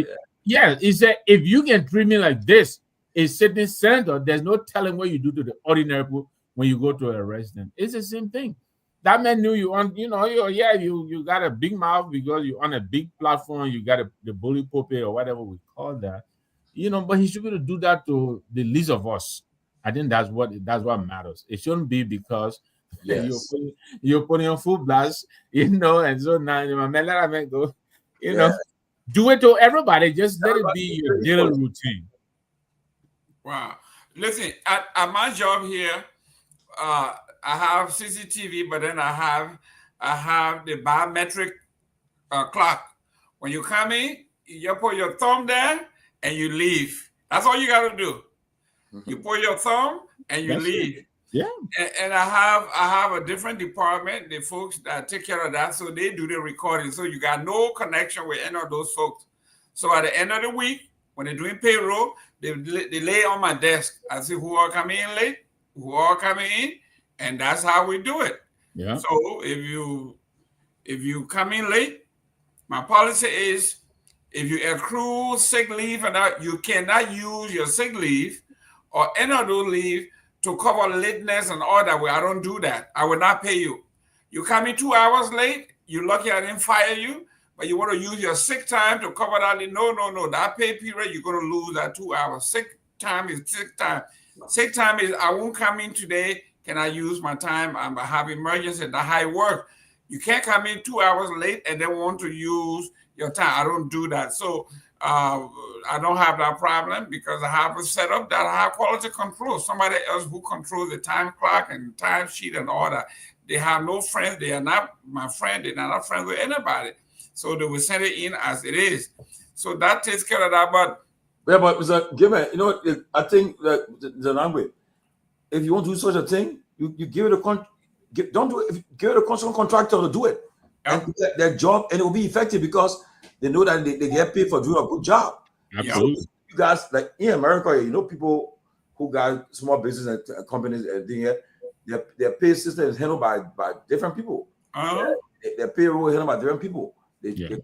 S3: yeah, he said if you can treat me like this, a sitting senator, there's no telling what you do to the ordinary people when you go to arrest them. It's the same thing. That man knew you on, you know, you got a big mouth because you're on a big platform, you got the bully pulpit or whatever we call that, you know, but he should be able to do that to the least of us. I think that's what matters. It shouldn't be because you're putting on full blast, you know, and so now my man, let him go, you know, do it to everybody. Just let it be your daily routine.
S1: Wow. Listen, at my job here, I have CCTV, but then I have the biometric clock. When you come in, you put your thumb there and you leave. That's all you got to do. You put your thumb and you leave.
S3: Yeah.
S1: And I have a different department, the folks that take care of that, so they do the recording. So you got no connection with any of those folks. So at the end of the week, when they're doing payroll, they lay on my desk. I see who are coming in late, who are coming in, and that's how we do it.
S3: Yeah.
S1: So if you come in late, my policy is if you accrue sick leave and that, you cannot use your sick leave or any of those leave to cover lateness and all that way. I don't do that. I will not pay you. You come in 2 hours late, you're lucky I didn't fire you, but you want to use your sick time to cover that. No. That pay period, you're going to lose that 2 hours. Sick time is sick time. Sick time is I won't come in today. Can I use my time? I have emergency. That's how it works. You can't come in 2 hours late and then want to use your time. I don't do that. So I don't have that problem because I have a setup that I have quality control. Somebody else who controls the time clock and time sheet and all that. They have no friends. They are not my friend. They're not friends with anybody. So they will send it in as it is. So that takes care of that. But
S4: Mr. Given, you know, I think that the language, if you want to do such a thing, you give it a don't do it. Give it a consular contractor to do it, and do their job, and it will be effective because they know that they get paid for doing a good job.
S3: Absolutely.
S4: So you guys, like in America, you know, people who got small business and companies and things, their pay system is handled by different people.
S1: Uh-huh.
S4: Their payroll is handled by different people. They're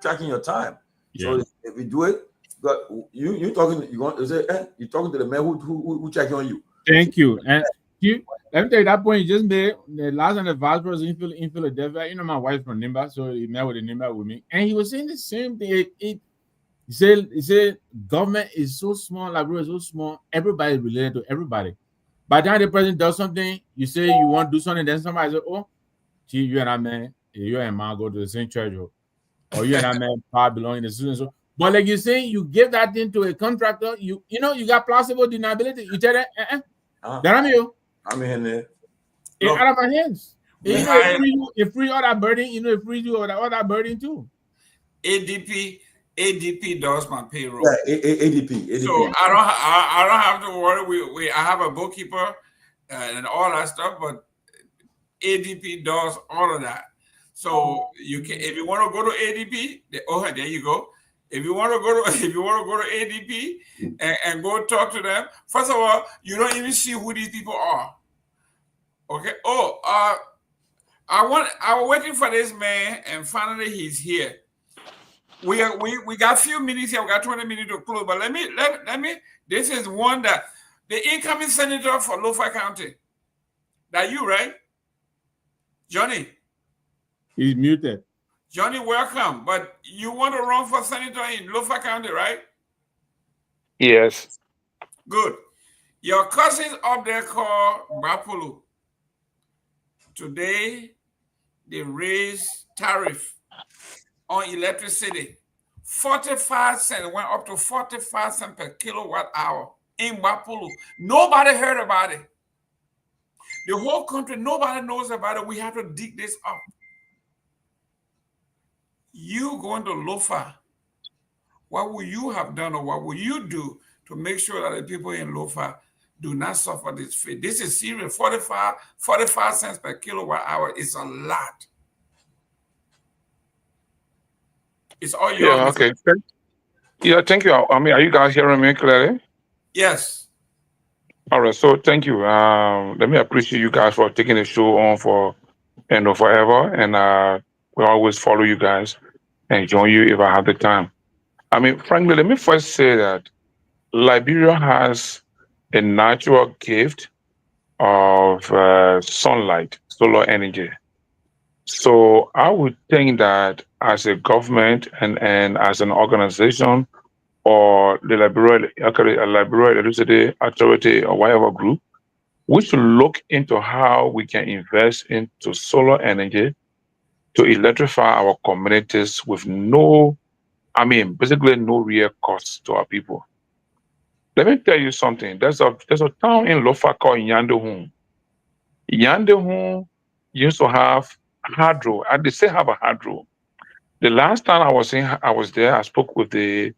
S4: tracking your time. So if we do it, but you talking, you're talking to the man who checking on you.
S3: Thank you. And let me tell you that point you just made. The last time the vice president in Philadelphia, you know, my wife's from Nimba, so he met with the Nimba with me, and he was saying the same thing. He said government is so small, Liberia is so small, everybody is related to everybody. By the time the president does something, you say you want to do something, then somebody says, "Oh, gee, you and that man, you and man go to the same church, or you and that man probably belong in the student." So, but like you say, you give that thing to a contractor, you know, you got plausible deniability. You tell that, that I'm in there. It's out of my hands. You know, it free all that burden. You know, it frees you all that burden too.
S1: ADP does my payroll.
S4: Yeah, ADP.
S1: So I don't have to worry. I have a bookkeeper and all that stuff, but ADP does all of that. So you can, if you want to go to ADP, there you go. If you want to go to ADP and go talk to them, first of all, you don't even see who these people are. Okay. I was waiting for this man, and finally he's here. We got a few minutes here. We got 20 minutes to close, but let me. This is one that the incoming senator for Lofa County. That you, right, Johnny?
S3: He's muted.
S1: Johnny, welcome. But you want to run for senator in Lofa County, right?
S5: Yes.
S1: Good. Your cousins up there called Bapulu. Today, they raised tariff on electricity. 45 cents, went up to 45 cents per kilowatt hour in Bapulu. Nobody heard about it. The whole country, nobody knows about it. We have to dig this up. You going to Lofa, what will you have done, or what will you do to make sure that the people in Lofa do not suffer this fate? This is serious. 45 cents per kilowatt hour is a lot. It's all yours.
S5: Yeah, okay. Yeah, thank you. I mean, are you guys hearing me clearly?
S1: Yes.
S5: All right, so thank you. Let me appreciate you guys for taking the show on for forever, and we always follow you guys and join you if I have the time. I mean, frankly, let me first say that Liberia has a natural gift of sunlight, solar energy. So I would think that as a government and as an organization, or the Liberia Electricity Authority or whatever group, we should look into how we can invest into solar energy to electrify our communities with basically no real cost to our people. Let me tell you something. There's a town in Lofa called Nyenwolo. Nyenwolo used to have hydro. They still have a hydro. The last time I was there, I spoke with this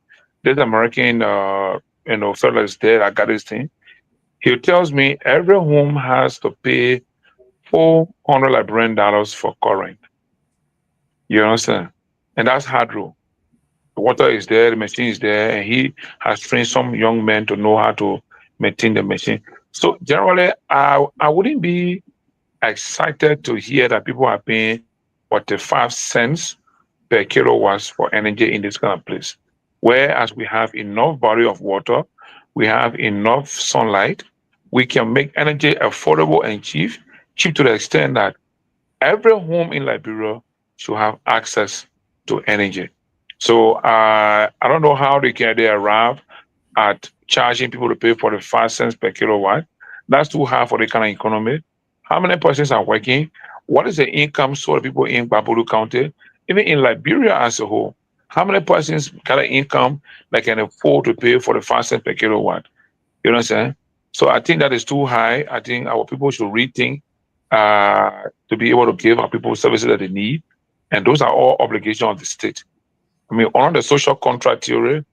S5: American fellow is there. I got his thing. He tells me every home has to pay $400 Liberian for current. You understand? And that's hydro. The water is there, the machine is there, and he has trained some young men to know how to maintain the machine. So generally, I wouldn't be excited to hear that people are paying 45 cents per kilowatts for energy in this kind of place. Whereas we have enough body of water, we have enough sunlight, we can make energy affordable and cheap to the extent that every home in Liberia should have access to energy. So I don't know how they arrive at charging people to pay 45 cents per kilowatt. That's too high for the kind of economy. How many persons are working? What is the income source of people in Bapulu County? Even in Liberia as a whole, how many persons got an income that can afford to pay 45 cents per kilowatt? You know what I'm saying? So I think that is too high. I think our people should rethink to be able to give our people services that they need. And those are all obligations of the state. I mean, on the social contract theory,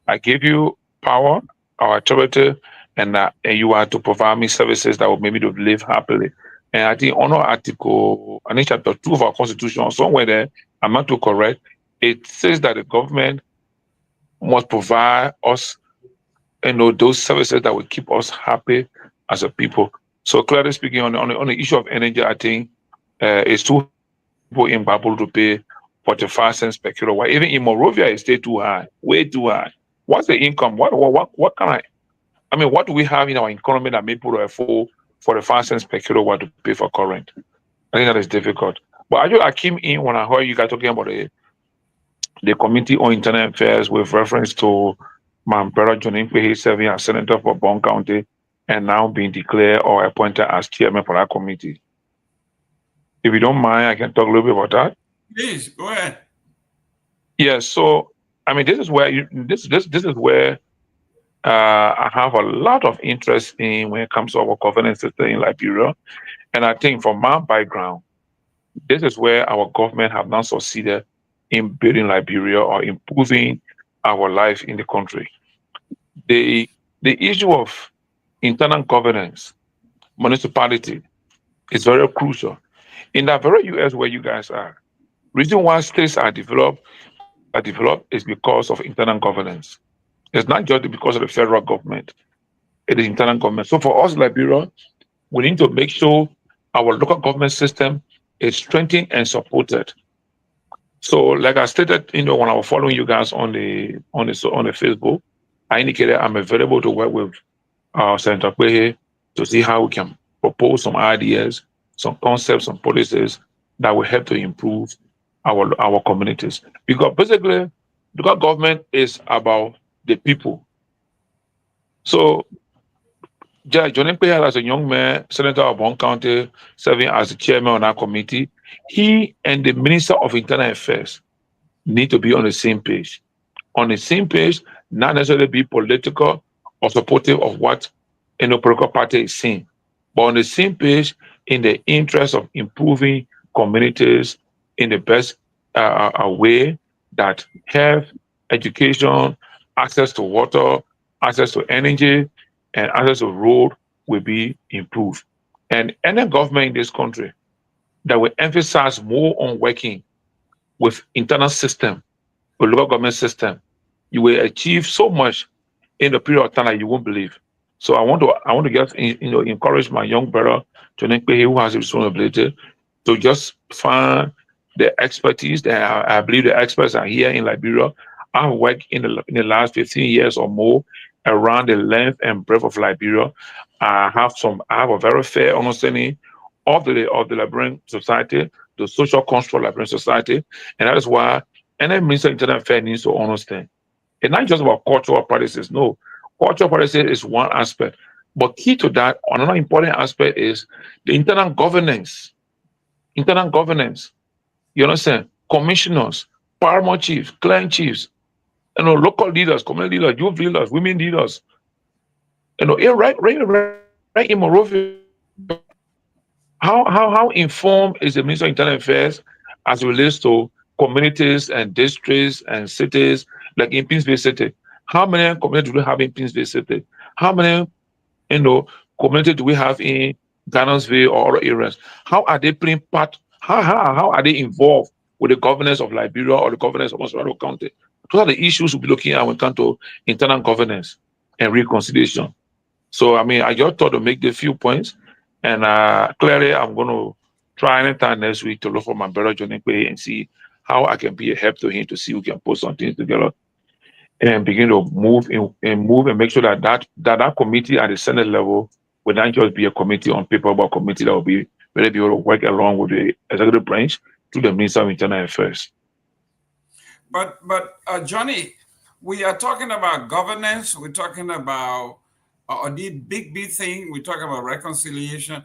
S5: I give you power or authority, and you are to provide me services that will make me to live happily. And I think on Article, I think Chapter 2 of our Constitution, somewhere there, I'm not too correct, it says that the government must provide us, those services that will keep us happy as a people. So clearly speaking, on the issue of energy, I think it's too people in Babel to pay 45 cents per kilowatt. Even in Morovia, it's still too high, way too high. What's the income? What kind of, I mean, what do we have in our economy that make people afford 45 cents per kilowatt to pay for current? I think that is difficult. But I came in when I heard you guys talking about the Committee on Internal Affairs with reference to my brother John Nkwehi serving as Senator for Bon County and now being declared or appointed as chairman for that committee. If you don't mind, I can talk a little bit about that.
S1: Please go ahead.
S5: Yes. So I mean, this is where this is where I have a lot of interest in when it comes to our governance system in Liberia, and I think from my background, this is where our government have not succeeded in building Liberia or improving our life in the country. The issue of internal governance, municipality, is very crucial. In that very US where you guys are, reason why states are developed is because of internal governance. It's not just because of the federal government. It is internal government. So for us, Liberia, we need to make sure our local government system is strengthened and supported. So, like I stated, when I was following you guys on the Facebook, I indicated I'm available to work with Senator Pewee to see how we can propose some ideas, some concepts, some policies that will help to improve our communities. Because basically, local government is about the people. So, John Pewee, as a young man, Senator of Bon County, serving as the chairman on our committee, he and the Minister of Internal Affairs need to be on the same page. On the same page, not necessarily be political or supportive of what any political party is saying, but on the same page in the interest of improving communities in the best way that health, education, access to water, access to energy, and access to road will be improved. And any government in this country that will emphasize more on working with internal system, with local government system, you will achieve so much in the period of time that you won't believe. So I want to just encourage my young brother John Nkwehi, who has a responsibility, to just find the expertise that I believe the experts are here in Liberia. I've worked in the last 15 years or more around the length and breadth of Liberia. I have a very fair understanding of the Liberian society, the social construct of Liberian society, and that is why any Minister of Internal Affairs needs to understand. It's not just about cultural practices. No, cultural practices is one aspect, but key to that, another important aspect is the internal governance. Internal governance. You understand? Commissioners, paramount chiefs, clan chiefs, local leaders, community leaders, youth leaders, women leaders. Right in Morovia, how informed is the Minister of Internal Affairs as it relates to communities and districts and cities, like in Peabody City? How many communities do we have in Peabody City? How many communities do we have in Ghanansville or other areas? How are they playing part? How are they involved with the governance of Liberia or the governance of Mosquito County? Those are the issues we'll be looking at when it comes to internal governance and reconciliation. So, I mean, I just thought to make the few points, and clearly I'm going to try anytime next week to look for my brother John Nkwehi and see how I can be a help to him to see we can put something together and begin to move and make sure that committee at the Senate level will not just be a committee on paper, but a committee that will be really be able to work along with the executive branch to the Minister of Internal Affairs.
S1: But Johnny, we are talking about governance. We're talking about the big thing. We're talking about reconciliation.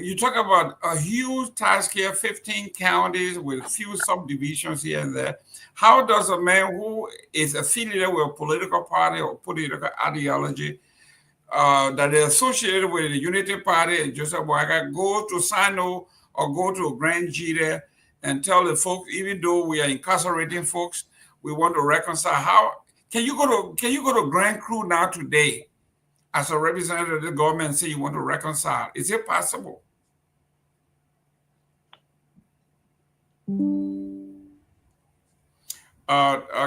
S1: You talk about a huge task here, 15 counties with few subdivisions here and there. How does a man who is affiliated with a political party or political ideology that is associated with the Unity Party and Joseph Boaga go to Sino or go to Grand G there and tell the folks, even though we are incarcerating folks, we want to reconcile? How can you go to Grand Cru now today as a representative of the government and say you want to reconcile? Is it possible?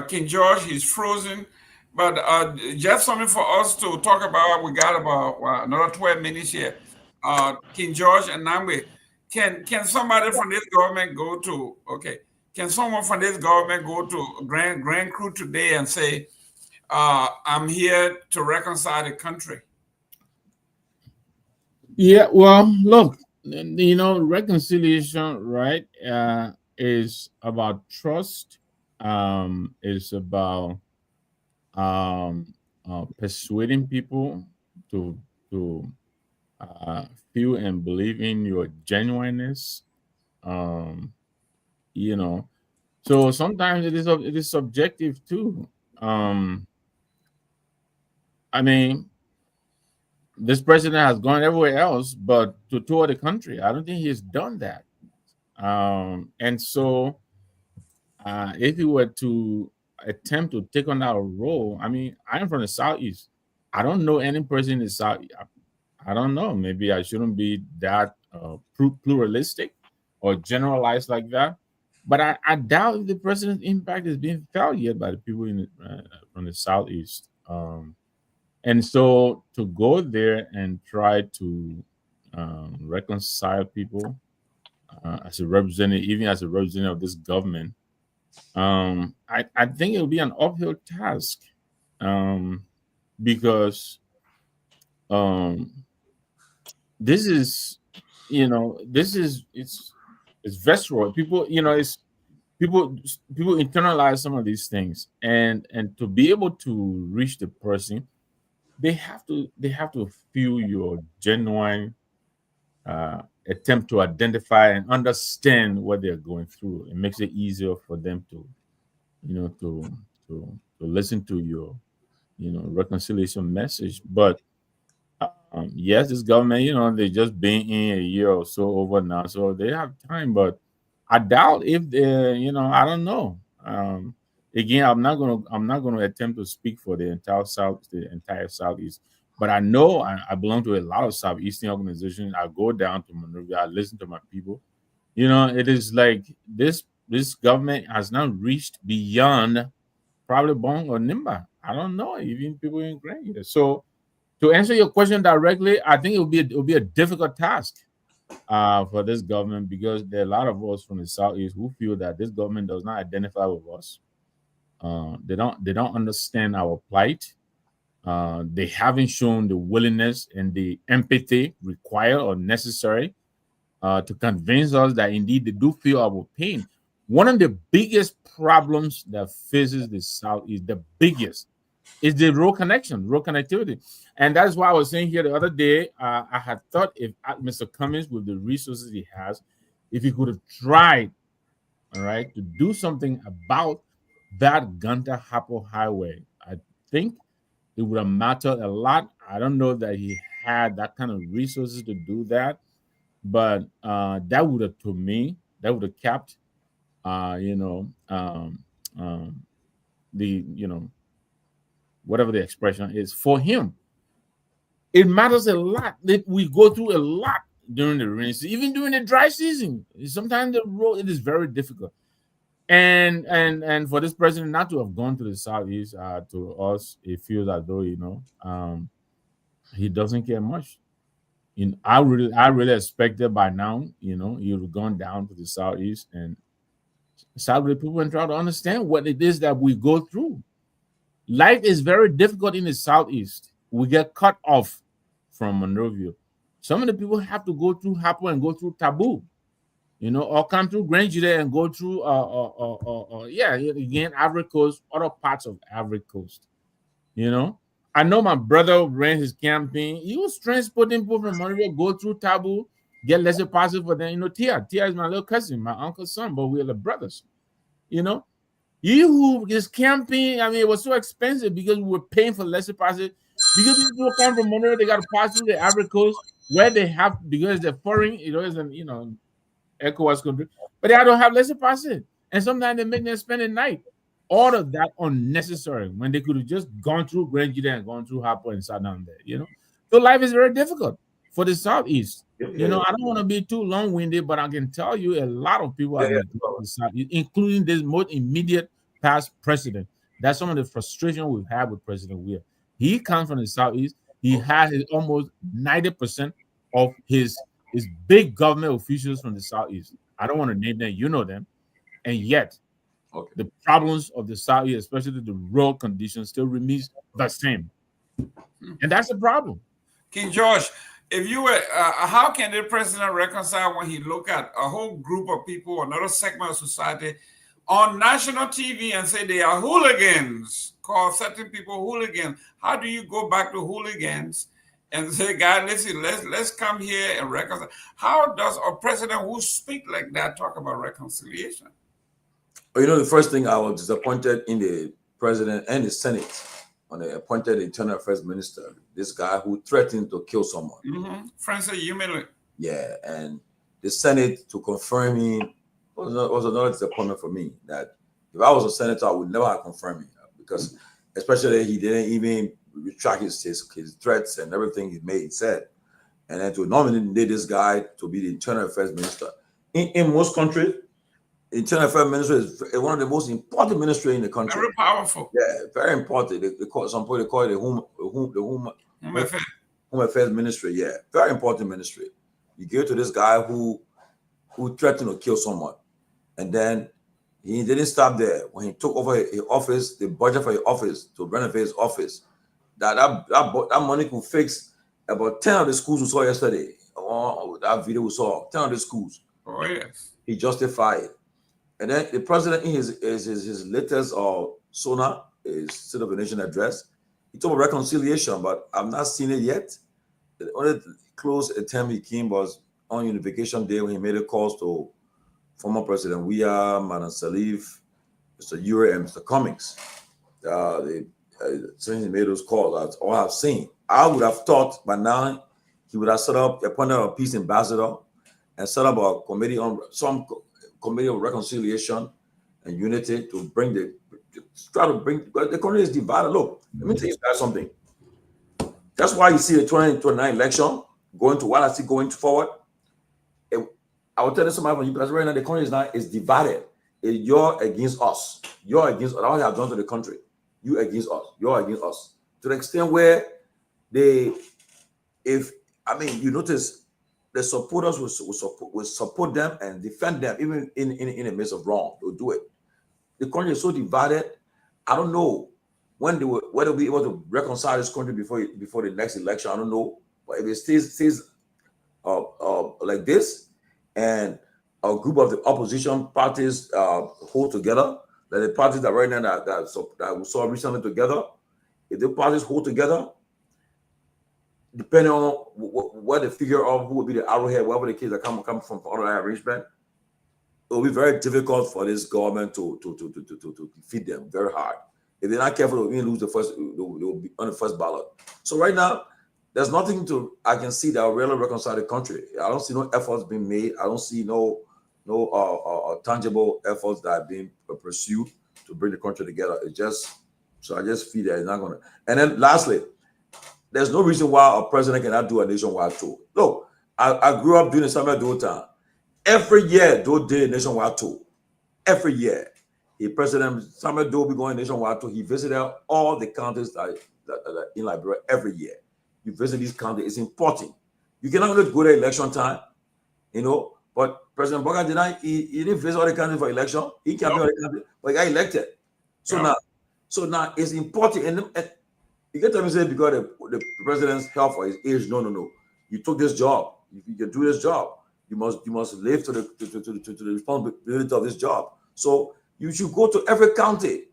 S1: King George, he's frozen. But just something for us to talk about. We got about another 12 minutes here. King George and Namwe. Can somebody from this government go to Can someone from this government go to Grand Crew today and say, I'm here to reconcile the country?
S3: Yeah, well, look, reconciliation, right, is about trust. Is about persuading people to to feel and believe in your genuineness. Um, you know, so sometimes it is subjective too. I mean, this president has gone everywhere else, but to tour the country, I don't think he's done that. And so, if he were to attempt to take on that role, I mean, I am from the southeast. I don't know any person in the south. I don't know. Maybe I shouldn't be that pluralistic or generalized like that. But I doubt if the president's impact is being felt yet by the people from the southeast. And so to go there and try to reconcile people as a representative, even as a representative of this government, I think it will be an uphill task, because this is, it's visceral. People, people internalize some of these things, and to be able to reach the person, they have to feel your genuine attempt to identify and understand what they're going through. It makes it easier for them to, to listen to your, reconciliation message. But yes, this government, they just been in a year or so over now, so they have time. But I doubt if they, I don't know. Again, I'm not gonna attempt to speak for the entire Southeast. But I know I belong to a lot of Southeastern organizations. I go down to Monrovia, I listen to my people. It is like this government has now reached beyond probably Bong or Nimba. I don't know, even people in Grand. So to answer your question directly, I think it will be a difficult task for this government, because there are a lot of us from the southeast who feel that this government does not identify with us. They don't understand our plight. They haven't shown the willingness and the empathy required or necessary to convince us that indeed they do feel our pain. One of the biggest problems that faces the southeast, the biggest, is the road connectivity. And that's why I was saying here the other day, I had thought if Mr. Cummings, with the resources he has, if he could have tried, all right, to do something about that Gunter Hapo highway, I think it would have mattered a lot. I don't know that he had that kind of resources to do that, but that would have, to me, that would have kept, the, whatever the expression is for him. It matters a lot that we go through a lot during the rainy season, even during the dry season. Sometimes the road, it is very difficult. And for this president not to have gone to the southeast, to us, it feels as though he doesn't care much. I really expected by now, he would have gone down to the southeast and sat with the people and try to understand what it is that we go through. Life is very difficult in the southeast. We get cut off from Monrovia. Some of the people have to go through Hapo and go through Taboo, or come through Grangeda and go through again, Ivory Coast, other parts of Ivory Coast. I know my brother ran his campaign. He was transporting people from Monrovia, go through Taboo, get lesser passes for them. Tia is my little cousin, my uncle's son, but we're the brothers. You who is camping, I mean, it was so expensive because we were paying for lesser passes. Because people come from Monrovia, they got to pass through the Ivory Coast, where they have, because they're foreign, isn't, ECOWAS country, but they don't have lesser passes. And sometimes they make them spend the night. All of that unnecessary when they could have just gone through Grangeda and gone through Hapo and sat down there, So life is very difficult for the Southeast. I don't want to be too long-winded, but I can tell you a lot of people have been to the Southeast, including this most immediate past president. That's some of the frustration we've had with President Weir. He comes from the Southeast. He has almost 90% of his big government officials from the Southeast. I don't want to name them, you know them. And yet,
S4: Okay.
S3: the problems of the Southeast, especially the road conditions, still remains the same. And that's a problem.
S1: King George, if you were, how can the president reconcile when he look at a whole group of people, another segment of society, on national TV and say they are hooligans, call certain people hooligans? How do you go back to hooligans and say, God, listen, let's come here and reconcile? How does a president who speak like that talk about reconciliation?
S4: You know, the first thing, I was disappointed in the president and the Senate when they appointed the Internal Affairs Minister, this guy who threatened to kill someone.
S1: Francis Yumile.
S4: Yeah, and the Senate to confirm him was another disappointment for me. That if I was a senator, I would never have confirmed him, because especially he didn't even retract his threats and everything he said. And then to nominate this guy to be the Internal Affairs Minister. In most countries, Internal Affairs Minister is one of the most important ministries in the country.
S1: Very powerful.
S4: Yeah, very important. They call it the Home Affairs Ministry. Yeah, very important ministry. You give it to this guy who threatened to kill someone, and then he didn't stop there. When he took over his office, the budget for his office to renovate his office, that money could fix about 10 of the schools we saw yesterday. That video we saw, 10 of the schools.
S1: Oh yes.
S4: He justified it. And then the president, in his latest SONA, his State of the Nation address, he talked about reconciliation, but I've not seen it yet. The only close attempt he came was on Unification Day when he made a call to former President Myean, Madam Salif, Mr. Ure, and Mr. Cummings. Since he made those calls, that's all I've seen. I would have thought by now he would have appointed a peace ambassador and set up a committee of reconciliation and unity to try to bring the country is divided. Look, let me tell you guys something. That's why you see the 2029 election going forward. I will tell you something from you guys right now. The country is divided. You're against us. You're against us. That's what they have done to the country. You against us. You're against us. To the extent where you notice the supporters will support them and defend them, even in the midst of wrong. They'll do it. The country is so divided. I don't know whether they'll be able to reconcile this country before the next election. I don't know. But if it stays like this, and a group of the opposition parties hold together, like the parties that right now that we saw recently together, if the parties hold together, depending on what the figure of who will be the arrowhead, whatever the case that come from other arrangement, it will be very difficult for this government to defeat them very hard. If they're not careful, they'll even lose they'll be on the first ballot. So right now, there's nothing I can see that will really reconcile the country. I don't see no efforts being made. I don't see no tangible efforts that are being pursued to bring the country together. I just feel that it's not gonna. And then lastly, there's no reason why a president cannot do a nationwide tour. Look, I grew up during the Samuel Doe time. Every year, Doe did a nationwide tour. Every year, President Samuel Doe be going nationwide tour. He visited all the counties that in Liberia every year. You visit these counties, it's important. You cannot only go to election time, but President Boga he didn't visit all the counties for election. He can't be all the counties, but he got elected. So now it's important. And you get to say because the president's health or his age, no. You took this job. You can do this job. You must live to the responsibility of this job. So you should go to every county.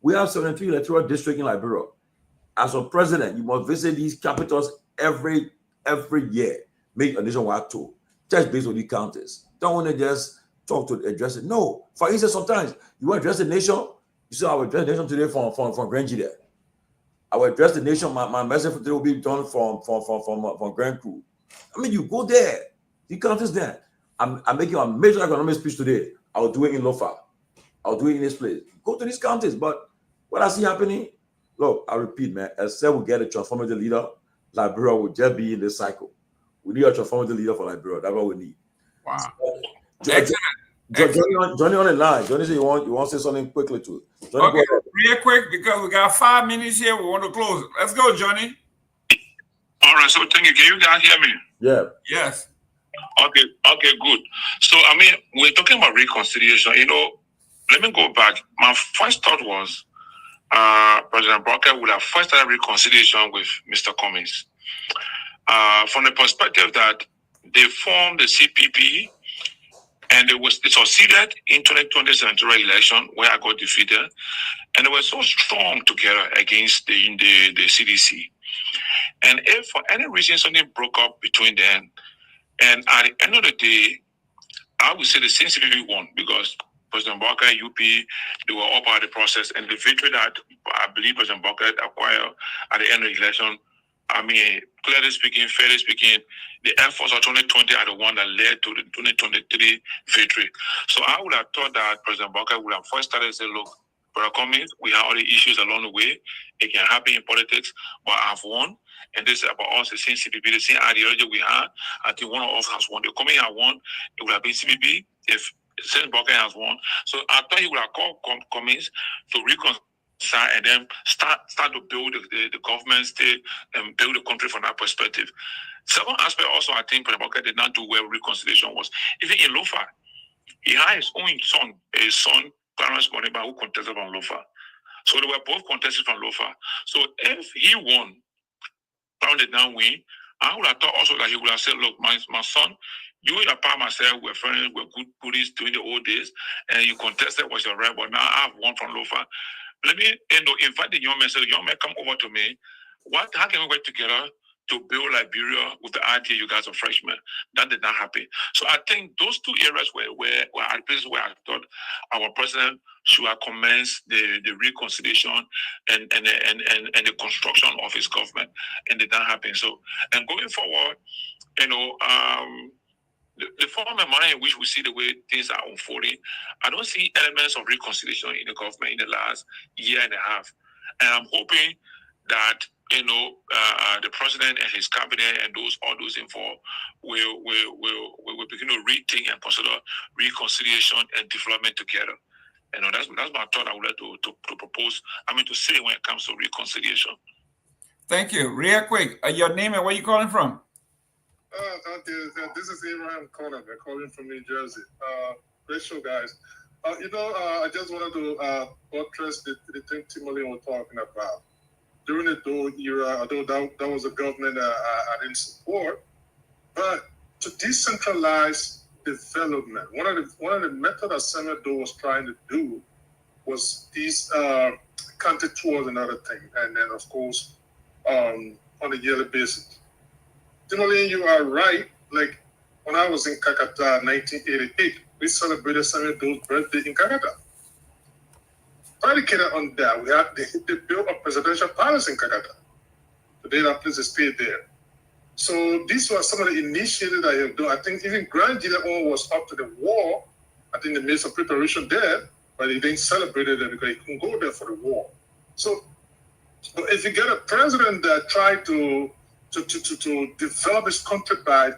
S4: We have 73 electoral districts in Liberia. As a president, you must visit these capitals every year. Make a nationwide tour, just based on these counties. Don't want to just talk to address it. No. For instance, sometimes you want to address the nation. You say, I will address the nation today from Grand G there. I will address the nation. My message for today will be done from Grand Crew. I mean, you go there. The counties there. I'm making a major economic speech today. I will do it in Lofa. I'll do it in this place. Go to these counties. But what I see happening, look, I repeat, man, as we get a transformative leader, Liberia will just be in this cycle. We need a transformative leader for Liberia. That's what we need.
S1: Wow.
S4: Johnny on the line. Johnny said you want to say something quickly too. Johnny,
S1: okay, real quick, because we got 5 minutes here. We want to close. Let's go, Johnny.
S5: All right, so thank you. Can you guys hear me?
S4: Yeah.
S1: Yes.
S5: Okay, good. So, I mean, we're talking about reconciliation. Let me go back. My first thought was President Barker would have first started reconciliation with Mr. Cummings. From the perspective that they formed the CPP and they succeeded in 2020 senatorial election where I got defeated, and they were so strong together against the CDC. And if for any reason something broke up between them, and at the end of the day, I would say the same CPP won because President Barker, UP, they were all part of the process, and the victory that I believe President Barker acquired at the end of the election, I mean, clearly speaking, fairly speaking, the efforts of 2020 are the one that led to the 2023 victory. So I would have thought that President Barker would have first started to say, look, Brother Cummings, we have all the issues along the way. It can happen in politics, but I've won. And this is about us, the same CPP, the same ideology we had. I think one of us has won. The Cummings has won. It would have been CPP if President Barker has won. So I thought he would have called Cummings to reconcile and then start to build the government state and build the country from that perspective. Second aspect also, I think President Barker did not do well with reconciliation was even in Lofa. He had his own son, Clarence Moniba, who contested from Lofa. So they were both contested from Lofa. So if he won, Clarence did not win, I would have thought also that he would have said, look, my son, you and Papa myself were friends, were good goodies during the old days, and you contested was your right, but now I have won from Lofa. Let me invite the young man, say, young man, come over to me. How can we work together to build Liberia with the idea you guys are freshmen? That did not happen. So I think those two areas were places where I thought our president should have commenced the reconciliation and the construction of his government, and did not happen. So, and going forward, the form of mind in which we see the way things are unfolding, I don't see elements of reconciliation in the government in the last year and a half. And I'm hoping that the president and his cabinet and all those involved will begin to rethink and consider reconciliation and development together. That's my thought I would like to propose. To say when it comes to reconciliation.
S1: Thank you. Real quick, your name and where you calling from?
S6: Okay, this is Abraham Conner. I'm calling from New Jersey. Great show, guys. I just wanted to buttress the thing Tomalin was talking about. During the Doe era, although that was a government I didn't support, but to decentralize development, one of the methods that Senator Doe was trying to do was these county tours and other things, and then of course on a yearly basis. Tomalin, you are right. Like when I was in Kakata, 1988, we celebrated Senator Doe's birthday in Kakata. Predicated on that, they built a presidential palace in Kakata. Today, that place is still there. So these were some of the initiatives that I have done. I think even Grand Gileon was up to the war. I think they made some preparation there, but they didn't celebrate it because he couldn't go there for the war. So if you get a president that tried to develop his country by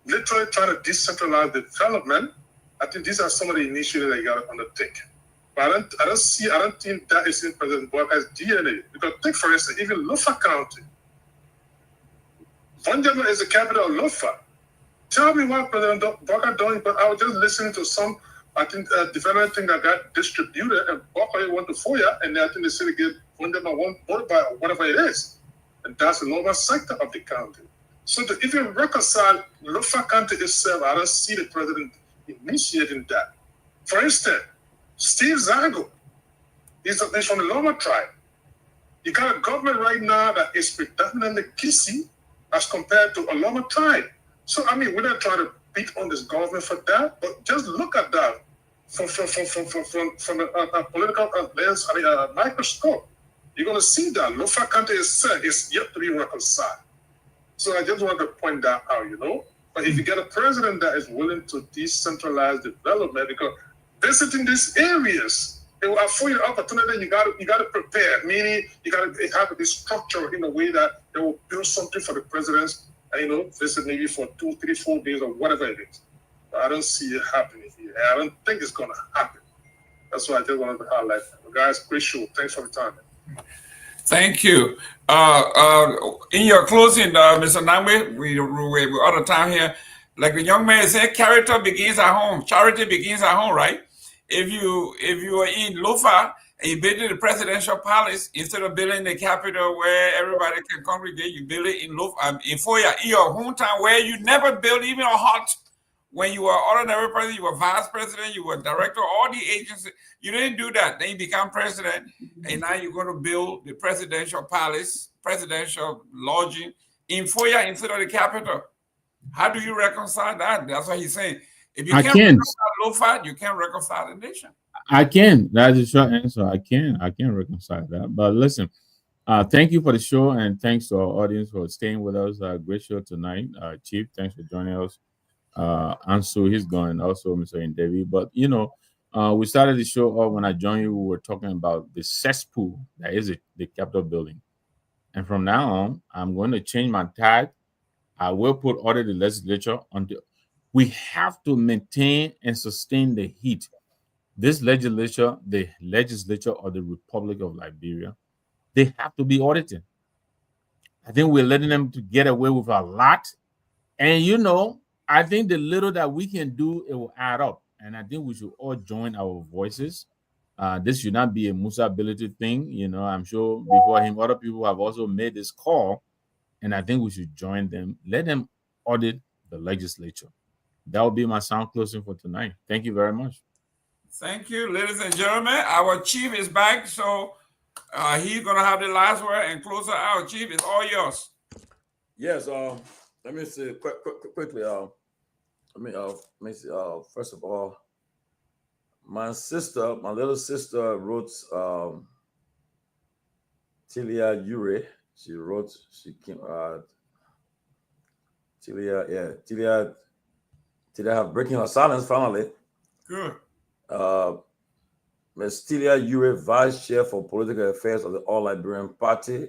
S6: literally trying to decentralize development, I think these are some of the initiatives that you got to undertake. But I don't think that is in President Barker's DNA. Because take, for instance, even Lofa County. Vanjama is the capital of Lofa. Tell me what President Barker doing, but I was just listening to some, development thing that got distributed, and Barker went to FOIA, and I think the city gave Vanjama one vote by whatever it is. And that's the lower sector of the county. So to even reconcile Lofa County itself, I don't see the president initiating that. For instance, Steve Zago is from the Loma tribe. You got a government right now that is predominantly Kisi as compared to a Loma tribe. So, we're not trying to beat on this government for that, but just look at that from a political lens, microscope. You're going to see that Lofa County is yet to be reconciled. So I just want to point that out, But if you get a president that is willing to decentralize development, because visiting these areas, it will afford you opportunity. You got to prepare. Meaning, you got to have this structure in a way that they will build something for the presidents. Visit maybe for 2, 3, 4 days or whatever it is. But I don't see it happening here. I don't think it's going to happen. That's why I just wanted to highlight that. Guys, great show. Thanks for the time.
S1: Thank you. In your closing, Mr. Nangwe, we're out of time here. Like the young man said, character begins at home. Charity begins at home, right? If you are in Lofa and you build the presidential palace, instead of building the capital where everybody can congregate, you build it in Lofa, in Foya, in your hometown where you never built even a hut. When you were ordinary president, you were vice president, you were director, all the agencies. You didn't do that. Then you become president, and now you're going to build the presidential palace, presidential lodging in Foya instead of the capital. How do you reconcile that? That's what he's saying. If you can't reconcile Lofa, you can't reconcile the nation.
S3: I can. That's a short answer. I can reconcile that. But listen, thank you for the show, and thanks to our audience for staying with us. Great show tonight. Chief, thanks for joining us. Ansu, he's gone, also Mr. Ndevi. But we started the show off when I joined you. We were talking about the cesspool that is the Capitol building, and from now on, I'm going to change my tag. I will put order the legislature until we have to maintain and sustain the heat. This legislature, the legislature of the Republic of Liberia, they have to be audited. I think we're letting them to get away with a lot, and I think the little that we can do, it will add up. And I think we should all join our voices. This should not be a Musa ability thing. I'm sure before him, other people have also made this call. And I think we should join them. Let them audit the legislature. That will be my sound closing for tonight. Thank you very much.
S1: Thank you, ladies and gentlemen. Our chief is back. So he's going to have the last word and close it out. Chief, it's all yours.
S4: Yes. Let me say quickly. Let me see. First of all, my little sister wrote Tilia Ure. Tilia have breaking her silence finally.
S1: Good.
S4: Ms. Tilia Ure, Vice Chair for Political Affairs of the All Liberian Party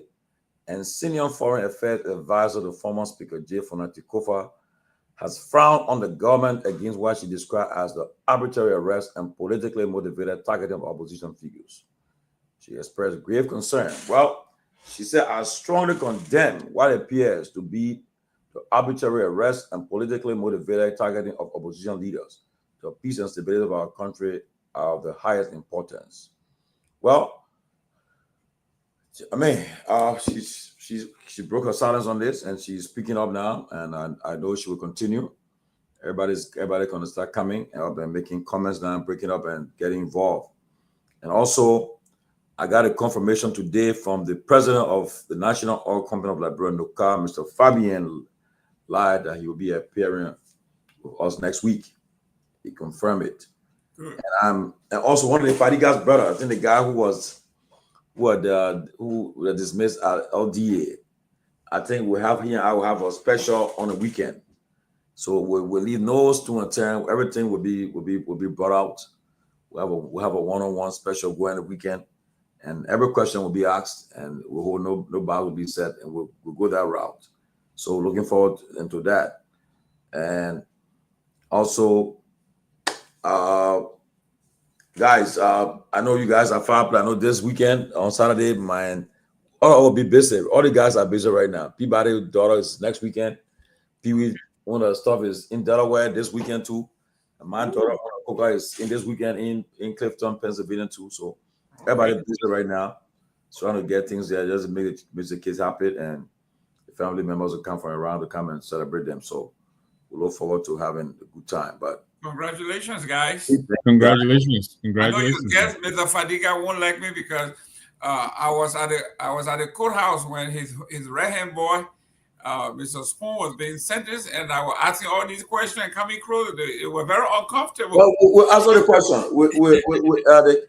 S4: and Senior Foreign Affairs Advisor to former Speaker J. Fonati Kofa, has frowned on the government against what she described as the arbitrary arrest and politically motivated targeting of opposition figures. She expressed grave concern. Well, she said, I strongly condemn what appears to be the arbitrary arrest and politically motivated targeting of opposition leaders. The peace and stability of our country are of the highest importance. Well, she broke her silence on this, and she's speaking up now, and I know she will continue. Everybody going to start coming up and making comments now, breaking up and getting involved. And also, I got a confirmation today from the president of the National Oil Company of Liberia, NOCA, Mr. Fabian, lied that he will be appearing with us next week. He confirmed it. And also one of the Fadiga's brother, I think the guy who dismissed LDA. I think we have here. I will have a special on the weekend, so we'll leave no stone unturned. Everything will be brought out. We'll have a one-on-one special going the weekend, and every question will be asked, and we'll hold no bar will be set, and we'll go that route. So looking forward into that, and also, guys, I know you guys are far, but I know this weekend on Saturday, I will be busy. All the guys are busy right now. Peabody daughter is next weekend. Pewee, one of the stuff is in Delaware this weekend too. And my daughter Coca is in this weekend in Clifton, Pennsylvania too. So everybody busy right now, trying to get things there, just make the kids happy, and the family members will come from around to come and celebrate them. So we look forward to having a good time. But
S1: congratulations, guys.
S3: Congratulations.
S1: I know your guest, Mr. Fadiga, won't like me because I was at the courthouse when his right-hand boy, Mr. Spoon, was being sentenced, and I was asking all these questions and coming closer. It was very uncomfortable.
S4: Well, we'll answer the question.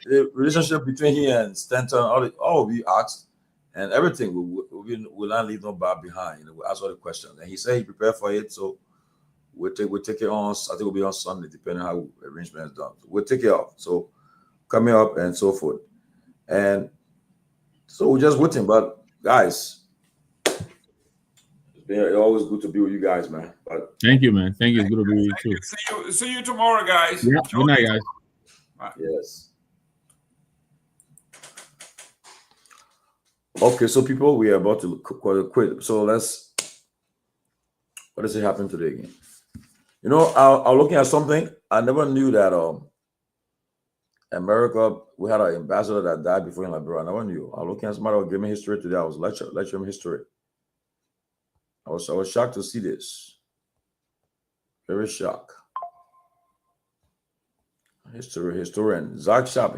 S4: The relationship between he and Stanton, all will be asked, and everything will not leave no bar behind. We'll answer the question. And he said he prepared for it, so we'll take it on. I think it'll be on Sunday, depending on how arrangement is done. So we'll take it off. So coming up and so forth. And so we're just waiting. But guys, it's always good to be with you guys, man. But
S3: thank you, man. Thank you. It's good to be with you too.
S1: See you tomorrow, guys.
S3: Yeah. Good night, guys.
S1: Bye.
S4: Yes. Okay, so people, we are about to quit. So let's. What does it happen today again? You know, I was looking at something. I never knew that America, we had an ambassador that died before in Liberia. I never knew. I was looking at somebody who gave me history today. I was lecturing history. I was shocked to see this. Very shocked. Historian Zach Sharp.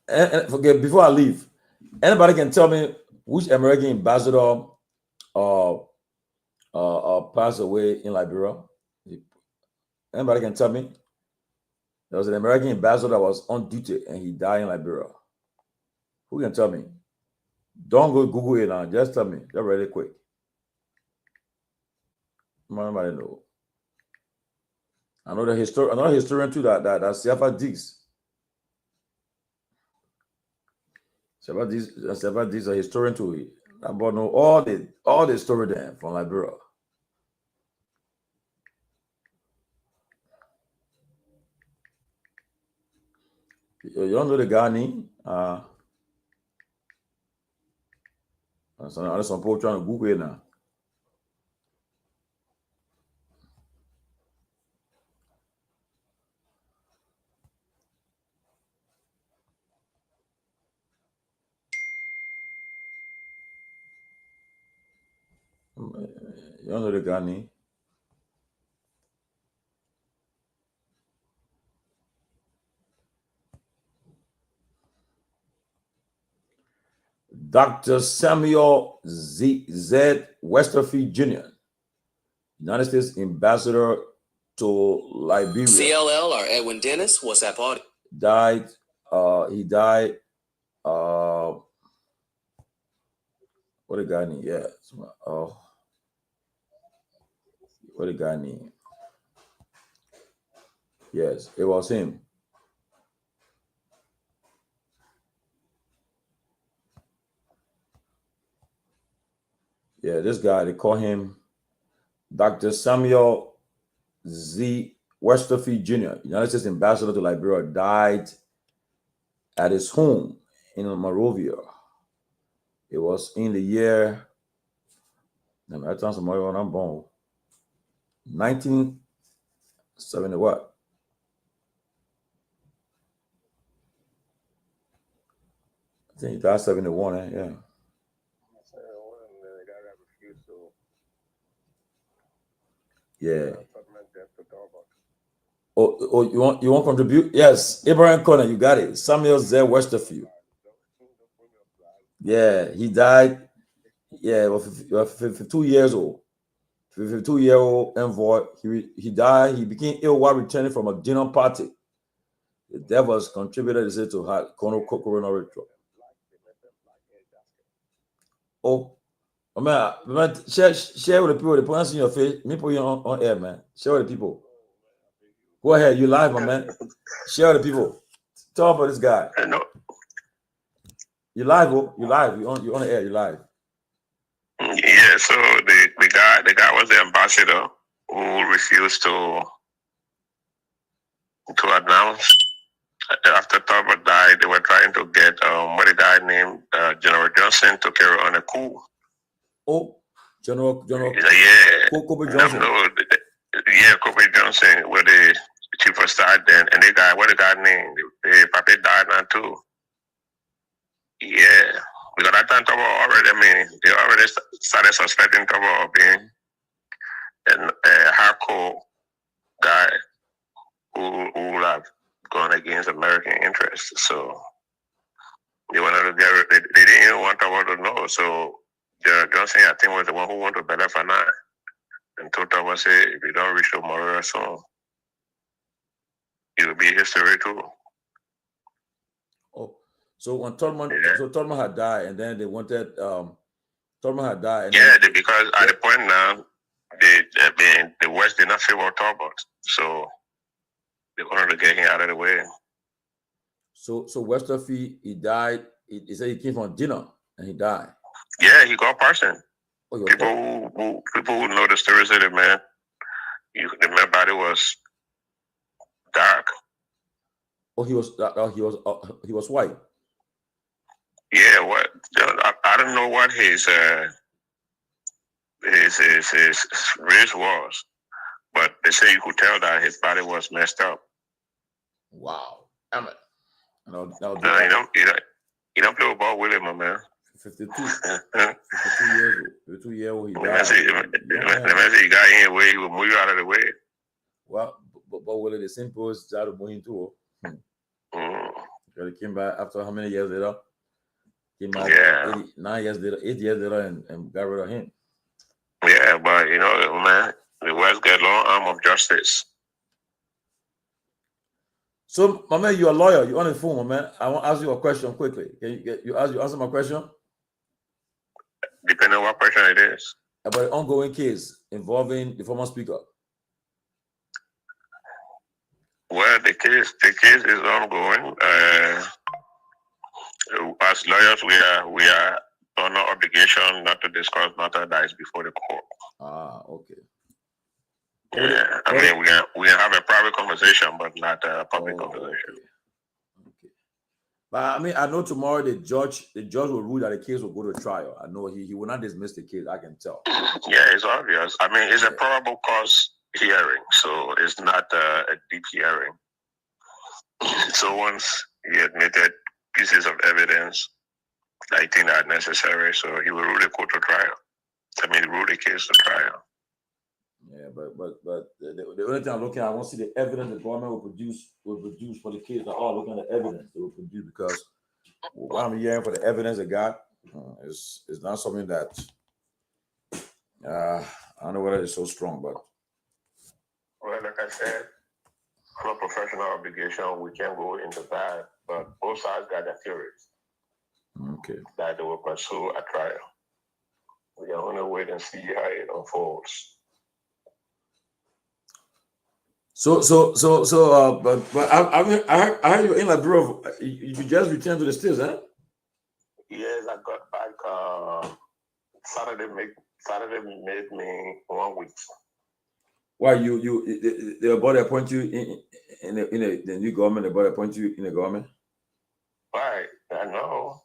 S4: And forget, before I leave, anybody can tell me which American ambassador passed away in Liberia? Anybody can tell me? There was an American ambassador that was on duty and he died in Liberia. Who can tell me? Don't go Google it now. Just tell me. Just really quick. Nobody know. I know the historian too. That's Sylvester Diggs. Sylvester Diggs a historian too. That boy know all the story there from Liberia. You don't know the guy name? Some people trying to Google it now. You don't know the guy name? Dr. Samuel Z. Westerfield Jr., United States Ambassador to Liberia.
S7: CLL or Edwin Dennis was at party.
S4: Died. He died. What a guy name? Yeah. What a guy name? Yes, it was him. Yeah, this guy, they call him Dr. Samuel Z. Westerfield Jr., United States Ambassador to Liberia, died at his home in Monrovia. It was in the year, I'm born, 1970 what? I think he died 71, yeah. Yeah. Oh, you want to contribute? Yes, Abraham Connor, you got it. Samuel Z. Westerfield. Yeah, he died. Yeah, he was 52 years old. 52-year-old envoy. He died. He became ill while returning from a dinner party. The death was contributed to coronary stroke. Oh, man, share with the people. The points in your face. Me put you on air, man. Share with the people. Go ahead. You live, my man. Share with the people. Talk about this guy.
S5: No.
S4: You live, oh? You live. You on the air. You live.
S5: Yeah. So the guy was the ambassador who refused to announce. After Torgbean died, they were trying to get what a guy named General Johnson to carry on a coup.
S4: Oh, General.
S5: Yeah.
S4: Kobe Johnson.
S5: Kobe Johnson, where the chief of staff then, and the guy named the Papi died now too. Yeah, because that time Torgbean already, they already started suspecting Torgbean of being a hardcore guy who would have gone against American interests. So they wanted to get they didn't even want Torgbean to know. So General Johnson, I think, was the one who went to Bella Fana and told Torgbean, say, if you don't reach the Monrovia soon, it will be history too.
S4: Oh, so when Torgbean had died, and then they wanted Torgbean had died. And
S5: because at the point now, the West did not favor Torgbean, so they wanted to get him out of the way.
S4: So Westerfield, he died. He said he came from dinner and he died.
S5: Yeah, he got poisoned.
S4: Oh,
S5: people who know the story said, man, the man's body was dark.
S4: Oh, he was white.
S8: Yeah, what? I don't know what his race was, but they say you could tell that his body was messed up.
S4: Wow.
S8: You don't play with ball with him, my man.
S4: 52 years old. 52 years old. He died.
S8: The message he got in a way, he will move you out of the way.
S4: Well, but Willie, the simple is that to move him too. He came back after how many years later? Came back 9 years later, 8 years later, and got rid of him.
S8: Yeah, but you know, man, the West got long arm of justice.
S4: So, my man, you're a lawyer. You're on the phone, my man. I want to ask you a question quickly. Can you answer my question?
S8: Depending on what question it is.
S4: About an ongoing case involving the former speaker.
S8: Well, the case is ongoing. As lawyers, we are under obligation not to discuss matter that is before the court.
S4: Ah, okay.
S8: Yeah, I mean we can have a private conversation, but not a public conversation.
S4: Okay. But I mean, I know tomorrow the judge will rule that the case will go to trial. I know he will not dismiss the case. I can tell.
S8: Yeah, it's obvious. I mean, it's a probable cause hearing, so it's not a deep hearing. So once he admitted pieces of evidence, I think are necessary, so he will rule the court to trial. I mean, rule the case to trial.
S4: Yeah, but the only thing I'm looking at, I want to see the evidence the government will produce for the case. They're all looking at the evidence they will produce, because what I'm hearing for the evidence they got is not something that I don't know whether it's so strong, but
S8: well, like I said, from a professional obligation, we can't go into that, but both sides got their theories.
S4: Okay.
S8: That they will pursue a trial. We are going to wait and see how it unfolds.
S4: But I heard you're in Liberia. You just returned to the States, huh?
S8: Yes, I got back. Saturday made me 1 week.
S4: Why they about to appoint you in the new government? They about to appoint you in the government?
S8: Right, I know.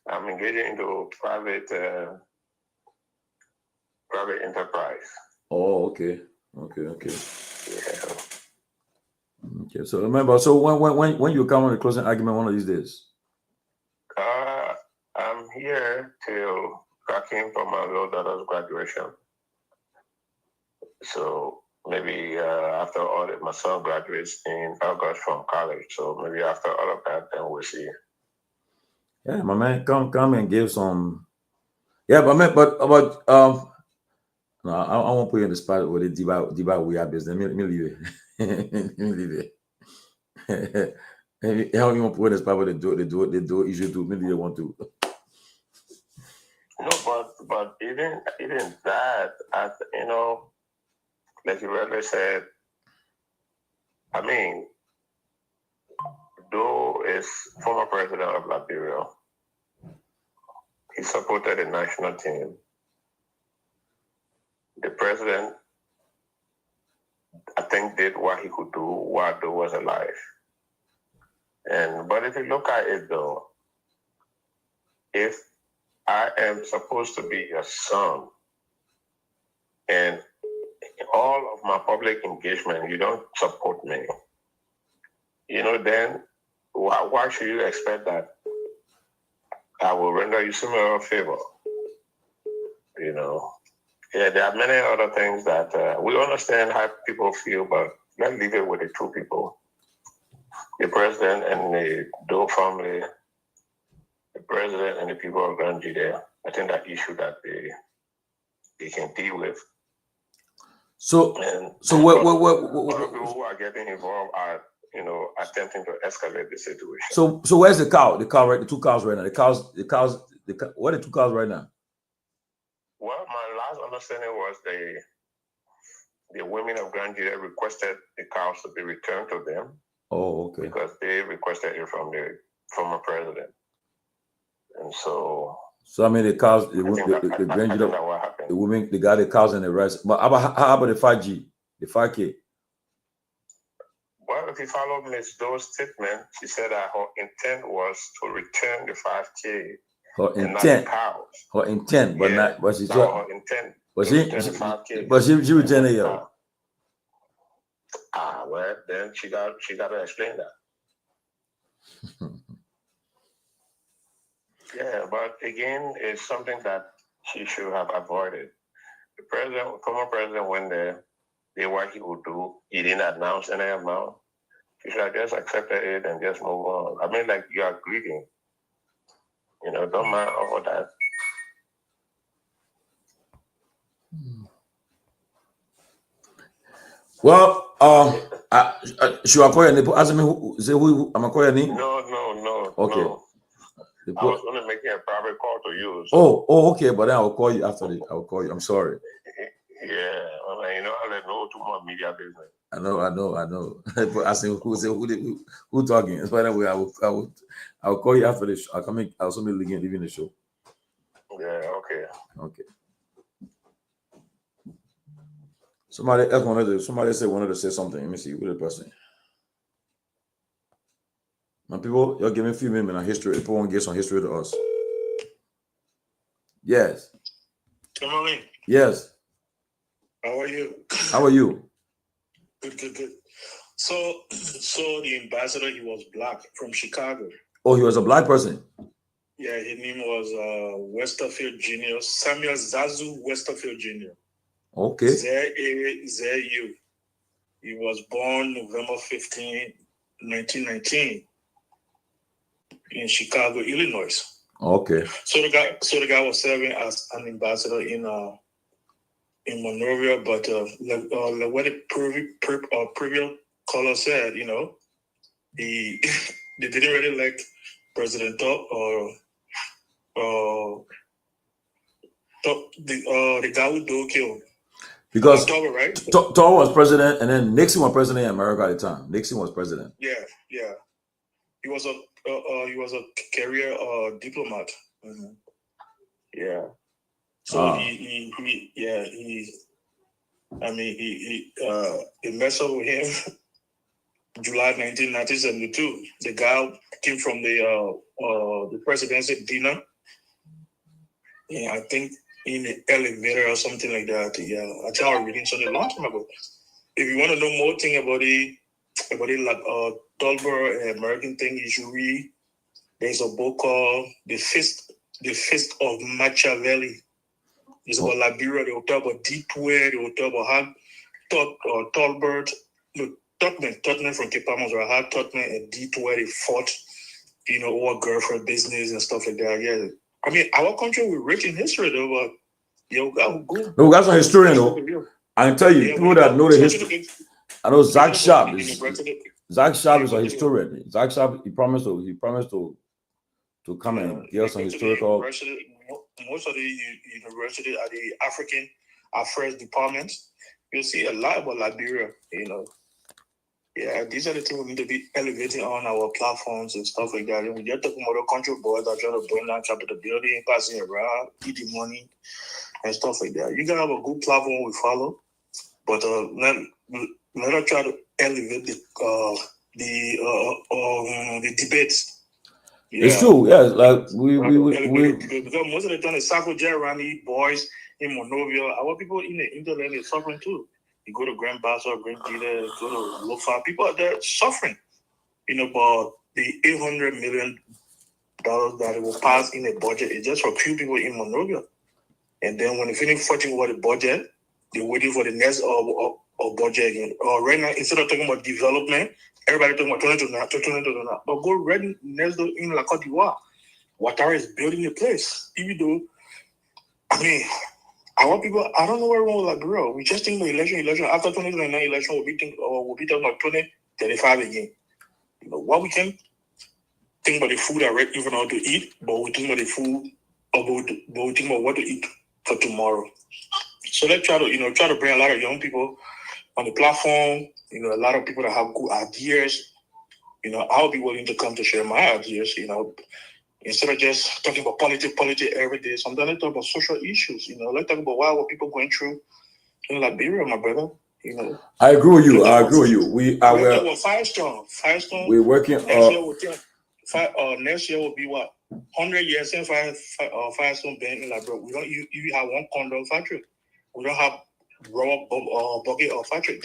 S8: I'm engaging into private enterprise.
S4: Oh, okay.
S8: Yeah.
S4: Okay. So remember, so when you come on the closing argument one of these days?
S8: I'm here till cracking for my little daughter's graduation. So maybe after all my son graduates in August from college. So maybe after all of that, then we'll see.
S4: Yeah, my man, come and give some. Yeah, but man, no, I won't put you in the spot with the Diba we have business. Let me leave it. Let me leave it. I don't even put you in the spot where they do it easy to. Maybe they want to.
S8: No, but even that, like you earlier said, I mean, Doe is former president of Liberia. He supported the national team. The president, I think, did what he could do while Doe was alive. But if you look at it, though, if I am supposed to be your son, and all of my public engagement, you don't support me, then why should you expect that I will render you similar favor? Yeah, there are many other things that we understand how people feel, but let's leave it with the two people. The president and the Doe family, the president and the people of Garguah. I think that issue that they can deal with.
S4: So what
S8: people who are getting involved are attempting to escalate the situation.
S4: So where's the cow? The cow, right? The two cows right now. What are the two cows right now?
S8: Well, my last understanding was the women of Garguah requested the cows to be returned to them.
S4: Oh, okay.
S8: Because they requested it from the former president, and so
S4: I mean the cows, the women, they got the cows and the rest. But how about the 5G, the 5K?
S8: Well, Well, if you follow Ms. Doe's statement, she said that her intent was to return the 5K.
S4: Her
S8: and not the
S4: intent.
S8: cows.
S4: Her intent, but
S8: Yeah,
S4: not. But she's
S8: that was her intent.
S4: But
S8: to
S4: she
S8: return the 5K.
S4: but she returned it, yo.
S8: Well, then she got to explain that. Yeah, but again, it's something that she should have avoided. The president, former president, went there, did what he would do. He didn't announce any amount. She should have just accepted it and just move on. I mean, like, you are grieving. You know, don't mind all that.
S4: Well, should I call your name? Ask me who am I calling your name?
S8: No.
S4: Okay.
S8: No. I was only making a private call to you.
S4: So. Oh, okay. But then I'll call you after the. I'll call you. I'm sorry.
S8: Yeah, well, you know, I let no too much media business.
S4: I know. But asking who talking. So anyway, I'll call you after the show. I'll also be leaving the show.
S8: Yeah.
S4: Okay. Somebody else wanted to say something. Let me see. Who the person? Now, people, you're giving a few minutes on history. People want to get some history to us. Yes.
S6: Tomalin,
S4: Yes.
S6: how are you?
S4: How are you?
S6: Good. So the ambassador, he was black from Chicago.
S4: Oh, he was a black person.
S6: Yeah, his name was Westerfield Jr., Samuel Zazu Westerfield Jr.
S4: Okay.
S6: Z-A-Z-U. He was born November 15, 1919 in Chicago, Illinois.
S4: Okay.
S6: So the guy was serving as an ambassador in Monrovia, but like what the previous caller said, you know, they didn't really like President Top or the guy who Doe killed.
S4: Because
S6: Tower, right?
S4: Tower was president, and then Nixon was president in America at the time. Nixon was president.
S6: Yeah. He was a career diplomat. Mm-hmm. Yeah. So he messed up with him. July 1972. The guy came from the presidential dinner. Yeah, I think in the elevator or something like that. Yeah, I think I was reading something a long time ago. If you want to know more thing about it like Torgbean American thing, you should read. There's a book called The Fist of Machiavelli. It's about Liberia. They will talk about Deepware. They will talk about how Torgbean from Cape Town, how Torgbean and Deepware they fought, you know, over girlfriend business and stuff like that. Yeah. I mean, our country, we're rich in history, though, but we got some
S4: historian, though. I can tell you, people that know the history. I know Zach Sharp is a historian. Zach Sharp, he promised to come and give us some historical.
S6: Most of the university are the African Affairs departments. You'll see a lot about Liberia, you know. Yeah, these are the things we need to be elevating on our platforms and stuff like that. And when you're talking about country boys that are trying to bring down capital building, passing around, eat the money, and stuff like that. You gotta have a good platform we follow, but let us try to elevate the debates. Yeah.
S4: It's true, yeah. Like
S6: because most of the time the Sacco Jerani boys in Monrovia, our people in the interland is suffering too. You go to Grand Bassel, Grand Dealer, go to Lofa, people are there suffering. You know, about the $800 million that will pass in a budget is just for a few people in Monrovia. And then when they finish fighting over the budget, they're waiting for the next budget again. Right now, instead of talking about development, everybody talking about 2029. But go right next door in La Côte d'Ivoire. Ouattara is building a place. Even though, I mean, our people, I don't know where we're like, bro. We just think the election. After 2029 election, we'll be talking about 2035 again. You know, what we can think about the food that we're even out to eat, but we think about the food, but we think about what to eat for tomorrow. So let's try to bring a lot of young people on the platform. You know, a lot of people that have good ideas. You know, I'll be willing to come to share my ideas. You know, instead of just talking about politics every day, sometimes let's talk about social issues. You know, let's talk about what people going through in Liberia, my brother.
S9: You know.
S4: I agree with you. I agree with you. We are.
S9: We're Firestone.
S4: We're working.
S9: Next year will be what? 100 years since Firestone been in Liberia. We don't. You have one condom factory. We don't have rubber bucket or factory.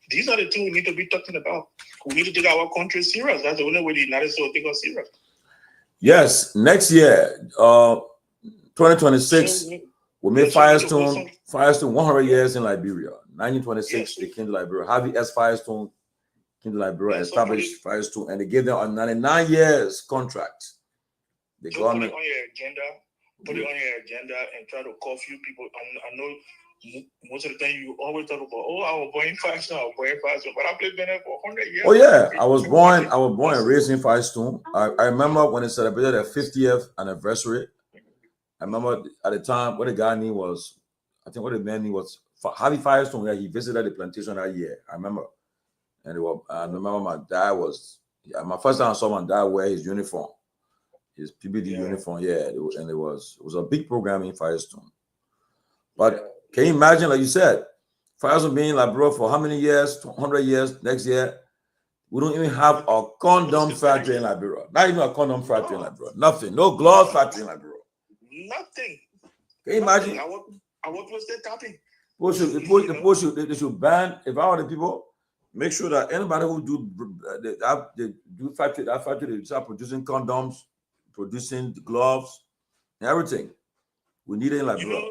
S9: These are the things we need to be talking about. We need to take our country serious. That's the only way the United States will take us serious.
S4: Yes, next year, 2026, we made Firestone 100 years in Liberia. 1926, they came to Liberia. Harvey S. Firestone came to Liberia, established Firestone, and they gave them a 99 years contract. The government.
S9: Put it on your agenda and try to call few people. I know most of the time you always talk about, oh, I was born in Firestone, but I played Benin for 100 years.
S4: Oh yeah, I was born and raised in Firestone. I remember when they celebrated their 50th anniversary. I remember at the time what the guy name was, I think what the man name was Harvey Firestone. Yeah, he visited the plantation that year. I remember, and I remember my dad was my first time I saw my dad wear his uniform, his Peabody uniform. Yeah, it was a big program in Firestone. But can you imagine, like you said, Firestone being in Liberia for how many years? 100 years. Next year, we don't even have a condom factory in Liberia. Not even a condom factory in Liberia. Nothing. No gloves factory in Liberia.
S9: Nothing.
S4: Can you imagine?
S9: I want to stay tapping.
S4: They should ban. If I were the people, make sure that anybody who do factory, that factory, they start producing condoms, producing gloves, and everything. We need it in Liberia.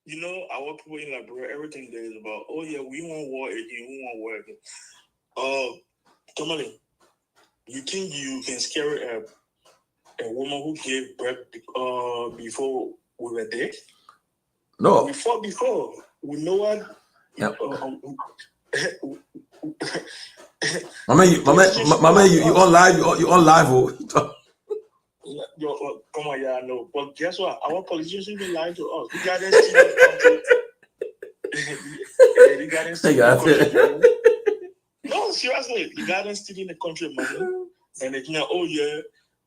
S9: You know, our people in Liberia, everything there is about, oh yeah, we want war again, Tomalin, you think you can scare a woman who gave birth before we were there?
S4: No.
S9: We fought before. We know what.
S4: Yep. you on live. You on live.
S9: Come on, yeah, I know. But guess what? Our politicians been lying to us. We got this in the country. We got this in the country. No, seriously, you got this in the country, man. And they think, oh yeah,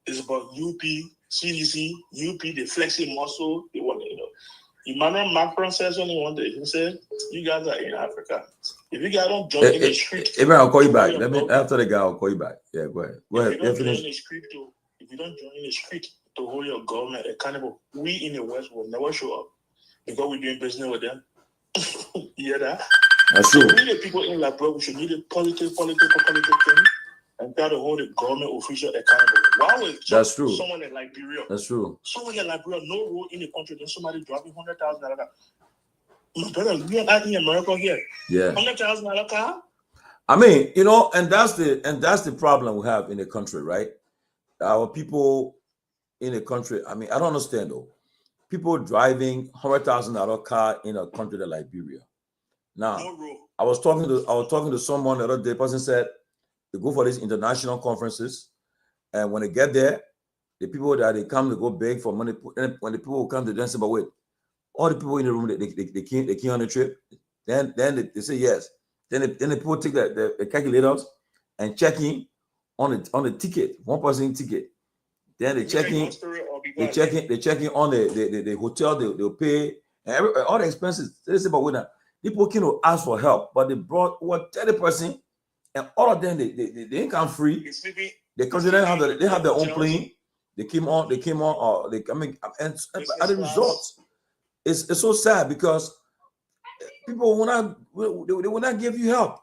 S9: it's about UP, CDC, UP, the flexing muscle. They want, you know. Emmanuel Macron says only one day. He said, "You guys are in Africa. If you guys don't jump in the street,
S4: Abraham, I'll call you back. After the guy, I'll call you back. Yeah, go ahead.
S9: If you don't join in the street to hold your government accountable, we in the West will never show up because we're doing business with them. You hear that?
S4: That's true.
S9: We the people in Liberia, we should need a political thing and try to hold the government official accountable. Why would
S4: that's true.
S9: Someone in Liberia?
S4: That's true.
S9: Someone in Liberia, no road in the country, then somebody dropping $100,000. My brother, we are not in America here.
S4: Yeah.
S9: $100,000 car.
S4: I mean, you know, and that's the problem we have in the country, right? Our people in the country. I mean, I don't understand though. People driving $100,000 car in a country like Liberia. Now, I was talking to someone the other day. The person said they go for these international conferences, and when they get there, the people that they come to go beg for money. And when the people come to them say, "But wait, all the people in the room they came on the trip," then they say yes. Then the people take the calculators and check in on the ticket, one person ticket. Then they check in. They check in on the hotel. They'll pay and all the expenses. They say, "But wait, now people can ask for help, but they brought 30%, and all of them they ain't come free. The country they have their own plane. They came on. And as a result, it's so sad because people will not give you help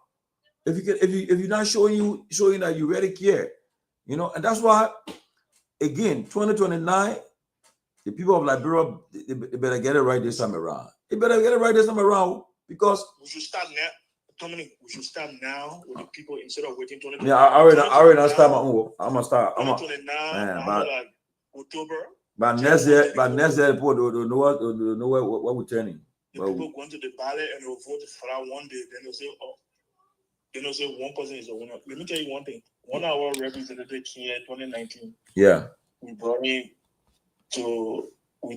S4: if you're not showing that you really care, you know. And that's why, again, 2029, the people of Liberia they better get it right this time around. They better get it right this time around because
S9: we should start now. Dominic, we should start now with the people instead of waiting 2029.
S4: Yeah, I already start my own. I'm gonna start.
S9: 2029, like October.
S4: But next year, people don't know what we're turning.
S9: The people going to the ballot and they'll vote for that one day. Then they'll say, one person is a winner. Let me tell you one thing. One of our representatives here in 2019.
S4: Yeah.
S9: We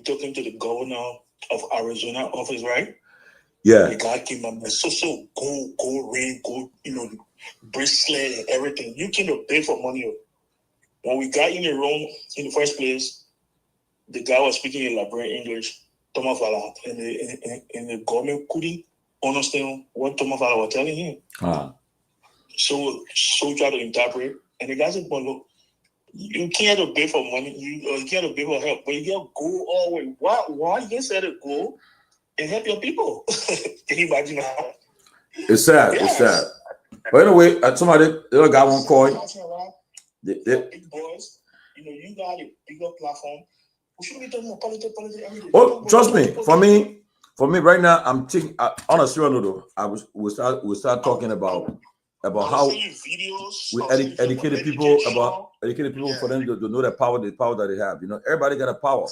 S9: took him to the governor of Arizona office, right?
S4: Yeah.
S9: The guy came up with so gold ring, gold, bracelet and everything. You cannot pay for money. When we got in the room in the first place, the guy was speaking in Liberian English, Thomas Fala, and the government couldn't understand what Tomafala was telling him. So try to interpret. And the guy said, well, look, you can't obey for money, you can't obey for help, but you can't go all the way. Why you can't set a goal and help your people? Can you imagine that?
S4: It's sad. Yes. It's sad. But anyway, somebody, the other guy won't call you.
S9: Big boys, you got a bigger platform. We should be talking about politics.
S4: Oh, trust me. For me, right now, I'm thinking. On a serious note, we'll start talking about how we educated people for them to know the power that they have. Everybody got a power.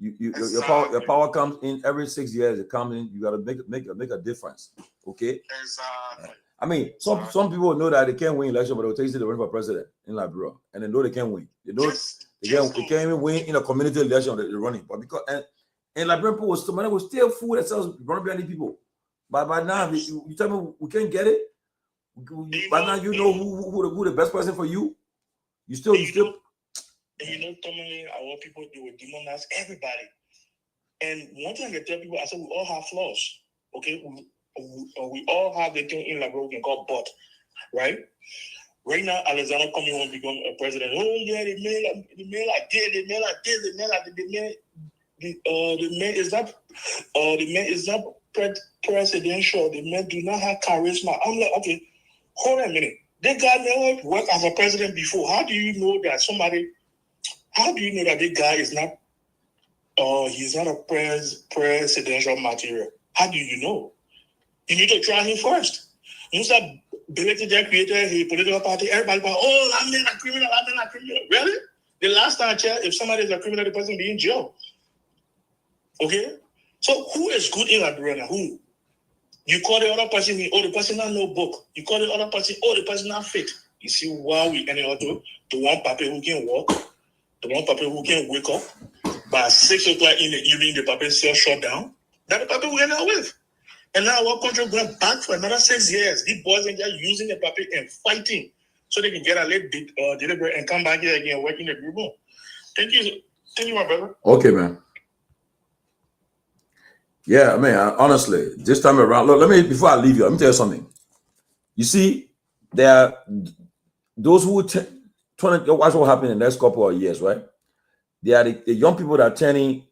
S4: Your power comes in every 6 years. It comes in. You got to make a difference. Okay.
S6: Exactly.
S4: I mean, some people know that they can't win election, but they'll take it to run for president in Liberia, and they know they can't win. They know they can't even win in a community election that they're running. But because and Liberian people will still fool themselves running behind these people. But by now, you tell me we can't get it. By now, you know who the best person for you. You still.
S9: And Tomalin, our people, they will demonize everybody. And one thing I can tell people, I said we all have flaws. Okay, we all have the thing in Liberia we can call butt, right? Right now, Alexander coming home become a president. Oh yeah, the man is not presidential. The man do not have charisma. I'm like, okay, hold on a minute. That guy never worked as a president before. How do you know that this guy is not? He's not a presidential material. How do you know? You need to try him first. You start belated that created a political party. Everybody go, oh, I'm not a criminal. Really? The last time I checked, if somebody is a criminal, the person be in jail. Okay? So who is good in Liberia? Who? You call the other person, the person not no book. You call the other person, the person not fit. You see why we any other the one paper who can walk, the one paper who can wake up by 6 o'clock in the evening, the paper cell shut down. That the paper we end up with. And now our country going back for another 6 years. These boys are just using the paper and fighting so they can get a little bit deliberate and come back here again working the group. Thank you, my brother.
S4: Okay, man. Yeah, I mean, honestly, this time around, look, before I leave you, let me tell you something. You see, there are those who watch what happened in the next couple of years, right? They are the young people that are turning,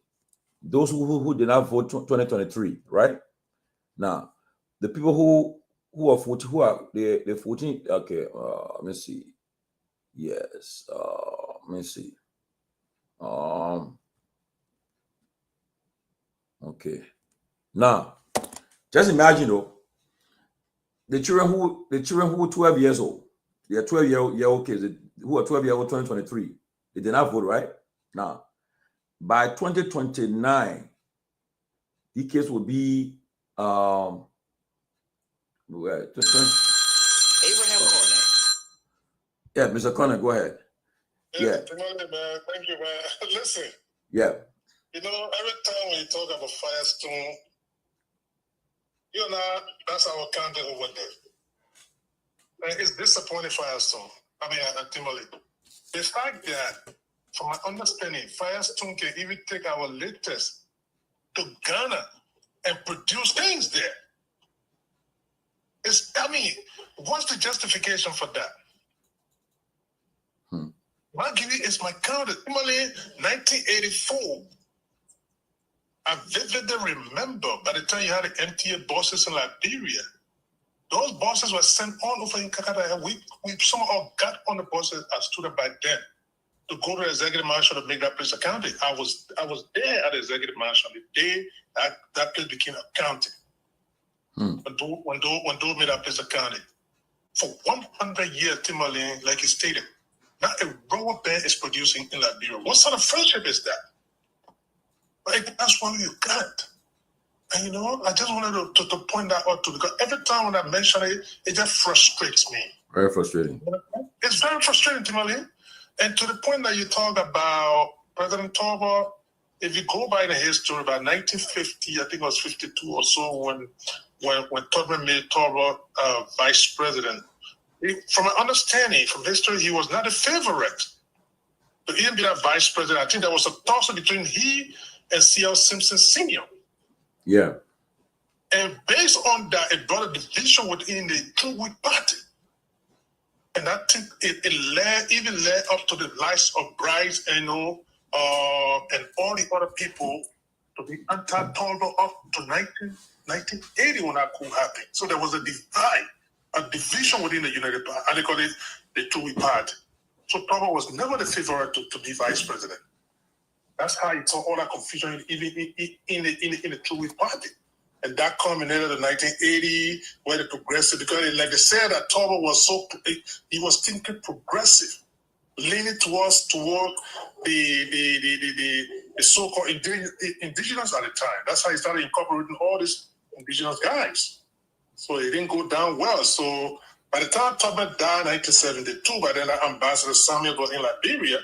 S4: those who did not vote 2023, right? Now, the people who are 14, the 14, okay, let me see. Yes, let me see. Okay. Now, just imagine though, the children who are 12 years old, they are 12-year-old kids who are 12 years old 2023. They did not vote, right? Now, by 2029, these kids will be Abraham
S7: Corner.
S4: Yeah, Mr. Corner, go ahead.
S6: Yeah. Man. Thank you, man. Listen.
S4: Yeah.
S6: Every time when you talk about Firestone, that's our country over there. And it's disappointing, Firestone. Tomalin. The fact that, from my understanding, Firestone can even take our latest to Ghana and produce things there. What's the justification for that? Marguerite is my country. Tomalin, 1984. I vividly remember by the time you had the MTA buses in Liberia, those buses were sent on over in Canada. We somehow got on the buses as students back then to go to the executive mansion to make that place a county. I was there at the executive mansion the day that place became a county. When Dole made that place a county. For 100 years, Tomalin, like he stated, not a rubber band is producing in Liberia. What sort of friendship is that? That's why you got it. And I just wanted to point that out too, because every time when I mention it, it just frustrates me.
S4: Very frustrating.
S6: It's very frustrating, Tomalin. And to the point that you talk about President Torgbean, if you go by the history, about 1950, I think it was 52 or so, when Torgbean made Torgbean vice president. From an understanding from history, he was not a favorite to even be that vice president. I think there was a toss between he and C.L. Simpson Sr.
S4: Yeah.
S6: And based on that, it brought a division within the True Party. And I think it led up to the likes of Bryce, and all the other people to be anti-Torgbean up to 1980 when that coup happened. So there was a division within the United Party, and they call it the True Party. So Torgbean was never the favorite to be vice president. That's how you saw all that confusion even in the True Party. And that culminated in 1980, where the progressive, because like they said that Torgbean was he was thinking progressive, leaning toward the so-called indigenous at the time. That's how he started incorporating all these indigenous guys. So it didn't go down well. So by the time Torgbean died in 1972, by then Ambassador Samuel was in Liberia,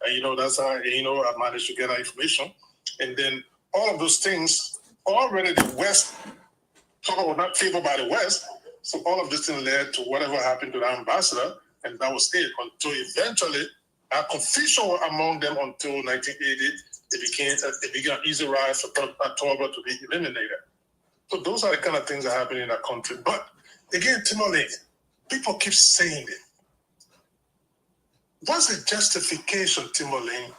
S6: and that's how I managed to get that information. And then all of those things, already the West, Torgbean was not favored by the West, so all of this thing led to whatever happened to the ambassador, and that was it. Until eventually, our confusion among them until 1980, it began easy rise for Torgbean to be eliminated. So those are the kind of things that happen in our country. But again, Tomalin, people keep saying it. What's the justification, Tomalin,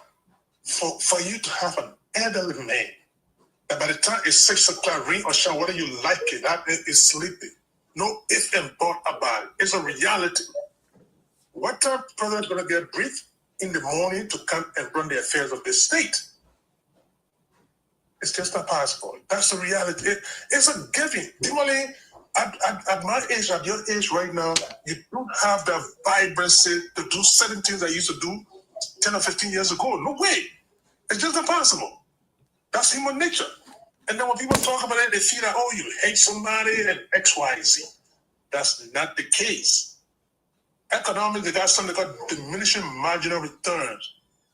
S6: for you to have an elderly man that by the time it's 6 o'clock, rain or shine, whether you like it, that man is sleeping? No if and but about it. It's a reality. What time president going to get briefed in the morning to come and run the affairs of the state? It's just not possible. That's the reality. It's a giving. Tomalin, at my age, at your age right now, you don't have the vibrancy to do certain things I used to do 10 or 15 years ago. No way. It's just impossible. That's human nature. And then when people talk about it, they feel that, oh, you hate somebody and X, Y, Z. That's not the case. Economics, they got something called diminishing marginal returns.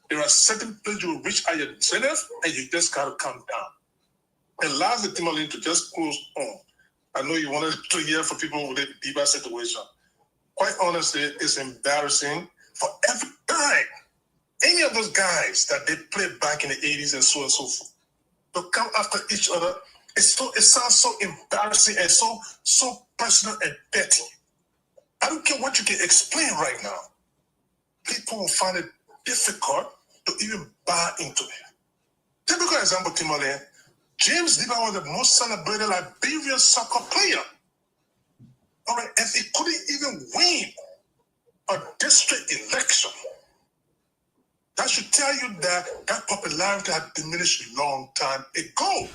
S6: There are certain places you will reach at your zenith, and you just got to come down. And lastly, Tomalin, to just close on, I know you wanted to hear from people with the Diba situation. Quite honestly, it's embarrassing for every time any of those guys that they played back in the 80s and so forth to come after each other. It sounds so embarrassing and so personal and petty. I don't care what you can explain right now. People will find it difficult to even buy into it. Typical example, Tomalin. James Diba was the most celebrated Liberian soccer player. All right, and he couldn't even win a district election. That should tell you that popularity had diminished a long time ago.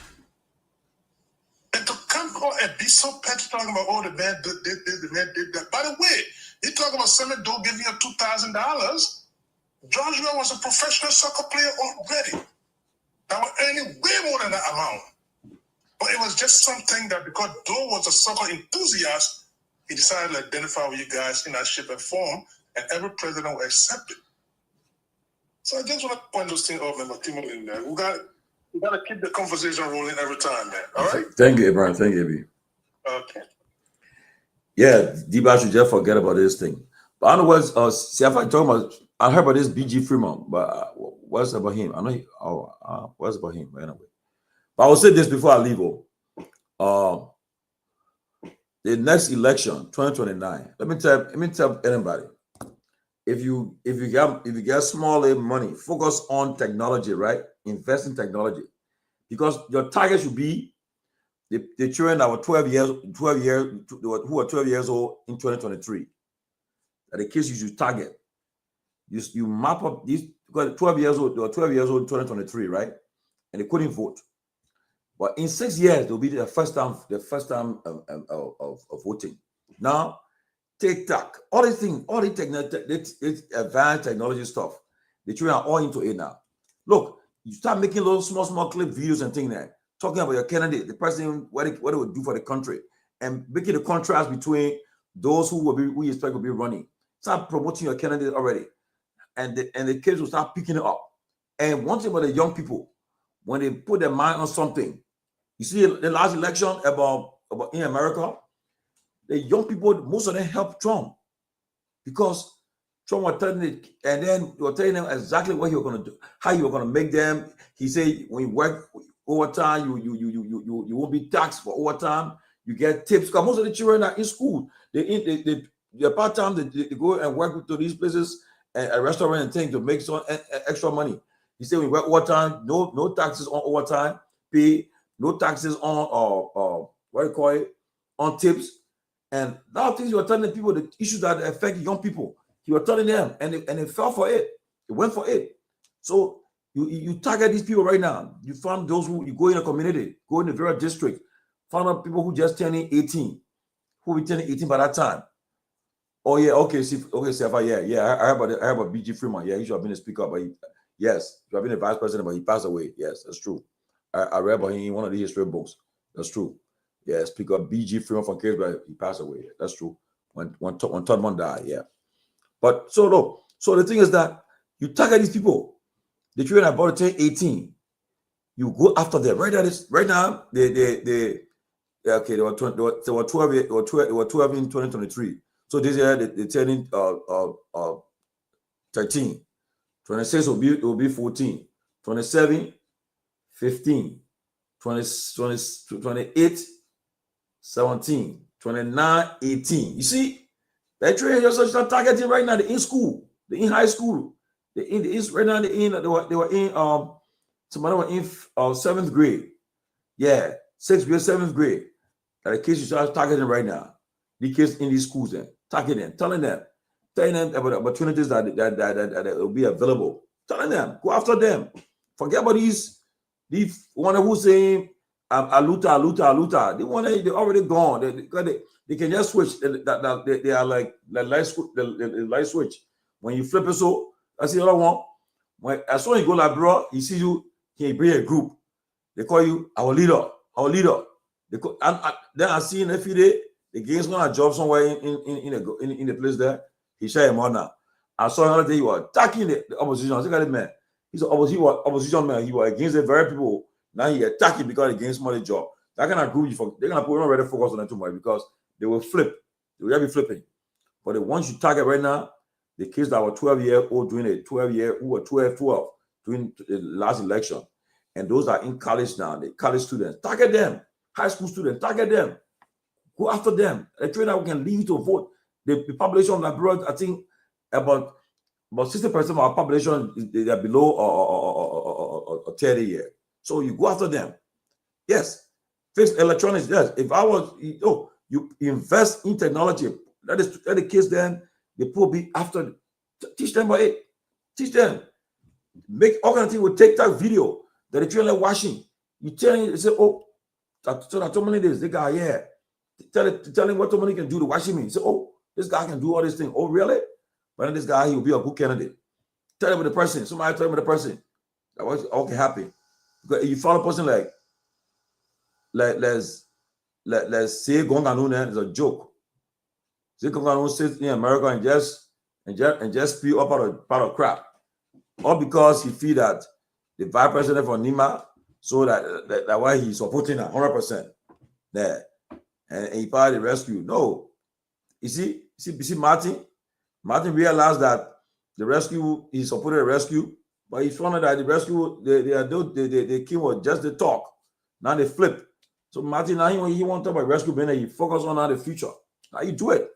S6: And to come on and be so petty talking about, oh, the man did this, the man did that. By the way, he talking about Semedo giving you $2,000. Joshua was a professional soccer player already. That was earning way more than that amount. But it was just something that because Doe was a soccer enthusiast, he decided to identify with you guys in that shape and form, and every president will accept it. So I just want to point those things out, man, in there. We got to keep the conversation rolling every time, man. All right?
S4: Thank you, Abraham. Thank you, Abby.
S6: Okay.
S4: Yeah, Diba should just forget about this thing. But I know what's, see, if I talk about, I heard about this BG Fremont, but what's about him? I know what's about him, anyway. But I will say this before I leave. The next election, 2029. Let me tell anybody. If you get small money, focus on technology, right? Invest in technology, because your target should be the children that were 12 years who are 12 years old in 2023. That the kids you should target. You map up these, because 12 years old, they were 12 years old in 2023, right? And they couldn't vote. But in 6 years, they'll be the first time of voting. Now, TikTok, all these things, all the advanced technology stuff, the children are all into it now. Look, you start making little small clip videos and things there, talking about your candidate, the person, what it would do for the country, and making the contrast between those who you expect will be running. Start promoting your candidate already. And the kids will start picking it up. And one thing about the young people, when they put their mind on something, you see the last election about in America, the young people, most of them helped Trump because Trump was telling it, and then they were telling them exactly what he was going to do, how you were going to make them. He said, when you work overtime, you won't be taxed for overtime. You get tips because most of the children are in school. They're part-time. They go and work to these places and a restaurant and things to make some extra money. He said we work overtime, no taxes on overtime pay, no taxes on what do you call it, on tips. And a lot of things you were telling people, the issues that affect young people, you were telling them, and they fell for it. They went for it. So you target these people right now. You found those who, you go in a community, go in the various district, find out people who just turning 18, who will be turning 18 by that time. Oh yeah, okay, Sefa, yeah. I have a BG Freeman. Yeah, he should have been a speaker, but he should have been a vice president, but he passed away. Yes, that's true. I read about him in one of the history books. That's true. Yeah, Speaker BG Freeman from Kehleboe, he passed away. That's true. When Torgbean died, yeah. But so the thing is that you target these people. The children are about to turn 18. You go after them. Right now, they were 12 in 2023. So this year they're turning 13. 26 will be 14. 27, 15. 28, 17. 29, 18. You see, that children you're start targeting right now. They're in school. They're in high school. They were in some of them were in 7th grade. Yeah, 6th grade, 7th grade. The kids you start targeting right now. The kids in these schools then targeting them, telling them about opportunities that will be available. Telling them, go after them. Forget about these one who's saying aluta. They already gone. They can just switch. They are like the light switch. When you flip it, so that's the other one. When as soon as you go like bro, he see you, he bring a group. They call you our leader. Then I see in every day the game's gonna job somewhere in the place there. He share him on now. I saw another day he was attacking the opposition. I said, man, he's an opposition man. He was against the very people. Now he attacking because against money job. That kind of group they're gonna put already focus on that too much because they will flip. They will be flipping. But the ones you target right now, the kids that were 12-year-old doing a 12 who were 12 during the last election, and those are in college now, the college students, target them. High school students, target them. Go after them. A trainer who can lead you to vote. The population of Liberia, I think about 60% of our population they are below or 30 years. So you go after them. Yes. Fix electronics. Yes. If I was, you invest in technology. Let the kids then, the poor be after. Teach them about it. Teach them. Make all kind of things with TikTok video that the children are watching. You tell him, say, so that Tomalin this guy, yeah. Tell him what Tomalin can do to watch him. Say, this guy can do all these things. Oh, really? But then this guy, he will be a good candidate. Tell him with the person. Somebody tell him with the person. That was okay, happy. Because if you follow a person like let's say Gongloe is a joke. Say Gongloe sits in America and just spew up out of crap. All because he feel that the vice president for Nima, so that why he's supporting 100%. There. And he part of the rescue. No. You see Martin realized that the rescue, he supported the rescue, but he found out that the rescue, they came with just the talk. Now they flip. So Martin, now he won't talk about rescue, but he focus on the future. Now you do it.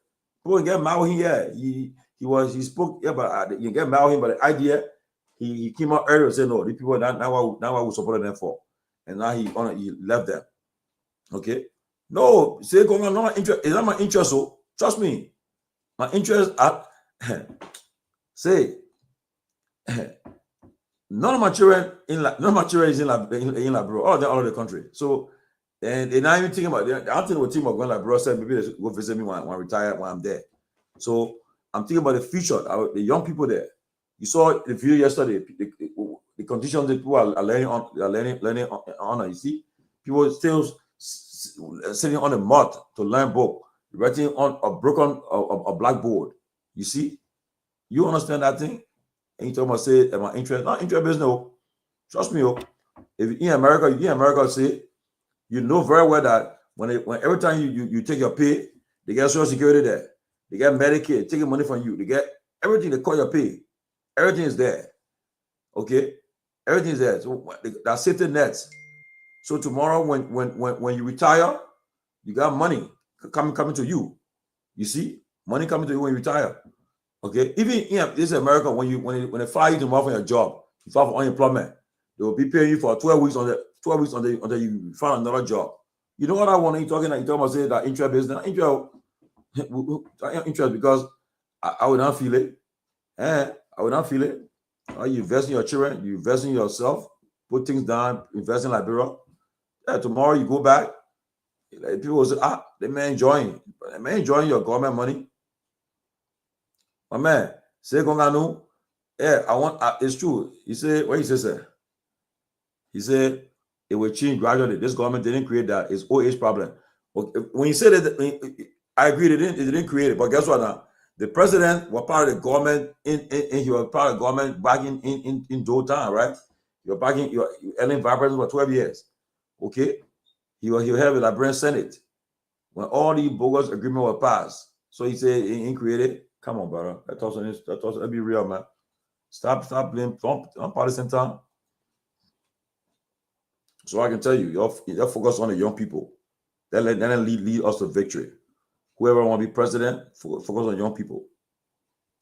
S4: People get mad with him, yeah. He spoke, yeah, but you get mad with him, but the idea, he came out earlier and said, no, the people now I will support them for. And now he left them. Okay? No, say Gongloe, no, it's not my interest, so trust me. My interest say none of my children is in Liberia. All over the country. So and they're not even thinking about it. I don't think we're thinking about going Liberia. Said maybe they go visit me when I retire, when I'm there. So I'm thinking about the future, the young people there. You saw the video yesterday. The conditions that people are learning on. You see, people still sitting on a mud to learn book, writing on a blackboard. You see, you understand that thing? And you talk about say, am I interested? Not interest business. No. Trust me. If in America, say, you know very well that when every time you take your pay, they get Social Security there, they get Medicaid, taking money from you, they get everything. They call your pay. Everything is there. Okay, everything is there. So that's safety nets. So tomorrow, when you retire, You got money coming to you. You see, money coming to you when you retire. Okay, even in this America, when they fire you tomorrow from your job, you file for unemployment. They will be paying you for 12 weeks until you find another job. You know what I want? You talking about say that interest business, interest because I would not feel it. I would not feel it. You invest in your children, you invest in yourself, put things down, invest in Liberia. Yeah, tomorrow you go back. Like people will say, they may enjoying your government money. My man, say Gongano, it's true. He said, what he said, sir? He said it will change gradually. This government didn't create that. It's old age problem. When he said it, I agree, it didn't create it. But guess what now? The president was part of the government he was part of the government back in Dothan, right? You're back in your Ellen Vice President for 12 years. Okay? He was head of the Liberian Senate when all these bogus agreements were passed. So he said he created. Come on, brother. Let's be real, man. Stop blaming. Don't partisan time. So I can tell you, you're focused on the young people. Then lead us to victory. Whoever want to be president, focus on young people.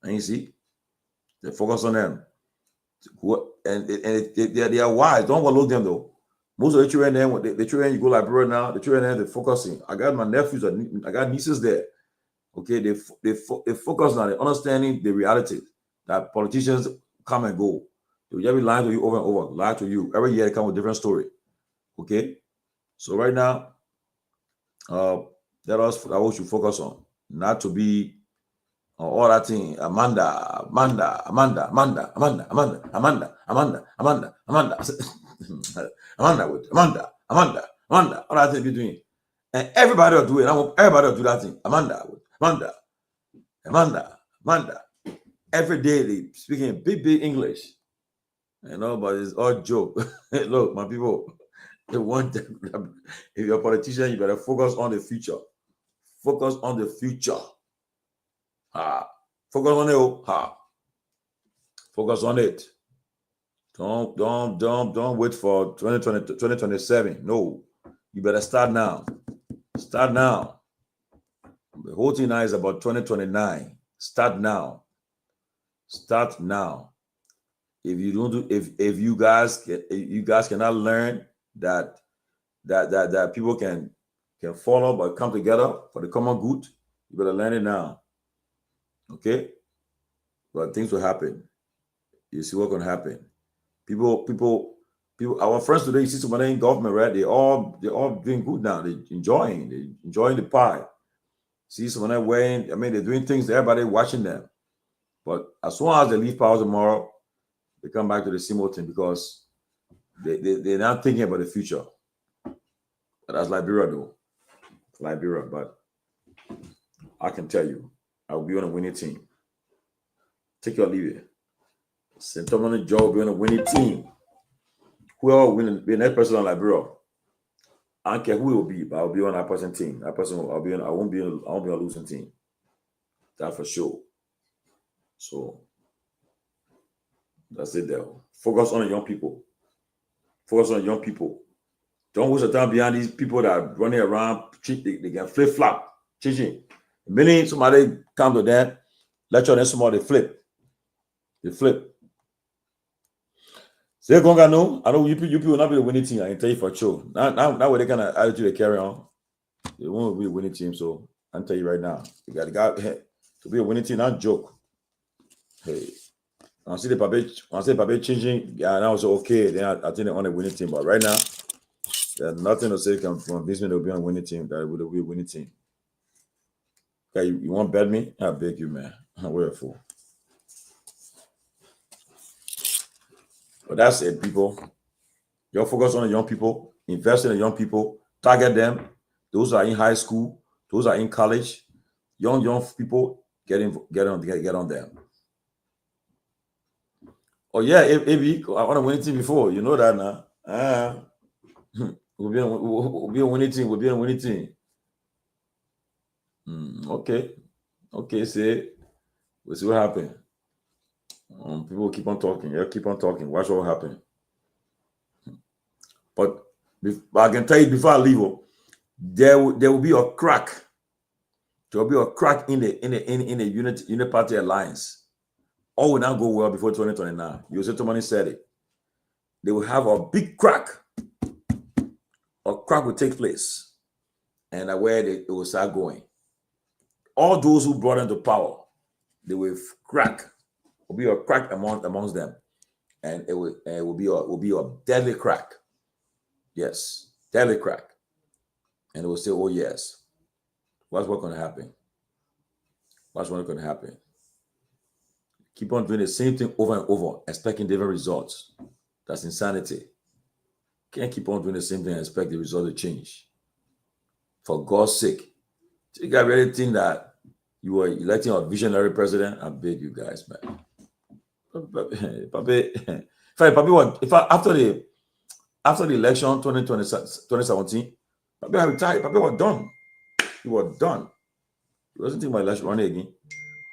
S4: And you see, they focus on them. And they are wise. Don't overlook them though. Most of the children then, the children you go Liberia now, the children then they're focusing. I got my nephews, I got nieces there. Okay, they focus on it, understanding the reality that politicians come and go. They'll just be lying to you over and over, lie to you. Every year they come with a different story. Okay, so right now, that's what we should focus on, not to be all that thing. Amanda, all that thing be doing, and everybody will do it. Everybody will do that thing. Amanda. Every day they speaking big English, but it's all joke. Look, my people. The one that, if you're a politician, you better focus on the future. Focus on the future. Focus on it. Focus on it. Don't wait for 2020, 2027. No, you better start now. Start now. The whole thing now is about 2029. Start now. Start now. If you don't do, if you guys cannot learn that people can follow but come together for the common good, you better learn it now. Okay? But things will happen. You see what's gonna happen. People, our friends today, you see somebody in government, right? They're all doing good now. They're enjoying the pie. See somebody wearing, they're doing things, everybody watching them. But as soon as they leave power tomorrow, they come back to the same old thing because they're not thinking about the future. But that's Liberia though. Liberia, but I can tell you, I'll be on a winning team. Take your leave it. St. Tomalin Joe will be on a winning team. Whoever will be the next person on Liberia, I don't care who it will be, but I'll be on that person team. That person I won't be on a losing team. That's for sure. So that's it there. Focus on the young people. Focus on young people. Don't waste your time behind these people that are running around. They can flip-flop, changing. The minute somebody come to them, lecture them, somebody flip. They flip. Say Gongano, I know you people will not be the winning team. I can tell you for sure. Now with the kind of attitude they carry on, they won't be a winning team. So I can tell you right now, you got to be a winning team, not joke. Hey, I see the Pape changing. Yeah, now it's okay. Then I think they're on a winning team. But right now, there's nothing to say can convince me they'll be on a winning team. That will be a winning team. Okay, you want to bet me? I beg you, man. We're a fool. But that's it, people. You're focused on the young people, invest in the young people, target them. Those are in high school, those are in college. Young people, get on them. Oh yeah, AB, I want to win team before. You know that now. We'll be a winning team. We'll be a winning team. Okay. Say, we'll see what happens. People keep on talking. Yeah, keep on talking. Watch what will happen. But I can tell you before I leave, there will be a crack. There will be a crack in the unit party alliance. All will not go well before 2029. Jose Tomalin said it. They will have a big crack. A crack will take place, and where it will start going. All those who brought into power, they will crack. Will be a crack amongst them, and it will be a deadly crack. Yes, deadly crack. And they will say, "Oh yes, what's going to happen? What's going to happen?" Keep on doing the same thing over and over, expecting different results. That's insanity. Can't keep on doing the same thing and expect the result to change. For God's sake, you guys really think that you are electing a visionary president? I beg you guys, man. After the election 2017, Papi had retired. Papi was done. He was done. He wasn't thinking about election running again.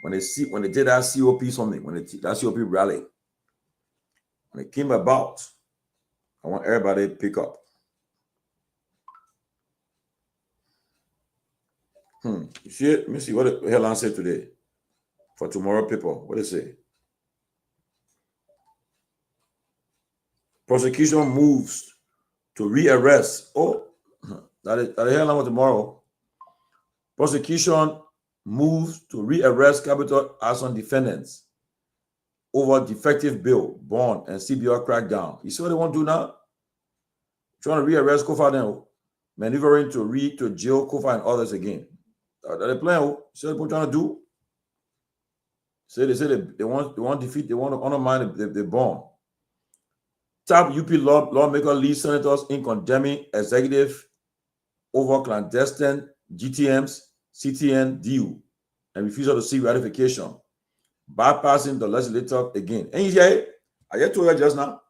S4: When they did that COP something, when that COP rally, when it came about, I want everybody to pick up. You see it? Let me see what the headline said today. For tomorrow, people, what they say? Prosecution moves to rearrest. Oh, that is the headline for tomorrow. Prosecution moves to rearrest capital action defendants over defective bill, bond, and CBR crackdown. You see what they want to do now? Trying to rearrest Kofa then, maneuvering to jail Kofa and others again. Are they playing? See what they're trying to do? They say they want defeat, they want to undermine the bond. Top UP lawmaker lead senators in condemning executive over clandestine GTMs, CTN deal, and refusal to seek ratification, bypassing the legislature again. And I just told you just now,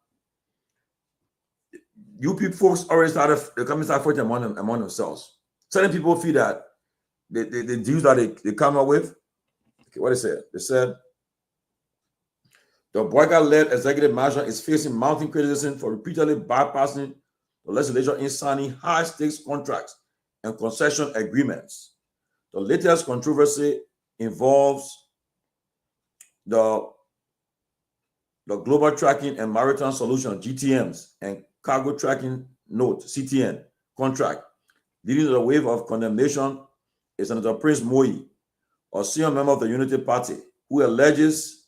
S4: UP folks already started fighting among themselves. Certain people feel that the deals that they come up with, okay, what they said? They said the Boyka-led executive mansion is facing mounting criticism for repeatedly bypassing the legislature in signing high-stakes contracts and concession agreements. The latest controversy involves the Global Tracking and Maritime Solution (GTMs) and Cargo Tracking Note (CTN) contract, leading to the wave of condemnation is Senator Prince Myean, a senior member of the Unity Party, who alleges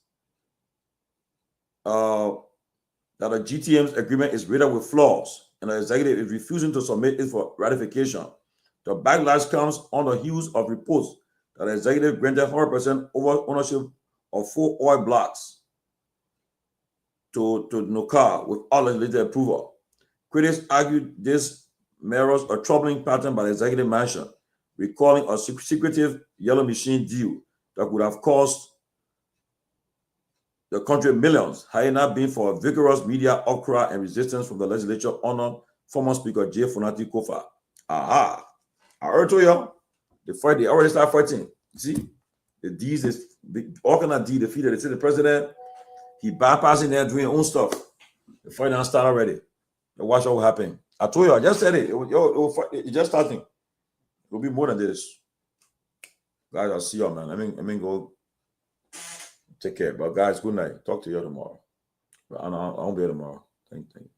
S4: that a GTM's agreement is riddled with flaws and the executive is refusing to submit it for ratification. The backlash comes on the heels of reports that the executive granted 100% ownership of 4 oil blocks to Nokar without legislative approval. Critics argued this mirrors a troubling pattern by the executive mansion, recalling a secretive yellow machine deal that would have cost the country millions had it not been for vigorous media outcry and resistance from the legislature under former Speaker J. Fonati Kofa. Aha! I already told you, they already start fighting. See, the D's is all kind of D defeated. They say the president, he bypassing there doing own stuff. The fight now start already. Watch what will happen. I told you, I just said it. It's just starting. It will be more than this. Guys, I'll see you, man. I mean, go take care. But guys, good night. Talk to you tomorrow. I won't be here tomorrow. Thank you.